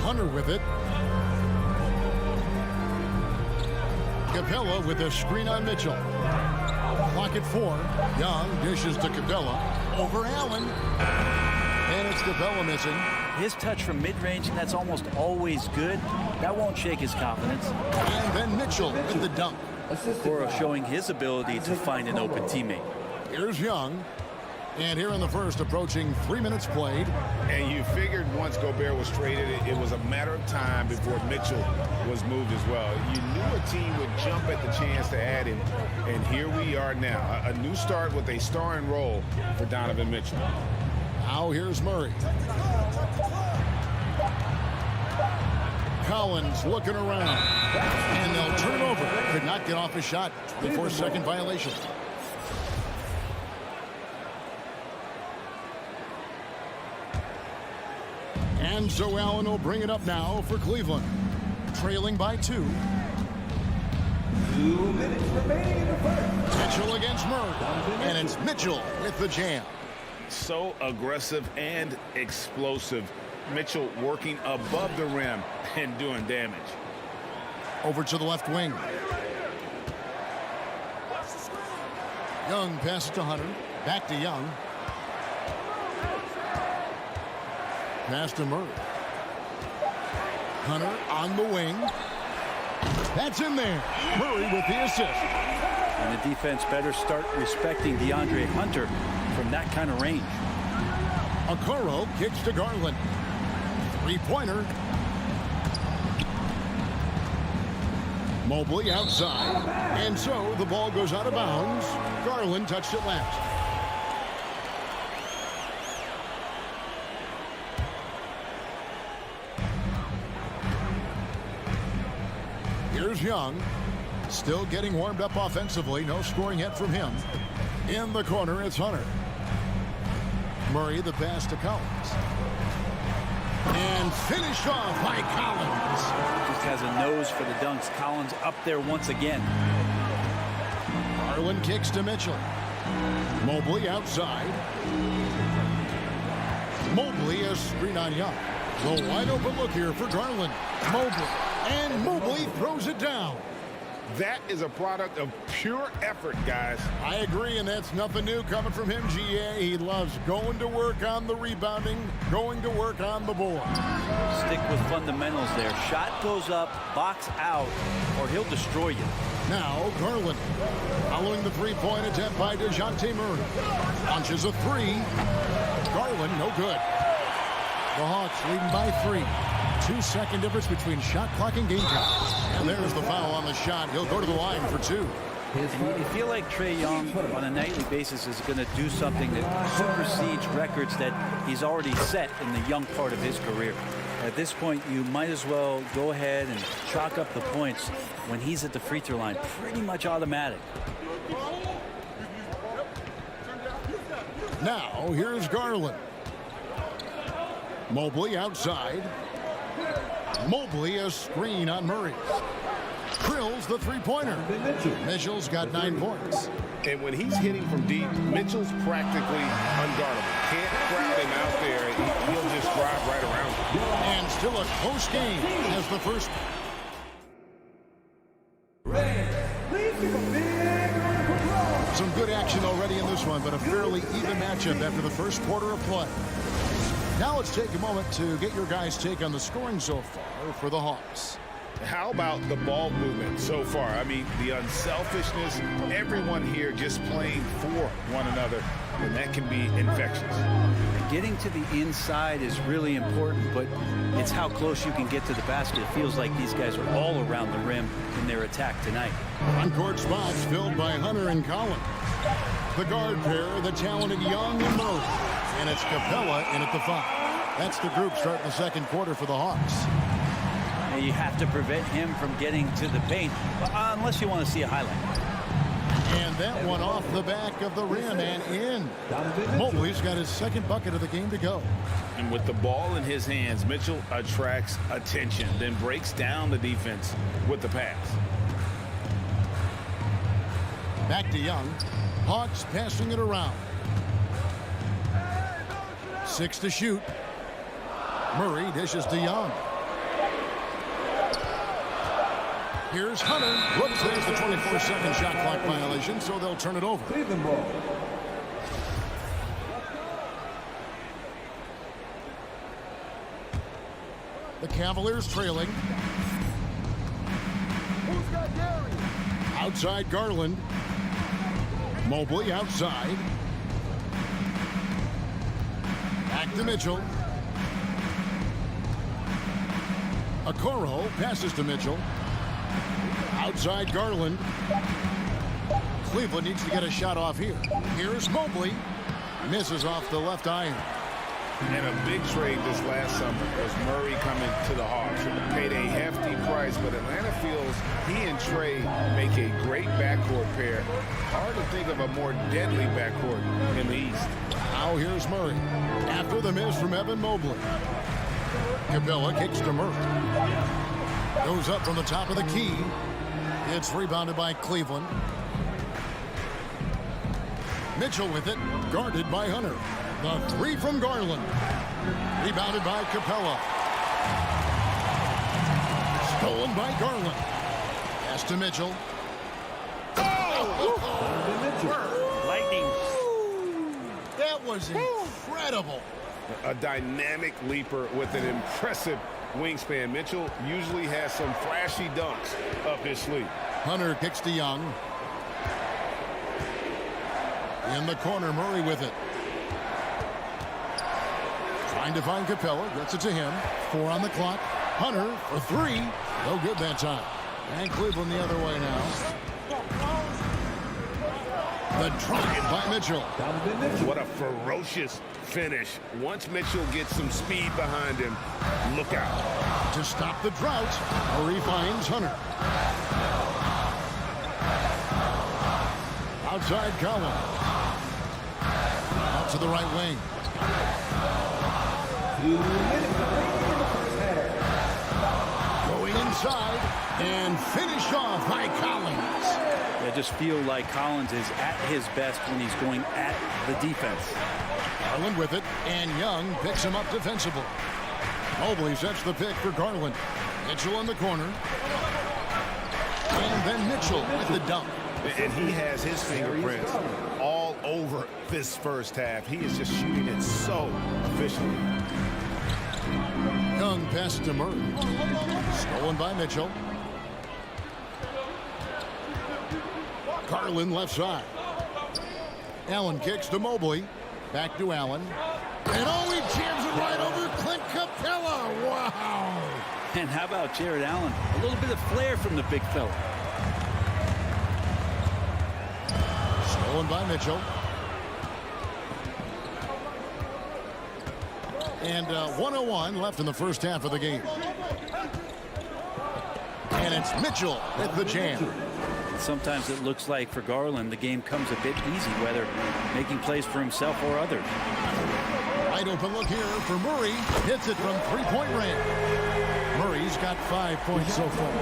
Hunter with it. Capella with a screen on Mitchell. Clock at 4. Young dishes to Capella. Over Allen. And it's Capella missing. His touch from mid-range, and that's almost always good. That won't shake his confidence. And then Mitchell with the dunk. Okoro showing his ability to find an open teammate. Here's Young. And here in the first, approaching 3 minutes played. And you figured once Gobert was traded, it was a matter of time before Mitchell was moved as well. You knew a team would jump at the chance to add him. And here we are now. A new start with a starring role for Donovan Mitchell. Now here's Murray. Collins looking around. And they'll turn it over. Could not get off his shot. 24-second violation. And so Allen will bring it up now for Cleveland. Trailing by 2. 2 minutes remaining in the first. Mitchell against Murray. And it's Mitchell with the jam. So aggressive and explosive. Mitchell working above the rim and doing damage. Over to the left wing. Young passes to Hunter. Back to Young. Pass to Murray. Hunter on the wing. That's in there. Murray with the assist. And the defense better start respecting DeAndre Hunter from that kind of range. Okoro kicks to Garland. Three-pointer. Mobley outside. And so the ball goes out of bounds. Garland touched it last. Here's Young. Still getting warmed up offensively. No scoring yet from him. In the corner, it's Hunter. Murray the pass to Collins. And finished off by Collins. Just has a nose for the dunks. Collins up there once again. Garland kicks to Mitchell. Mobley outside. Mobley a screen on Young. The wide open look here for Garland. Mobley. And Mobley throws it down. That is a product of pure effort, guys. I agree, and that's nothing new coming from him, GA. He loves going to work on the rebounding, going to work on the board. Stick with fundamentals there. Shot goes up, box out, or he'll destroy you. Now, Garland. Following the three-point attempt by DeJounte Murray. Launches a three. Garland, no good. The Hawks leading by 3. 2-second difference between shot clock and game time. And there's the foul on the shot. He'll go to the line for 2. You feel like Trae Young on a nightly basis is going to do something that supersedes records that he's already set in the young part of his career. At this point, you might as well go ahead and chalk up the points when he's at the free throw line. Pretty much automatic. Now, here's Garland. Mobley outside. Mobley a screen on Murray. Drills the three-pointer. Mitchell's got 9 points. And when he's hitting from deep, Mitchell's practically unguardable. Can't crowd him out there. He'll just drive right around him. And still a close game as the first. Some good action already in this one, but a fairly even matchup after the first quarter of play. Now let's take a moment to get your guys' take on the scoring so far for the Hawks. How about the ball movement so far? I mean, the unselfishness, everyone here just playing for one another, and that can be infectious. Getting to the inside is really important, but it's how close you can get to the basket. It feels like these guys are all around the rim in their attack tonight. On-court spots filled by Hunter and Collins. The guard pair, the talented Young and Murray. And it's Capella in at the 5. That's the group starting the second quarter for the Hawks. And you have to prevent him from getting to the paint, unless you want to see a highlight. And that one off the back of the rim and in. Mobley's got his second bucket of the game to go. And with the ball in his hands, Mitchell attracts attention, then breaks down the defense with the pass. Back to Young. Hawks passing it around. 6 to shoot. Murray dishes to Young. Here's Hunter. Whoops, there's the 24-second shot clock violation, so they'll turn it over. The Cavaliers trailing. Outside Garland. Mobley outside. Back to Mitchell. Okoro passes to Mitchell. Outside Garland. Cleveland needs to get a shot off here. Here's Mobley. Misses off the left iron. And a big trade this last summer was Murray coming to the Hawks. Paid a hefty price, but Atlanta feels he and Trae make a great backcourt pair. Hard to think of a more deadly backcourt in the East. Now here's Murray. After the miss from Evan Mobley. Capella kicks to Murray. Goes up from the top of the key. It's rebounded by Cleveland. Mitchell with it, guarded by Hunter. The three from Garland. Rebounded by Capella. Stolen by Garland. Pass to Mitchell. Lightning. That was incredible. A dynamic leaper with an impressive wingspan. Mitchell usually has some flashy dunks up his sleeve. Hunter kicks to Young. In the corner, Murray with it. Trying to find Capella. Gets it to him. 4 on the clock. Hunter for 3. No good that time. And Cleveland the other way now. The drive by Mitchell. What a ferocious finish. Once Mitchell gets some speed behind him, look out. To stop the drought, Murray finds Hunter. Outside Collins. Out to the right wing. Going inside and finished off by Collins. I just feel like Collins is at his best when he's going at the defense. Garland with it, and Young picks him up defensively. Mobley sets the pick for Garland. Mitchell in the corner. And then Mitchell with the dunk. And he has his fingerprints all over this first half. He is just shooting it so efficiently. Young pass to Murray. Stolen by Mitchell. Garland left side. Allen kicks to Mobley. Back to Allen. And he jams it right over Clint Capella. Wow. And how about Jared Allen? A little bit of flair from the big fella. Stolen by Mitchell. And 1:01 left in the first half of the game. And it's Mitchell with the jam. Sometimes it looks like for Garland the game comes a bit easy, whether making plays for himself or others. Wide open look here for Murray. Hits it from three-point range. Murray's got 5 points so far.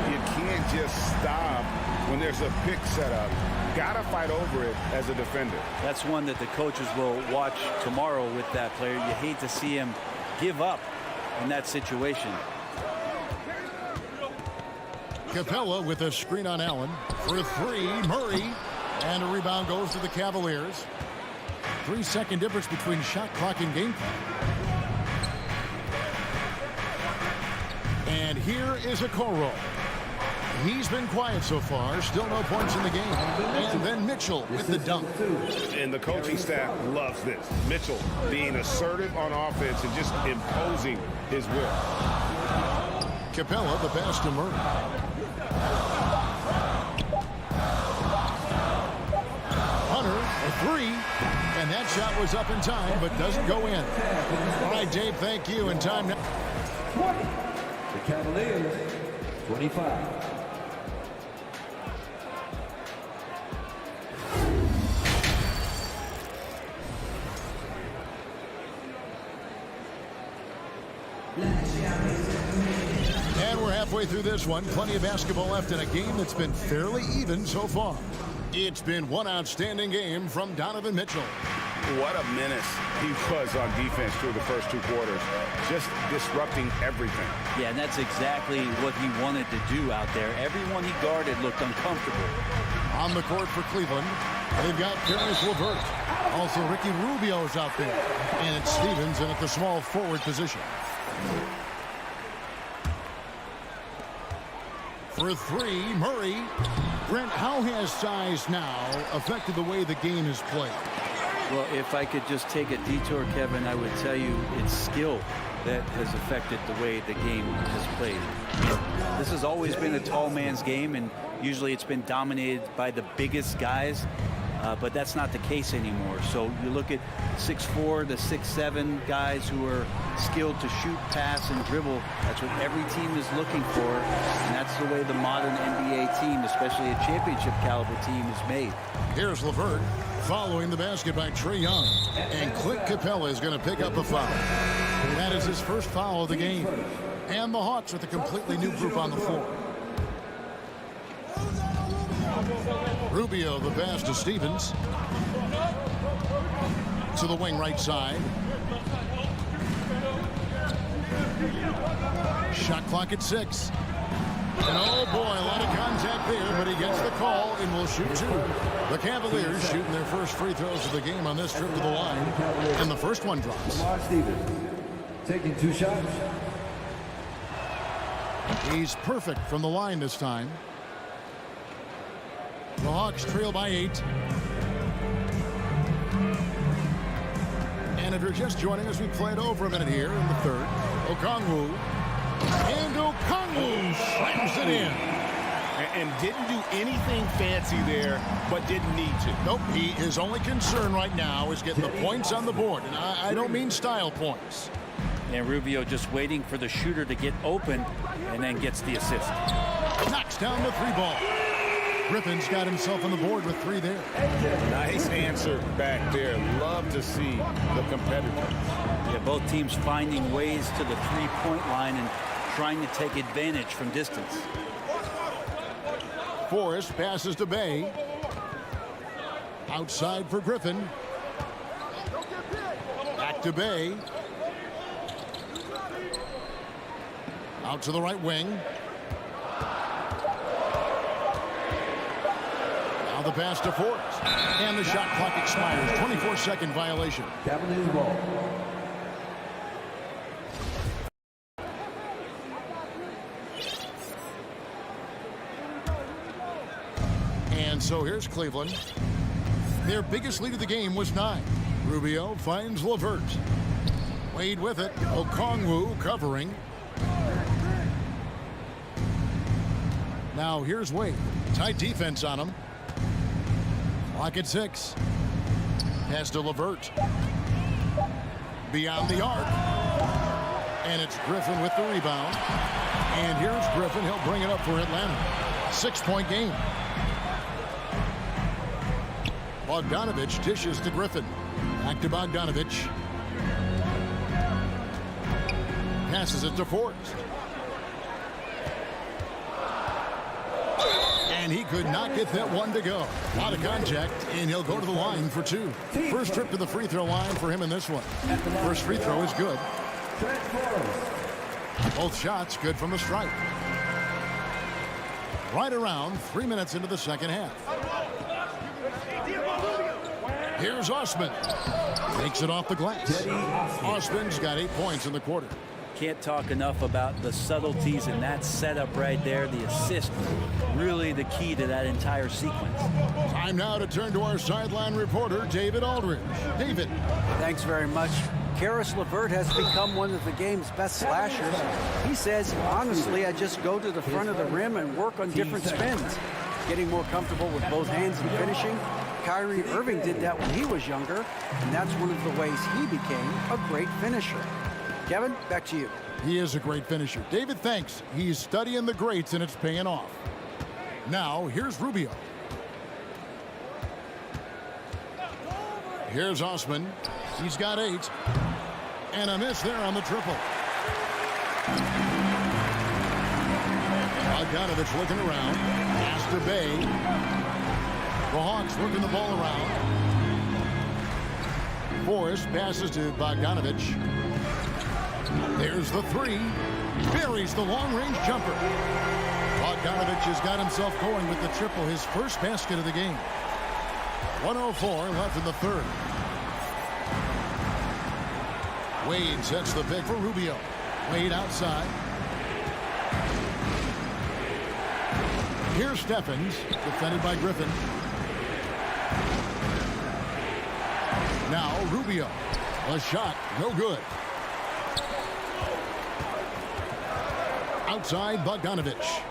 You can't just stop when there's a pick set up. Gotta fight over it as a defender. That's one that the coaches will watch tomorrow with that player. You hate to see him give up in that situation. Capella with a screen on Allen for 3. Murray, and a rebound goes to the Cavaliers. 3-second difference between shot clock and game clock. And here is Okoro. He's been quiet so far. Still no points in the game. And then Mitchell with the dunk. And the coaching staff loves this. Mitchell being assertive on offense and just imposing his will. Capella, the pass to Murray. Hunter, a 3. And that shot was up in time, but doesn't go in. All right, Dave, thank you. And time now. The Cavaliers, 25. And we're halfway through this one. Plenty of basketball left in a game that's been fairly even so far. It's been one outstanding game from Donovan Mitchell. What a menace he was on defense through the first 2 quarters. Just disrupting everything. Yeah, and that's exactly what he wanted to do out there. Everyone he guarded looked uncomfortable. On the court for Cleveland, they've got Caris LeVert. Also, Ricky Rubio's out there. And it's Stevens in at the small forward position. For 3, Murray. Brent, how has size now affected the way the game is played? Well, if I could just take a detour, Kevin, I would tell you it's skill that has affected the way the game has played. This has always been a tall man's game, and usually it's been dominated by the biggest guys, but that's not the case anymore. So you look at 6'4" to 6'7" guys who are skilled to shoot, pass, and dribble. That's what every team is looking for, and that's the way the modern NBA team, especially a championship caliber team, is made. Here's LeVert following the basket by Trae Young, and Clint Capella is going to pick up a foul. That is his first foul of the game. And the Hawks with a completely new group on the floor. Rubio, the pass to Stevens. To the wing right side. Shot clock at 6. And oh boy, a lot of contact there, but he gets the call and will shoot 2. The Cavaliers shooting their first free throws of the game on this trip to the line. And the first one drops. Stevens taking 2 shots. He's perfect from the line this time. The Hawks trail by 8. And if you're just joining us, we played over a minute here in the third. Okongwu. And Okongwu slams it in. And didn't do anything fancy there, but didn't need to. Nope, his only concern right now is getting the points on the board. And I don't mean style points. And Rubio just waiting for the shooter to get open and then gets the assist. Knocks down the 3 ball. Griffin's got himself on the board with 3 there. Nice answer back there. Love to see the competitors. Yeah, both teams finding ways to the 3-point line and trying to take advantage from distance. Forrest passes to Bay. Outside for Griffin. Back to Bay. Out to the right wing. Now the pass to Forrest. And the shot clock expires. 24-second violation. Cavaliers ball. And so here's Cleveland. Their biggest lead of the game was 9. Rubio finds LeVert. Wade with it. Okongwu covering. Now here's Wade. Tight defense on him. Clock at 6. Pass to LeVert. Beyond the arc. And it's Griffin with the rebound. And here's Griffin. He'll bring it up for Atlanta. 6-point game. Bogdanovich dishes to Griffin. Back to Bogdanovich. Passes it to Forrest. And he could not get that one to go. A lot of contact, and he'll go to the line for 2. First trip to the free throw line for him in this one. First free throw is good. Both shots good from the stripe. Right around 3 minutes into the second half. Here's Osman. Takes it off the glass. Osman's got 8 points in the quarter. Can't talk enough about the subtleties in that setup right there. The assist, really the key to that entire sequence. Time now to turn to our sideline reporter, David Aldridge. David. Thanks very much. Karis LeVert has become one of the game's best slashers. He says, honestly, I just go to the front of the rim and work on different spins. Getting more comfortable with both hands and finishing. Kyrie Irving did that when he was younger, and that's one of the ways he became a great finisher. Kevin, back to you. He is a great finisher. David, thanks. He's studying the greats, and it's paying off. Now, here's Rubio. Here's Osman. He's got 8. And a miss there on the triple. Bogdanovich looking around. Pass to Bay. The Hawks working the ball around. Forrest passes to Bogdanovich. There's the 3. Buries the long-range jumper. Bogdanovich has got himself going with the triple, his first basket of the game. 1:04 left in the third. Wade sets the pick for Rubio. Wade outside. Here's Stephens, defended by Griffin. Now Rubio. A shot, no good. Outside Bogdanovich.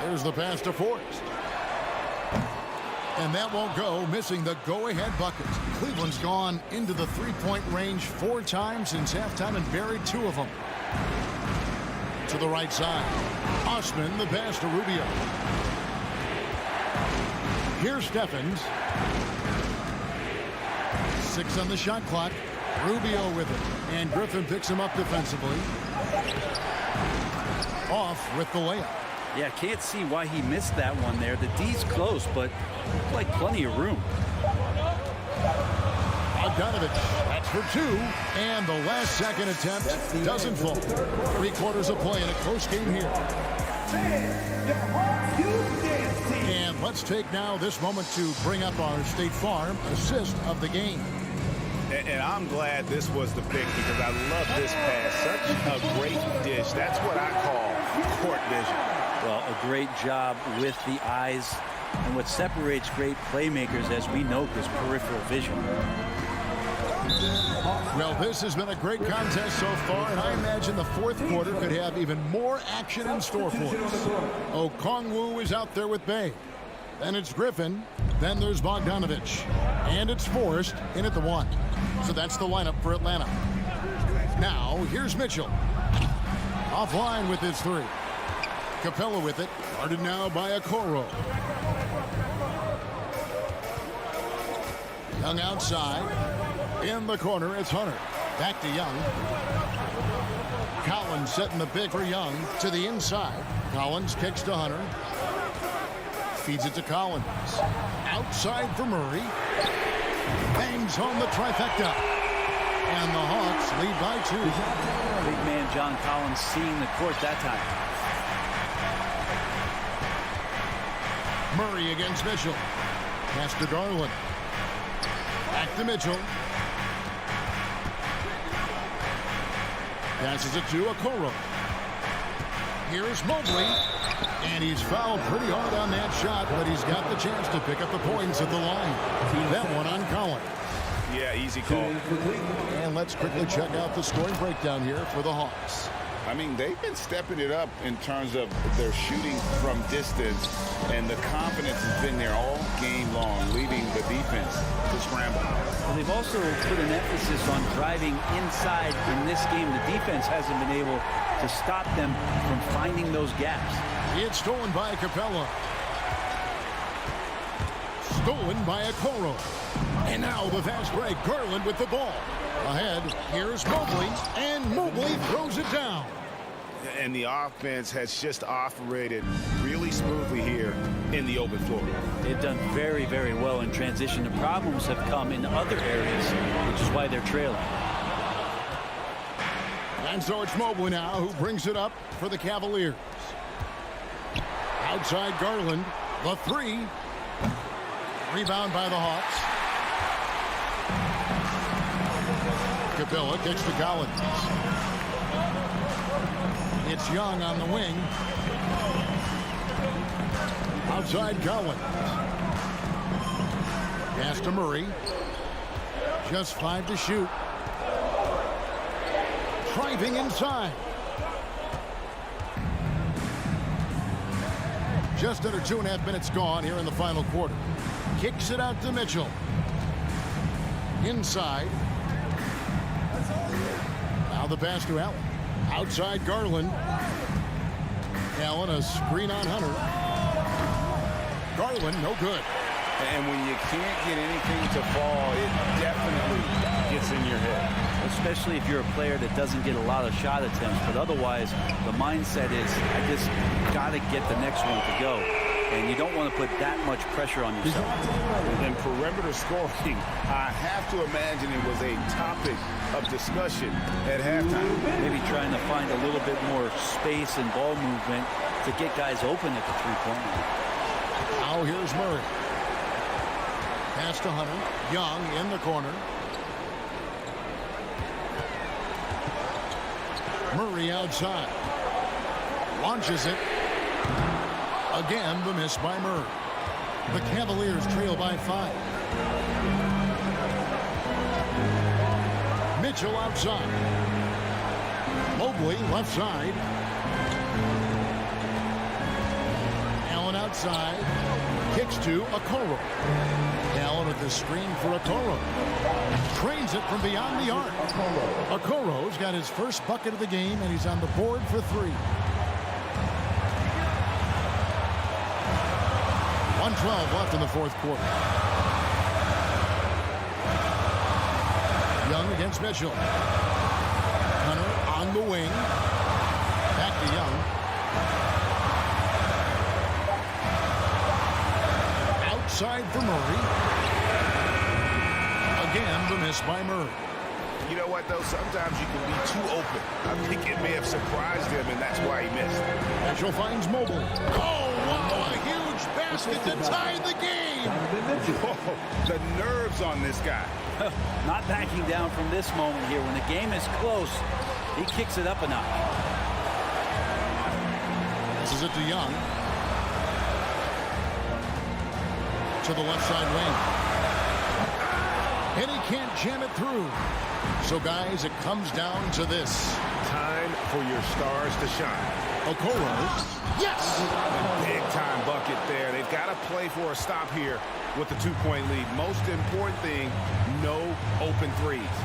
There's the pass to Forrest. And that won't go, missing the go-ahead bucket. Cleveland's gone into the three-point range 4 times since halftime and buried 2 of them. To the right side. Osman, the pass to Rubio. Here's Stephens. 6 on the shot clock. Rubio with it. And Griffin picks him up defensively. Off with the layup. Yeah, can't see why he missed that one there. The D's close, but looked like plenty of room. Bogdanovich, that's for 2. And the last second attempt doesn't fall. 3/4 of play in a close game here. And let's take now this moment to bring up our State Farm assist of the game. And I'm glad this was the pick because I love this pass. Such a great dish. That's what I call court vision. Well, a great job with the eyes. And what separates great playmakers, as we know, is peripheral vision. Well, this has been a great contest so far, and I imagine the fourth quarter could have even more action in store for us. Okongwu is out there with Bay. Then it's Griffin. Then there's Bogdanovich. And it's Forrest in at the 1. So that's the lineup for Atlanta. Now, here's Mitchell. Offline with his 3. Capella with it. Guarded now by Okoro. Young outside. In the corner, it's Hunter. Back to Young. Collins setting the pick for Young to the inside. Collins kicks to Hunter. Feeds it to Collins. Outside for Murray. Bangs home the trifecta. And the Hawks lead by 2. Big man John Collins seeing the court that time. Murray against Mitchell. Pass to Garland. Back to Mitchell. Passes it to Okoro. Here's Mobley. And he's fouled pretty hard on that shot, but he's got the chance to pick up the points at the line. That one on Collins. Yeah, easy call. And let's quickly check out the scoring breakdown here for the Hawks. I mean, they've been stepping it up in terms of their shooting from distance, and the confidence has been there all game long, leaving the defense to scramble. Well, they've also put an emphasis on driving inside in this game. The defense hasn't been able to stop them from finding those gaps. It's stolen by Capella. Stolen by Okoro. And now the fast break. Garland with the ball. Ahead, here's Mobley, and Mobley throws it down. And the offense has just operated really smoothly here in the open floor. They've done very, very well in transition. The problems have come in other areas, which is why they're trailing. And so it's Mobley now who brings it up for the Cavaliers. Outside Garland, the 3. Rebound by the Hawks. Capella kicks to Collins. It's Young on the wing. Outside Collins. Pass to Murray. Just 5 to shoot. Driving inside. Just under 2.5 minutes gone here in the final quarter. Kicks it out to Mitchell. Inside. Now the pass to Allen. Outside Garland. Allen a screen on Hunter. Garland no good. And when you can't get anything to fall, it definitely gets in your head. Especially if you're a player that doesn't get a lot of shot attempts. But otherwise, the mindset is, I just got to get the next one to go. And you don't want to put that much pressure on yourself. And perimeter scoring, I have to imagine it was a topic of discussion at halftime. Maybe trying to find a little bit more space and ball movement to get guys open at the three-point line. Now here's Murray. Pass to Hunter. Young in the corner. Murray outside. Launches it. Again, the miss by Murray. The Cavaliers trail by 5. Mitchell outside. Mobley left side. Allen outside. Kicks to Okoro. Allen with the screen for Okoro. Trains it from beyond the arc. Okoro's got his first bucket of the game, and he's on the board for 3. 1:12 left in the fourth quarter. Young against Mitchell. Hunter on the wing. Back to Young. Outside for Murray. Again, the miss by Murray. You know what, though? Sometimes you can be too open. I think it may have surprised him, and that's why he missed. Mitchell finds Mobley. Oh, wow, a huge basket that tied the game. Oh, the nerves on this guy. Not backing down from this moment here. When the game is close, he kicks it up a notch. This is it to Young. To the left side wing. And he can't jam it through. So, guys, it comes down to this. Time for your stars to shine. Okoro. Yes! A big-time bucket there. They've got to play for a stop here with the 2-point lead. Most important thing, no open threes.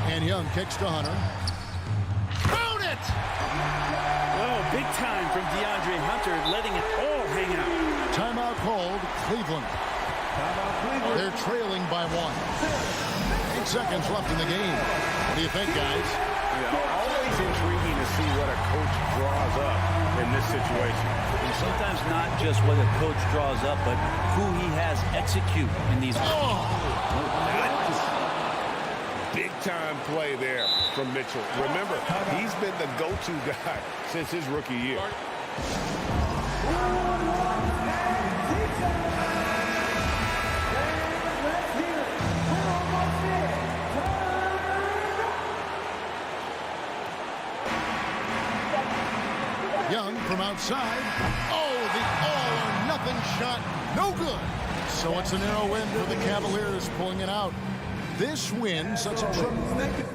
And Young kicks to Hunter. Found it! Oh, big time from DeAndre Hunter, letting it all hang out. Timeout called Cleveland. They're trailing by 1. 8 seconds left in the game. What do you think, guys? Always intriguing to see what a coach draws up in this situation. And sometimes not just what a coach draws up, but who he has execute in these. Big-time play there from Mitchell. Remember, he's been the go-to guy since his rookie year. Young from outside. Oh, the all-or-nothing shot. No good. So it's a narrow win for the Cavaliers, pulling it out. This win sets a tremendous...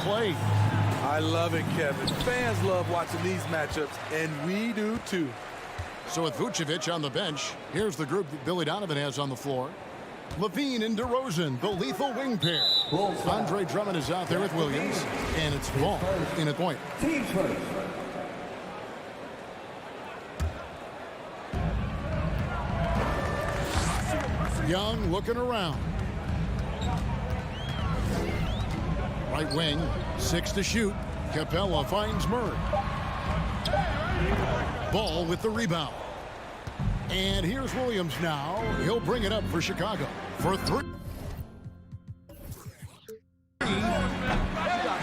plate. I love it, Kevin. Fans love watching these matchups, and we do too. So with Vucevic on the bench, here's the group that Billy Donovan has on the floor. Levine and DeRozan, the lethal wing pair. Andre Drummond is out there with Williams, and it's Ball in a point. Team first. Young looking around. Right wing, 6 to shoot. Capella finds Murray. Ball with the rebound. And here's Williams now. He'll bring it up for Chicago for 3.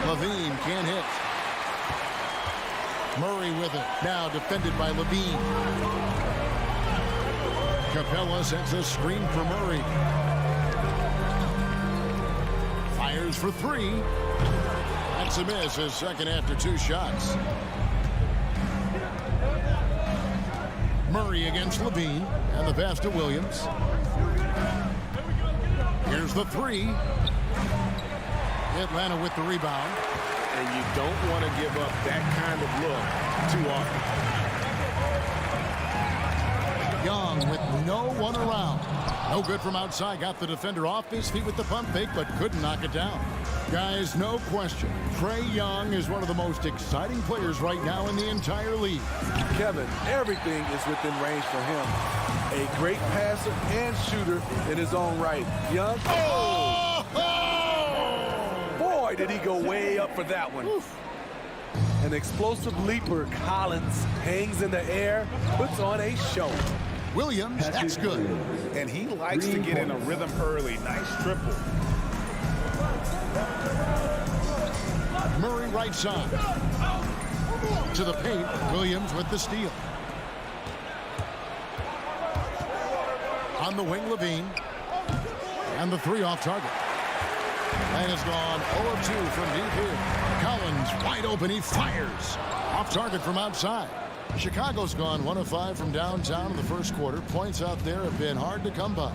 Levine can't hit. Murray with it. Now defended by Levine. Capella sets a screen for Murray. Fires for 3. That's a miss, his second after 2 shots. Murray against Levine, and the pass to Williams. Here's the 3. Atlanta with the rebound. And you don't want to give up that kind of look too often. Young with no one around. No good from outside. Got the defender off his feet with the pump fake, but couldn't knock it down. Guys, no question. Trae Young is one of the most exciting players right now in the entire league. Kevin, everything is within range for him. A great passer and shooter in his own right. Young. Oh! Boy, did he go way up for that one. Oof. An explosive leaper, Collins, hangs in the air, puts on a show. Williams, that's good. And he likes to get in a rhythm early. Nice triple. Murray right side. To the paint, Williams with the steal. On the wing, Levine. And the 3 off target. And it's gone 0 of 2 from deep here. Collins wide open, he fires. Off target from outside. Chicago's gone 1 of 5 from downtown in the first quarter. Points out there have been hard to come by.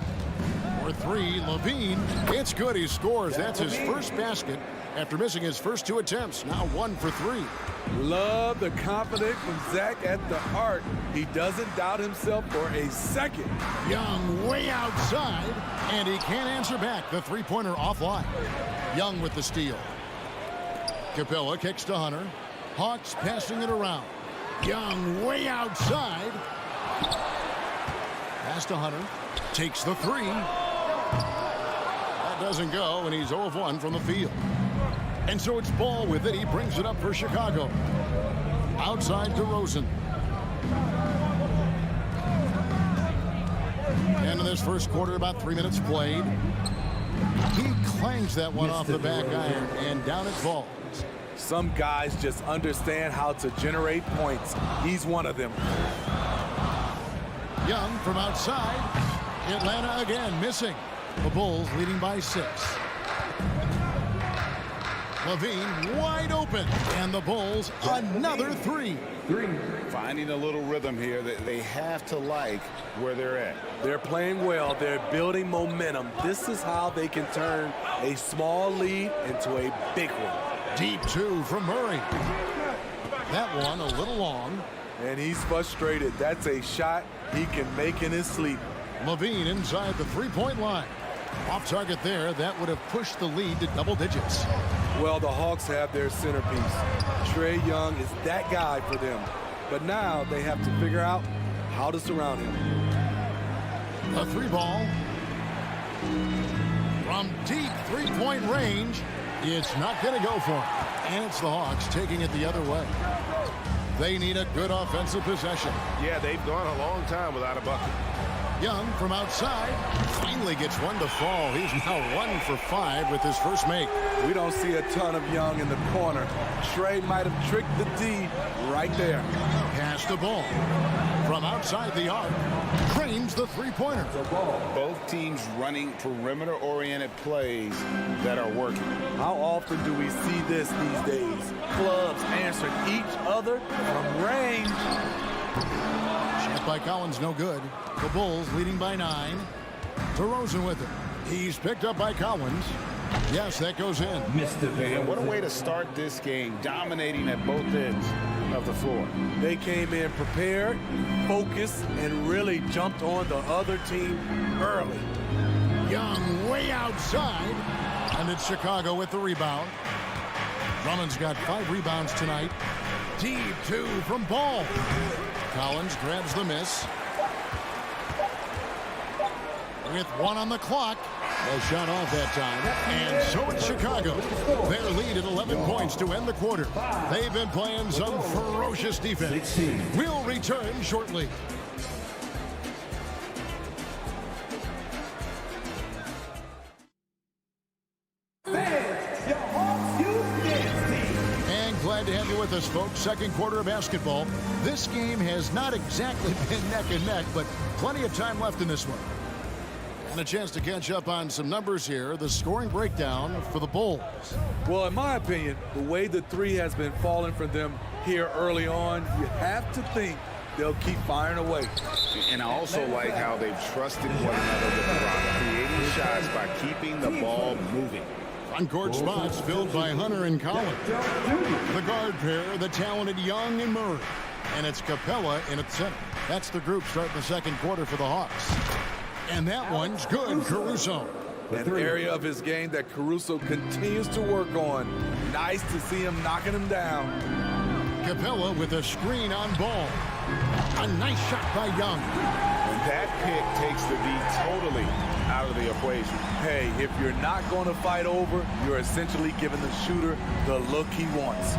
For 3, Levine. It's good, he scores. That's his first basket after missing his first 2 attempts. Now 1 for 3. Love the confidence from Zach at the arc. He doesn't doubt himself for a second. Young way outside, and he can't answer back. The 3-pointer offline. Young with the steal. Capella kicks to Hunter. Hawks passing it around. Young way outside. Pass to Hunter. Takes the 3. That doesn't go, and he's 0 of 1 from the field. And so it's Ball with it. He brings it up for Chicago. Outside DeRozan. And in this first quarter, about 3 minutes played. He clangs that one off the back iron, and down it falls. Some guys just understand how to generate points. He's one of them. Young from outside. Atlanta again missing. The Bulls leading by 6. Levine wide open. And the Bulls another 3. Finding a little rhythm here that they have to like where they're at. They're playing well. They're building momentum. This is how they can turn a small lead into a big one. Deep 2 from Murray. That one a little long. And he's frustrated. That's a shot he can make in his sleep. Levine inside the 3-point line. Off target there. That would have pushed the lead to double digits. Well, the Hawks have their centerpiece. Trae Young is that guy for them. But now they have to figure out how to surround him. A 3-ball. From deep 3-point range. It's not going to go for him. And it's the Hawks taking it the other way. They need a good offensive possession. Yeah, they've gone a long time without a bucket. Young from outside finally gets one to fall. He's now 1 for 5 with his first make. We don't see a ton of Young in the corner. Trae might have tricked the D right there. Pass the ball. From outside the arc, Crane's the 3-pointer. Both teams running perimeter-oriented plays that are working. How often do we see this these days? Clubs answering each other from range. Shot by Collins, no good. The Bulls leading by 9. DeRozan with it. He's picked up by Collins. Yes, that goes in. And what a way to start this game, dominating at both ends of the floor. They came in prepared, focused, and really jumped on the other team early. Young way outside. And it's Chicago with the rebound. Drummond's got 5 rebounds tonight. Deep 2 from Ball. Collins grabs the miss. With 1 on the clock. No shot off that time. And so it's Chicago. Their lead at 11 points to end the quarter. They've been playing some ferocious defense. We'll return shortly. Glad to have you with us, folks. Second quarter of basketball. This game has not exactly been neck and neck, but plenty of time left in this one. And a chance to catch up on some numbers here. The scoring breakdown for the Bulls. Well, in my opinion, the way the three has been falling for them here early on, you have to think they'll keep firing away. And I also like how they've trusted one another with creating shots by keeping the ball moving. On-court spots filled by Hunter and Collins. The guard pair, the talented Young and Murray. And it's Capella in its center. That's the group starting the second quarter for the Hawks. And that one's good, Caruso. An area of his game that Caruso continues to work on. Nice to see him knocking him down. Capella with a screen on Ball. A nice shot by Young. And that pick takes the D totally out of the equation. Hey, if you're not going to fight over, you're essentially giving the shooter the look he wants.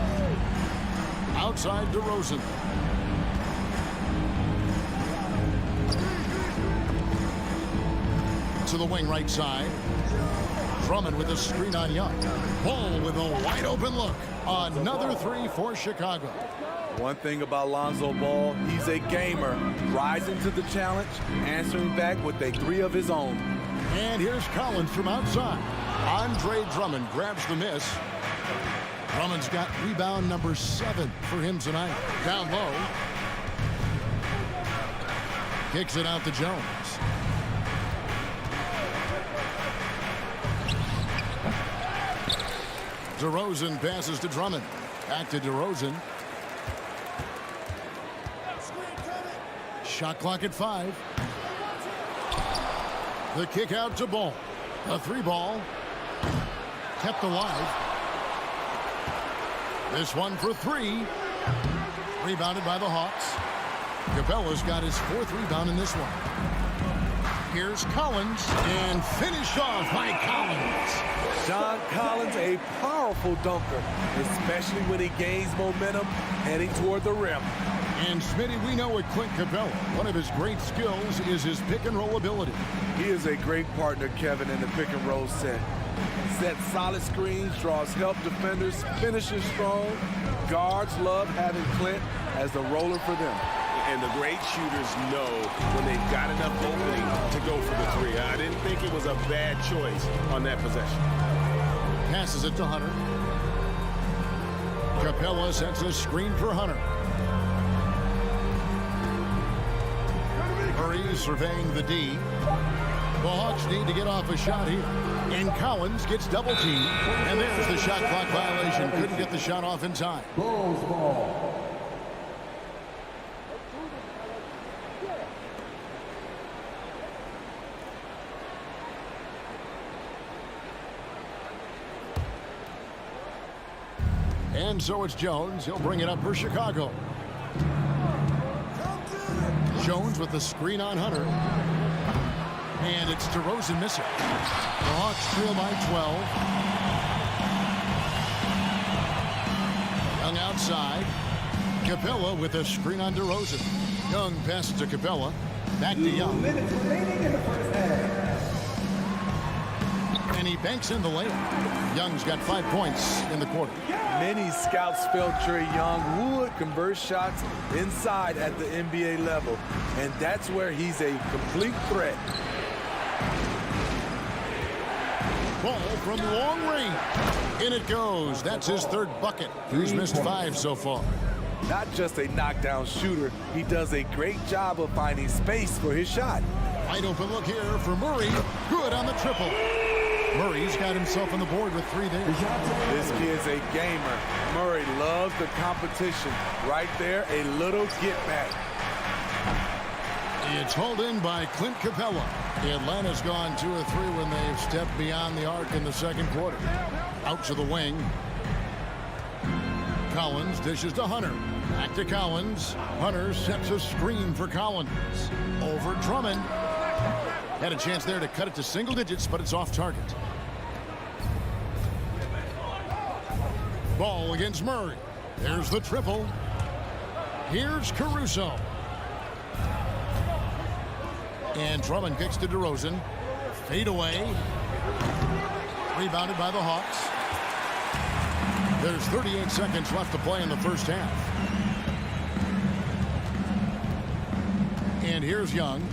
Outside DeRozan. To the wing right side. Drummond with a screen on Young. Ball with a wide open look. Another 3 for Chicago. One thing about Lonzo Ball, he's a gamer. Rising to the challenge, answering back with a 3 of his own. And here's Collins from outside. Andre Drummond grabs the miss. Drummond's got rebound number 7 for him tonight. Down low. Kicks it out to Jones. DeRozan passes to Drummond. Back to DeRozan. Shot clock at 5. The kick out to Ball. A 3 ball. Kept alive. This one for 3. Rebounded by the Hawks. Capella's got his 4th rebound in this one. Here's Collins. And finished off by Collins. John Collins, a powerful dunker, especially when he gains momentum heading toward the rim. And Smitty, we know with Clint Capella, one of his great skills is his pick and roll ability. He is a great partner, Kevin, in the pick and roll set. Sets solid screens, draws help defenders, finishes strong. Guards love having Clint as the roller for them. And the great shooters know when they've got enough opening to go for the 3. I didn't think it was a bad choice on that possession. Passes it to Hunter. Capella sets a screen for Hunter. Murray surveying the D. The Hawks need to get off a shot here. And Collins gets double teamed. And there's the shot clock violation. Couldn't get the shot off in time. Bulls ball. And so it's Jones. He'll bring it up for Chicago. Jones with the screen on Hunter. And it's DeRozan missing. The Hawks trail by 12. Young outside. Capella with a screen on DeRozan. Young passes to Capella. Back to Young. Minutes remaining in the first half. And he banks in the layup. Young's got 5 points in the quarter. Many scouts felt Trae Young would convert shots inside at the NBA level, and that's where he's a complete threat. Ball from long range. In it goes. That's his 3rd bucket. He's missed 5 so far. Not just a knockdown shooter, he does a great job of finding space for his shot. Wide open look here for Murray. Good on the triple. Murray's got himself on the board with 3 there. This kid's a gamer. Murray loves the competition. Right there, a little get back. It's hauled in by Clint Capella. Atlanta's gone 2 of 3 when they've stepped beyond the arc in the second quarter. Out to the wing. Collins dishes to Hunter. Back to Collins. Hunter sets a screen for Collins. Over Drummond. Had a chance there to cut it to single digits, but it's off target. Ball against Murray. There's the triple. Here's Caruso. And Drummond kicks to DeRozan. Fade away. Rebounded by the Hawks. There's 38 seconds left to play in the first half. And here's Young.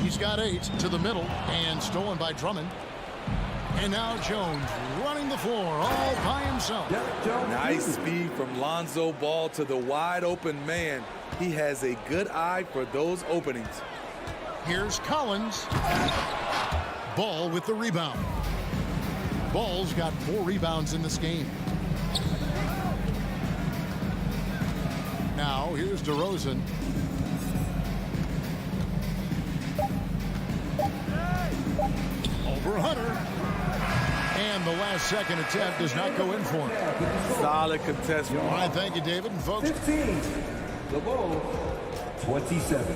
He's got 8 to the middle and stolen by Drummond. And now Jones running the floor all by himself. Nice speed from Lonzo Ball to the wide open man. He has a good eye for those openings. Here's Collins. Ball with the rebound. Ball's got 4 rebounds in this game. Now here's DeRozan. Over Hunter. And the last second attempt does not go in for him. Solid contest. All right, thank you, David. And folks, 15. The ball, 27.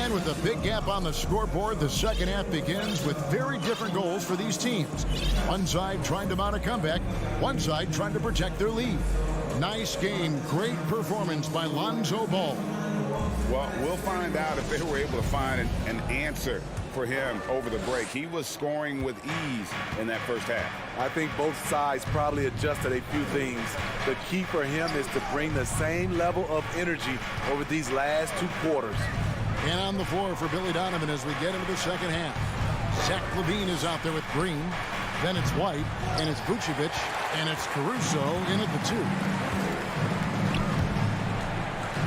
and with a big gap on the scoreboard, the second half begins with very different goals for these teams. One side trying to mount a comeback, one side trying to protect their lead. Nice game, great performance by Lonzo Ball. Well, we'll find out if they were able to find an answer for him over the break. He was scoring with ease in that first half. I think both sides probably adjusted a few things. The key for him is to bring the same level of energy over these last 2 quarters. And on the floor for Billy Donovan as we get into the second half. Zach LaVine is out there with Green. Then it's White, and it's Vucevic, and it's Caruso in at the 2.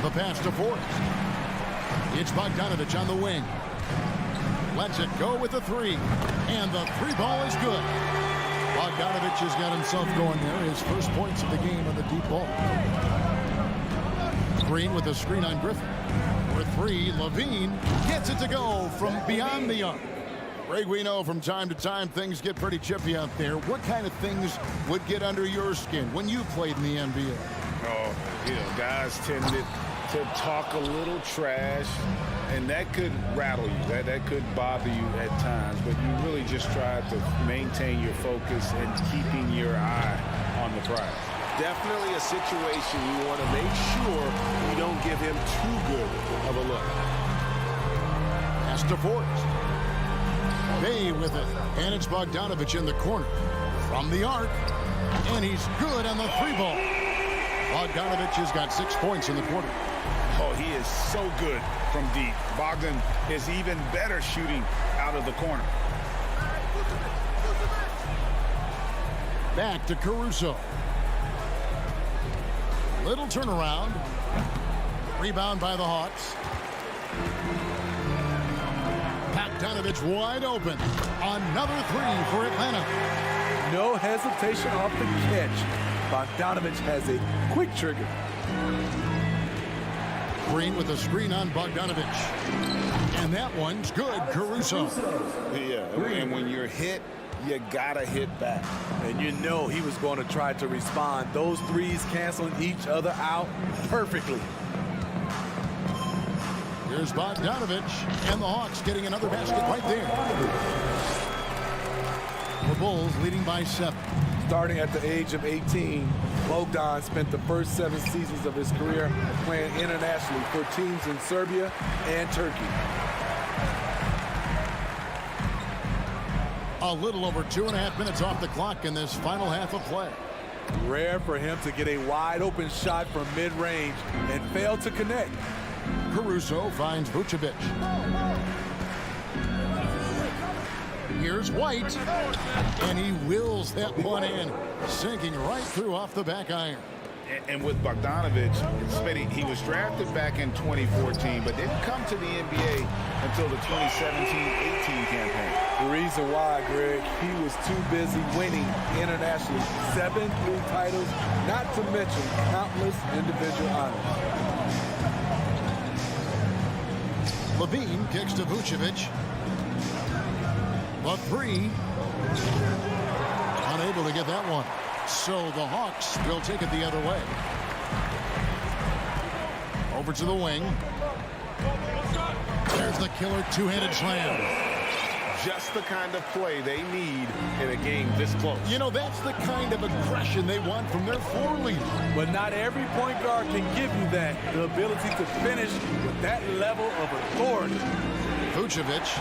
The pass to Forrest. It's Bogdanovich on the wing. Lets it go with the 3. And the 3 ball is good. Bogdanovich has got himself going there. His first points of the game on the deep ball. Green with a screen on Griffin. For 3, LaVine gets it to go from beyond the arc. Greg, we know from time to time things get pretty chippy out there. What kind of things would get under your skin when you played in the NBA? Oh, guys tended to talk a little trash, and that could rattle you. That could bother you at times, but you really just try to maintain your focus and keeping your eye on the prize. Definitely a situation you want to make sure you don't give him too good of a look. Pass to Forrest. Bay with it, and it's Bogdanovich in the corner from the arc, and he's good on the 3 ball. Bogdanovich has got 6 points in the quarter. Oh, he is so good from deep. Bogdan is even better shooting out of the corner. Back to Caruso. Little turnaround. Rebound by the Hawks. Bogdanovich wide open. Another 3 for Atlanta. No hesitation off the catch. Bogdanovich has a quick trigger. Green with a screen on Bogdanovich. And that one's good, Caruso. Yeah, and when you're hit, you gotta hit back. And you know he was going to try to respond. Those 3s canceling each other out perfectly. Here's Bogdanovich, and the Hawks getting another basket right there. The Bulls leading by 7. Starting at the age of 18, Bogdan spent the first 7 seasons of his career playing internationally for teams in Serbia and Turkey. A little over 2.5 minutes off the clock in this final half of play. Rare for him to get a wide open shot from mid-range and fail to connect. Caruso finds Vucevic. Here's White, and he wills that one in, sinking right through off the back iron. And with Bogdanovic, Smitty, he was drafted back in 2014, but didn't come to the NBA until the 2017-18 campaign. The reason why, Greg, he was too busy winning internationally. 7 league titles, not to mention countless individual honors. Levine kicks to Vucevic. The three. Unable to get that one. So the Hawks will take it the other way. Over to the wing. There's the killer two-handed slam. Just the kind of play they need in a game this close. You know, that's the kind of aggression they want from their floor leader. But not every point guard can give you that. The ability to finish with that level of authority. Vucevic.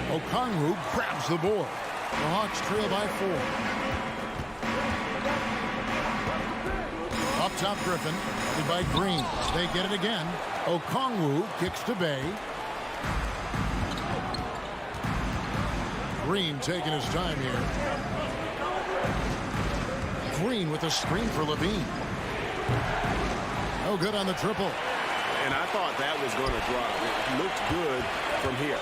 Okongwu grabs the board. The Hawks trail by 4. Up top, Griffin, led by Green. They get it again. Okongwu kicks to Bay. Green taking his time here. Green with a screen for Levine. No good on the triple. And I thought that was going to drop. It looked good from here.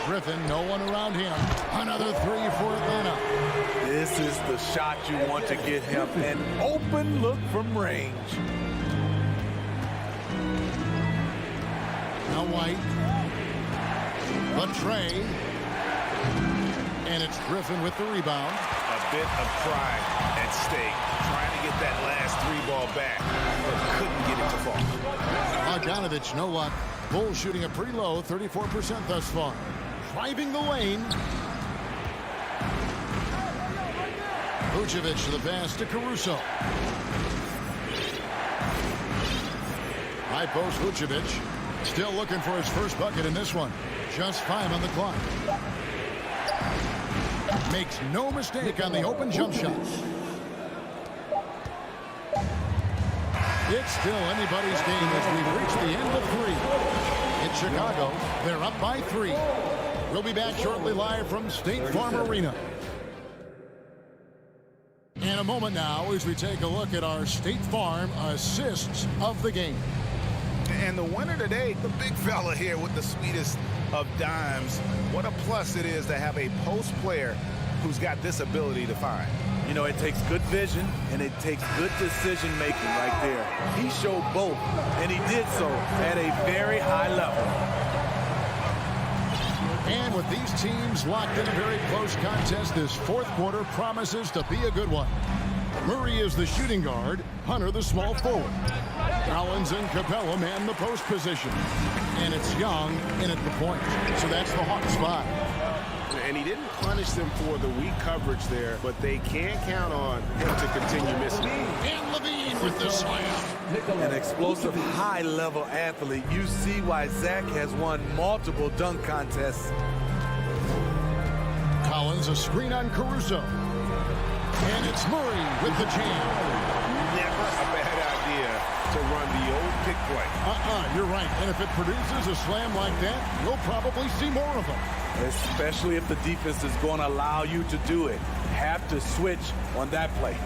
Griffin, no one around him. Another three for Atlanta. This is the shot you want to get him. An open look from range. Now White. The tray. And it's Griffin with the rebound. A bit of pride at stake. Trying to get that last 3-ball back, but couldn't get it to fall. Bogdanovic, no luck. Bulls shooting a pretty low, 34% thus far. Driving the lane. Vucevic to the pass to Caruso. High post Vucevic. Still looking for his first bucket in this one. Just 5 on the clock. Makes no mistake on the open jump shot. It's still anybody's game as we've reached the end of 3. In Chicago, they're up by 3. We'll be back shortly live from State Farm Arena. In a moment now as we take a look at our State Farm assists of the game. And the winner today, the big fella here with the sweetest of dimes. What a plus it is to have a post player who's got this ability to find. You know, it takes good vision and it takes good decision making right there. He showed both, and he did so at a very high level. And with these teams locked in a very close contest, this fourth quarter promises to be a good one. Murray is the shooting guard, Hunter the small forward. Collins and Capella man the post position. And it's Young in at the point. So that's the Hawk spot. And he didn't punish them for the weak coverage there, but they can't count on him to continue missing. And Levine with the slam. An explosive high-level athlete. You see why Zach has won multiple dunk contests. Collins a screen on Caruso. And it's Murray with the jam. Never a bad idea to run the old pick play. You're right. And if it produces a slam like that, you'll probably see more of them. Especially if the defense is going to allow you to do it. Have to switch on that play.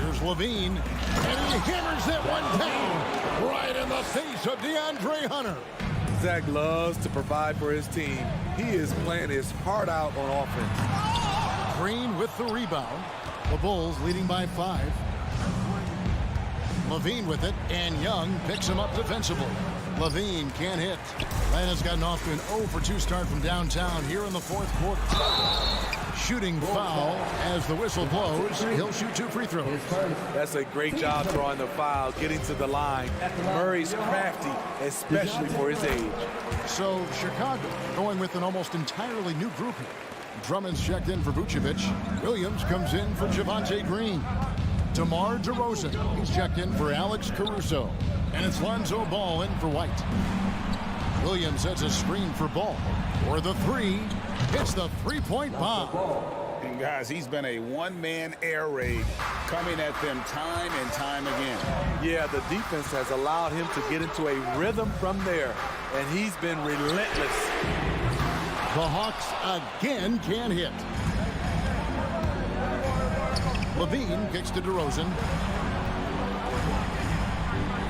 Here's Levine. And he hammers that one down. Right in the face of DeAndre Hunter. Zach loves to provide for his team. He is playing his heart out on offense. Green with the rebound. The Bulls leading by 5. Levine with it, and Young picks him up defensively. Levine can't hit. Atlanta's gotten off to an 0-for-2 start from downtown here in the fourth quarter. Shooting foul as the whistle blows. He'll shoot 2 free throws. That's a great job drawing the foul, getting to the line. Murray's crafty, especially for his age. So Chicago going with an almost entirely new group here. Drummond's checked in for Vucevic. Williams comes in for Javonte Green. DeMar DeRozan, he's checked in for Alex Caruso. And it's Lonzo Ball in for White. Williams sets a screen for Ball. For the 3, hits the 3-point bomb. And guys, he's been a one-man air raid coming at them time and time again. Yeah, the defense has allowed him to get into a rhythm from there, and he's been relentless. The Hawks again can't hit. Levine kicks to DeRozan.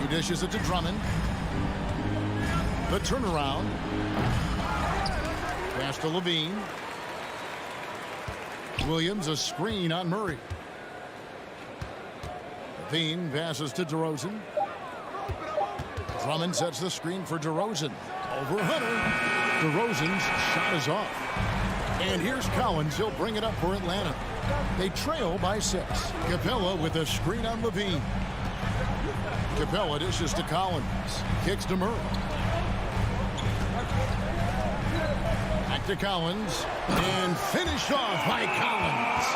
He dishes it to Drummond. The turnaround. Pass to Levine. Williams a screen on Murray. Levine passes to DeRozan. Drummond sets the screen for DeRozan. Over Hunter. DeRozan's shot is off. And here's Collins. He'll bring it up for Atlanta. They trail by 6. Capella with a screen on Levine. Capella dishes to Collins. Kicks to Murray. Back to Collins. And finished off by Collins.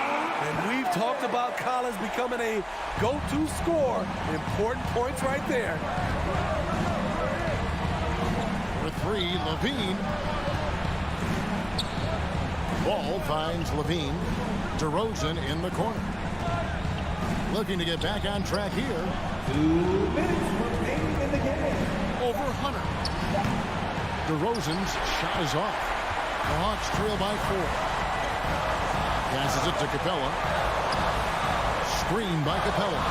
And we've talked about Collins becoming a go-to scorer. Important points right there. For 3, Levine. Ball finds Levine. DeRozan in the corner. Looking to get back on track here. 2 minutes remaining in the game. Over Hunter. DeRozan's shot is off. The Hawks trail by 4. Passes it to Capella. Screen by Capella.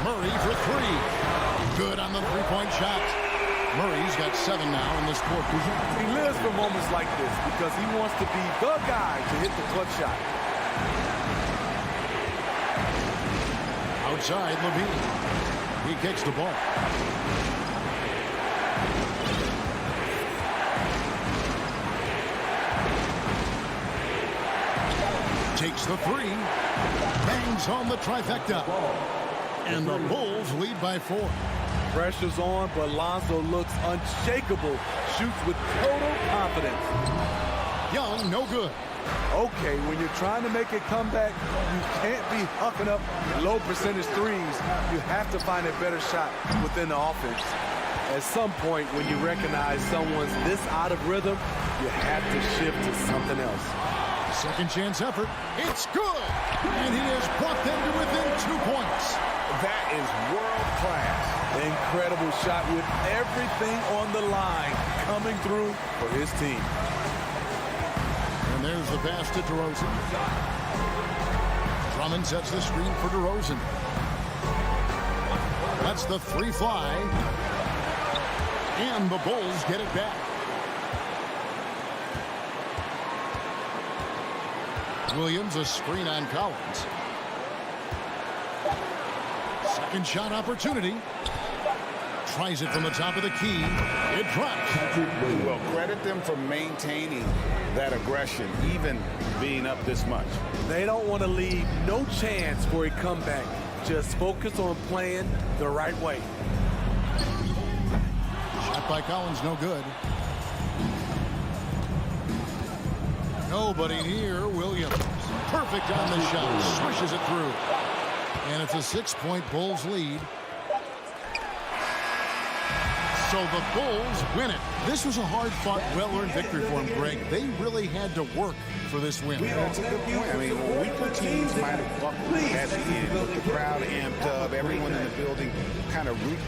Murray for 3. Good on the three-point shot. Murray's got 7 now in this quarter. He lives for moments like this because he wants to be the guy to hit the clutch shot. Outside, Levine. He kicks the ball. Takes the 3. Bangs home the trifecta. And the Bulls lead by 4. Pressure's on, but Lonzo looks unshakable. Shoots with total confidence. Young, no good. Okay, when you're trying to make a comeback, you can't be hucking up low percentage threes. You have to find a better shot within the offense. At some point, when you recognize someone's this out of rhythm, you have to shift to something else. Second chance effort. It's good. And he has brought them to within 2 points. That is world class. Incredible shot with everything on the line coming through for his team. And there's the pass to DeRozan. Drummond sets the screen for DeRozan. That's the 3 fly. And the Bulls get it back. Williams a screen on Collins. Second shot opportunity. Tries it from the top of the key. It drops. Well, credit them for maintaining that aggression, even being up this much. They don't want to leave no chance for a comeback. Just focus on playing the right way. Shot by Collins, no good. Nobody near Williams. Perfect on the shot. Swishes it through. And it's a 6-point Bulls lead. So the Bulls win it. This was a hard-fought, well-earned victory for them, Greg. They really had to work for this win. That's a good point. I mean, weaker teams might have buckled at the end, but the crowd amped up, everyone in the building kind of rooted.